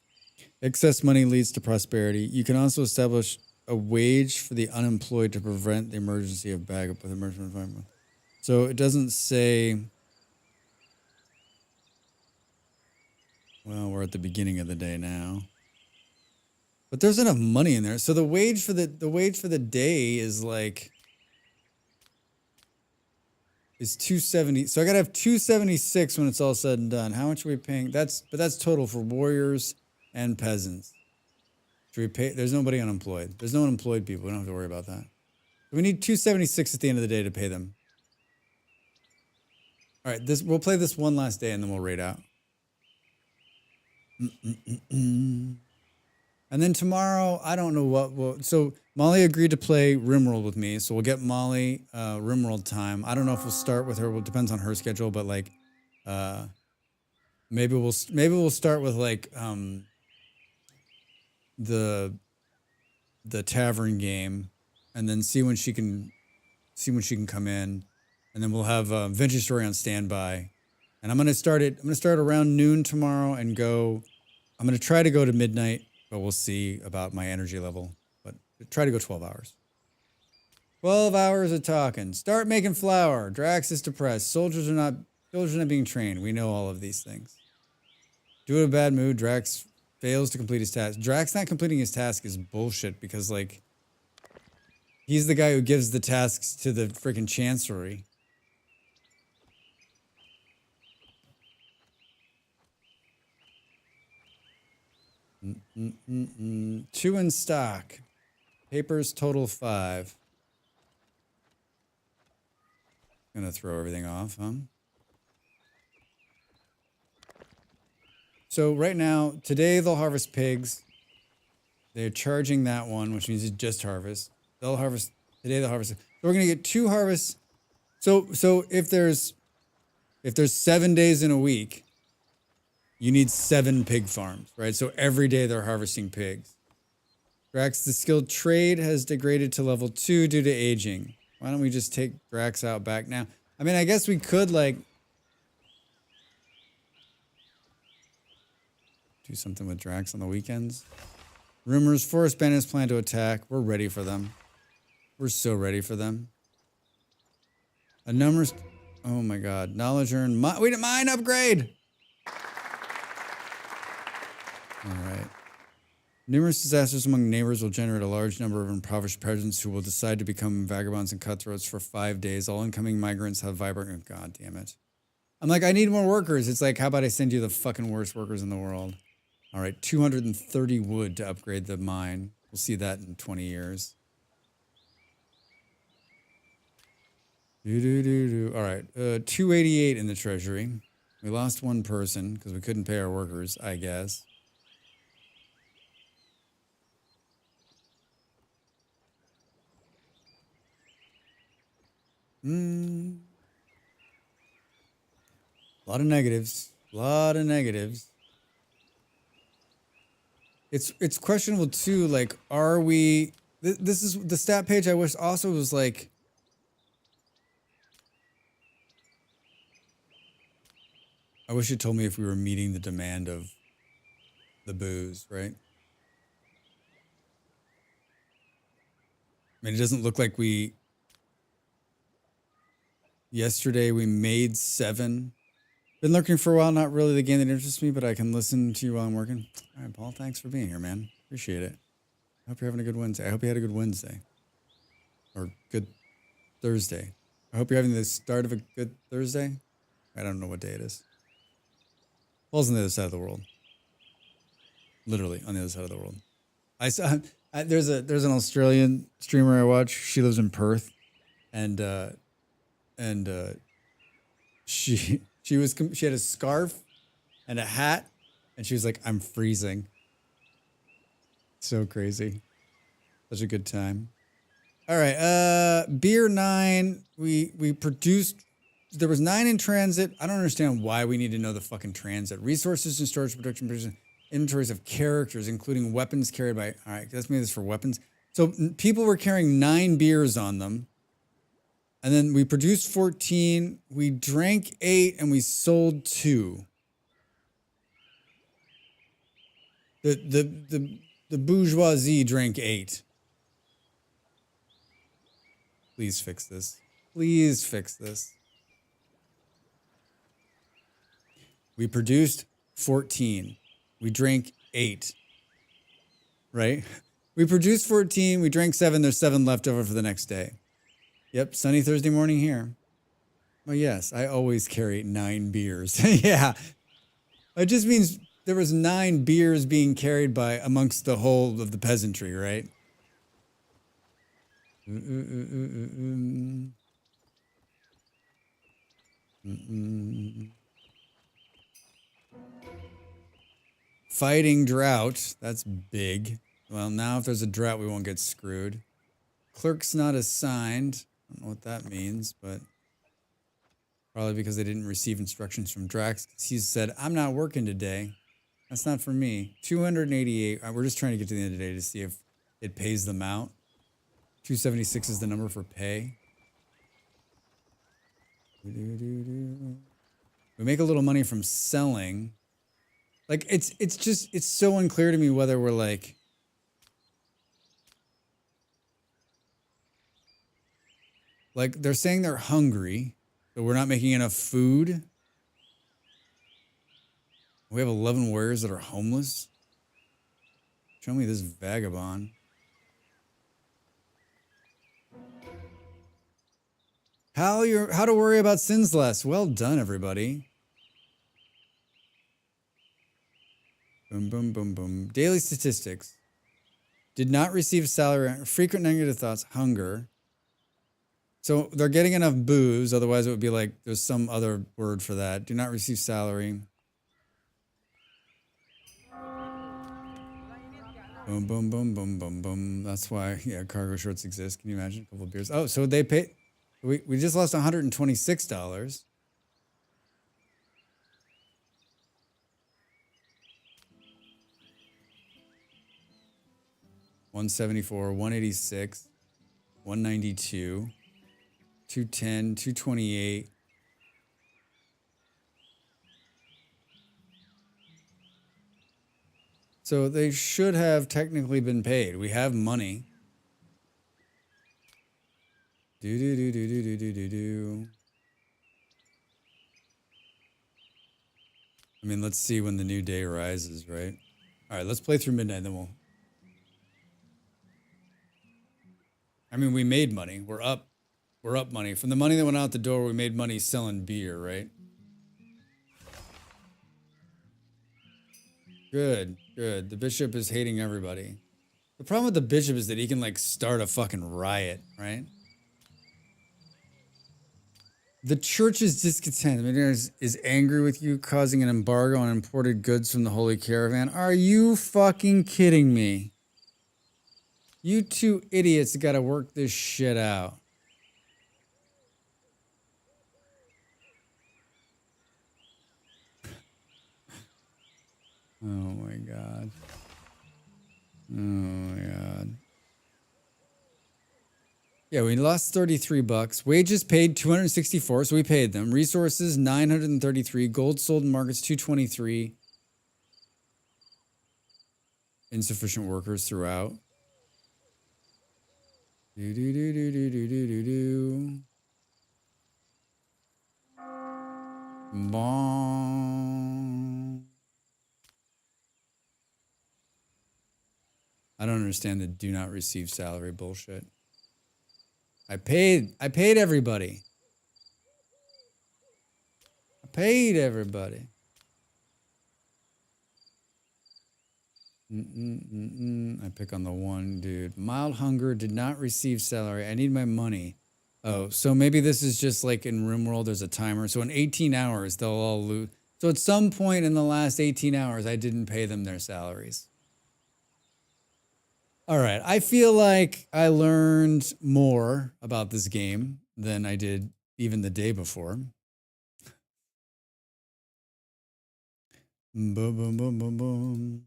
Excess money leads to prosperity. You can also establish a wage for the unemployed to prevent the emergency of bag up with emergency environment. So it doesn't say. Well, we're at the beginning of the day now. But there's enough money in there. So the wage for the day is like is 270. So I gotta have 276 when it's all said and done. How much are we paying? That's total for warriors and peasants. Should we pay? There's nobody unemployed. There's no unemployed people. We don't have to worry about that. We need 276 at the end of the day to pay them. All right, we'll play this one last day and then we'll raid out. And then tomorrow, I don't know what so Molly agreed to play Rimworld with me, so we'll get Molly Rimworld time. I don't know if we'll start with her. Well, it depends on her schedule, but like maybe we'll start with like the tavern game and then see when she can come in, and then we'll have Vintage Story on standby. And I'm gonna start around noon tomorrow and go. I'm gonna try to go to midnight. But we'll see about my energy level. But try to go 12 hours. 12 hours of talking. Start making flour. Drax is depressed. Soldiers are not being trained. We know all of these things. Due to a bad mood, Drax fails to complete his task. Drax not completing his task is bullshit because, like, he's the guy who gives the tasks to the freaking Chancery. Two in stock. Papers total 5. Gonna throw everything off, huh? So right now, today they'll harvest pigs. They're charging that one, which means it's just harvest. They'll harvest today. They'll harvest. So we're gonna get 2 harvests. So if there's 7 days in a week, you need 7 pig farms, right? So every day they're harvesting pigs. Drax, the skilled trade has degraded to level 2 due to aging. Why don't we just take Drax out back now? I mean, I guess we could, like, do something with Drax on the weekends. Rumors, Forest Bandits plan to attack. We're ready for them. We're so ready for them. A numbers... Oh my god. Knowledge earned. We didn't mine upgrade! All right. Numerous disasters among neighbors will generate a large number of impoverished peasants who will decide to become vagabonds and cutthroats for 5 days. All incoming migrants have vibrant... Oh, god damn it. I'm like, I need more workers. It's like, how about I send you the fucking worst workers in the world? All right, 230 wood to upgrade the mine. We'll see that in 20 years. All right, 288 in the treasury. We lost 1 person because we couldn't pay our workers, I guess. A lot of negatives. A lot of negatives. It's questionable too. Like, are we? This is the stat page. I wish also was like. I wish it told me if we were meeting the demand of the booze, right? I mean, it doesn't look like we. Yesterday we made 7. Been lurking for a while. Not really the game that interests me, but I can listen to you while I'm working. All right, Paul. Thanks for being here, man. Appreciate it. I hope you're having a good Wednesday. I hope you had a good Wednesday. Or good Thursday. I hope you're having the start of a good Thursday. I don't know what day it is. Paul's on the other side of the world. Literally on the other side of the world. I saw there's an Australian streamer I watch. She lives in Perth, and she had a scarf and a hat, and she was like, "I'm freezing." So crazy. Such a good time. All right, beer 9. We produced. There was 9 in transit. I don't understand why we need to know the fucking transit. Resources and storage, production, production, inventories of characters, including weapons carried by. All right, that's maybe this for weapons. So people were carrying 9 beers on them, and then we produced 14. We drank 8, and we sold 2. The bourgeoisie drank 8. Please fix this. Please fix this. We produced 14. We drank 8. Right? We produced 14. We drank 7. There's 7 left over for the next day. Yep. Sunny Thursday morning here. Well, yes, I always carry 9 beers. Yeah. It just means there was 9 beers being carried by amongst the whole of the peasantry, right? Fighting drought. That's big. Well, now if there's a drought, we won't get screwed. Clerk's not assigned. I don't know what that means, but probably because they didn't receive instructions from Drax. He said, I'm not working today. That's not for me. 288. We're just trying to get to the end of the day to see if it pays them out. 276 is the number for pay. We make a little money from selling. Like, it's so unclear to me whether we're like they're saying they're hungry, but we're not making enough food. We have 11 warriors that are homeless. Show me this vagabond. How to worry about sins less. Well done, everybody. Boom, boom, boom, boom. Daily statistics. Did not receive salary. Frequent negative thoughts. Hunger. So they're getting enough booze. Otherwise, it would be like there's some other word for that. Do not receive salary. Boom, boom, boom, boom, boom, boom. That's why, yeah, cargo shorts exist. Can you imagine? A couple of beers. Oh, so they pay. We just lost $126. $174, $186, $192, $210, $228. So they should have technically been paid. We have money. Do. I mean, let's see when the new day rises, right? All right, let's play through midnight, then we'll. I mean, we made money. We're up money. From the money that went out the door, we made money selling beer, right? Good. The bishop is hating everybody. The problem with the bishop is that he can, like, start a fucking riot, right? The church is discontent. The minister is angry with you, causing an embargo on imported goods from the Holy Caravan. Are you fucking kidding me? You two idiots got to work this shit out. Oh my God. Yeah, we lost 33 bucks. Wages paid 264, so we paid them. Resources 933. Gold sold in markets 223. Insufficient workers throughout. Do do do do do do do do do. Bong. I don't understand the do not receive salary bullshit. I paid everybody. I paid everybody. I pick on the one dude. Mild hunger, did not receive salary. I need my money. Oh, so maybe this is just like in RimWorld, there's a timer. So in 18 hours, they'll all lose. So at some point in the last 18 hours, I didn't pay them their salaries. All right, I feel like I learned more about this game than I did even the day before. Boom, boom, boom, boom, boom.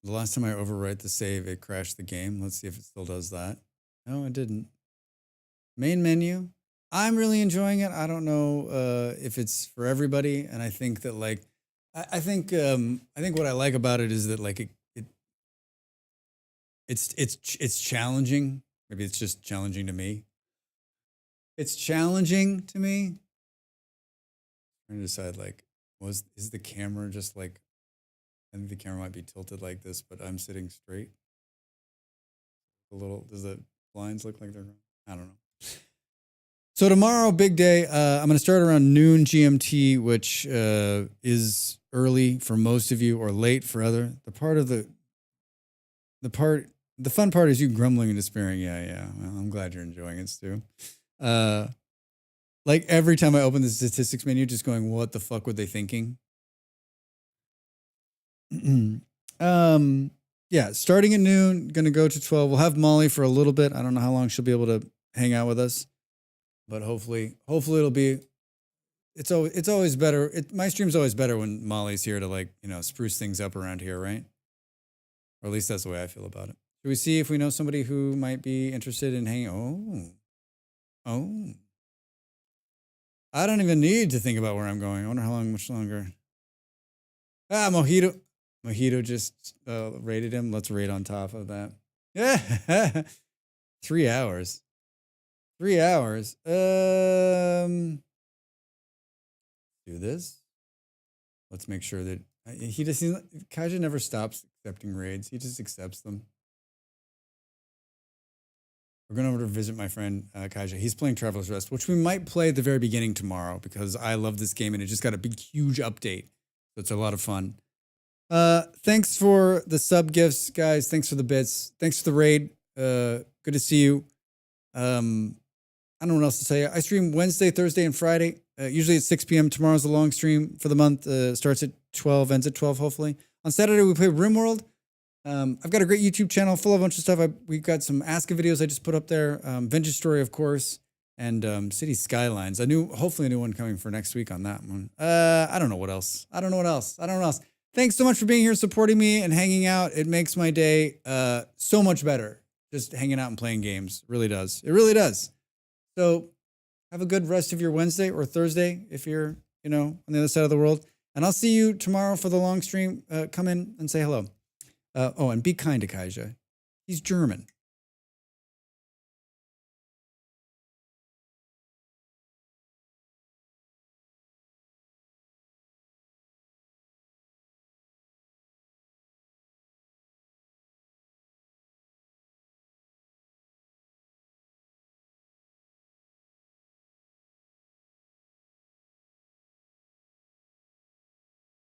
The last time I overwrite the save, it crashed the game. Let's see if it still does that. No, it didn't. Main menu. I'm really enjoying it. I don't know if it's for everybody, and I think that like, I think what I like about it is that like it's challenging. Maybe it's just challenging to me. It's challenging to me. I'm trying to decide like, is the camera just like, I think the camera might be tilted like this, but I'm sitting straight. Does the blinds look like they're, I don't know. So tomorrow, big day. I'm going to start around noon GMT, which is early for most of you or late for other. The fun part is you grumbling and despairing. Yeah. Well, I'm glad you're enjoying it, Stu. Like every time I open the statistics menu, just going, what the fuck were they thinking? Yeah, starting at noon, going to go to 12. We'll have Molly for a little bit. I don't know how long she'll be able to hang out with us, but hopefully it'll be, it's always better. My stream's always better when Molly's here to like, spruce things up around here, right? Or at least that's the way I feel about it. Should we see if we know somebody who might be interested in hanging? Oh. I don't even need to think about where I'm going. I wonder much longer. Mojito. Mojito just rated him. Let's rate on top of that. Yeah. 3 hours. 3 hours. Do this. Let's make sure that Kaija never stops accepting raids. He just accepts them. We're going over to visit my friend Kaija. He's playing Traveler's Rest, which we might play at the very beginning tomorrow because I love this game and it just got a big, huge update. So it's a lot of fun. Thanks for the sub gifts, guys. Thanks for the bits. Thanks for the raid. Good to see you. I don't know what else to say. I stream Wednesday, Thursday, and Friday. Usually at 6 p.m. Tomorrow's the long stream for the month. Starts at 12, ends at 12, hopefully. On Saturday, we play RimWorld. I've got a great YouTube channel full of a bunch of stuff. We've got some Aska videos I just put up there. Vintage Story, of course, and City Skylines. Hopefully a new one coming for next week on that one. I don't know what else. Thanks so much for being here, supporting me, and hanging out. It makes my day so much better. Just hanging out and playing games. It really does. It really does. So have a good rest of your Wednesday or Thursday if you're, on the other side of the world. And I'll see you tomorrow for the long stream. Come in and say hello. And be kind to Kaija. He's German.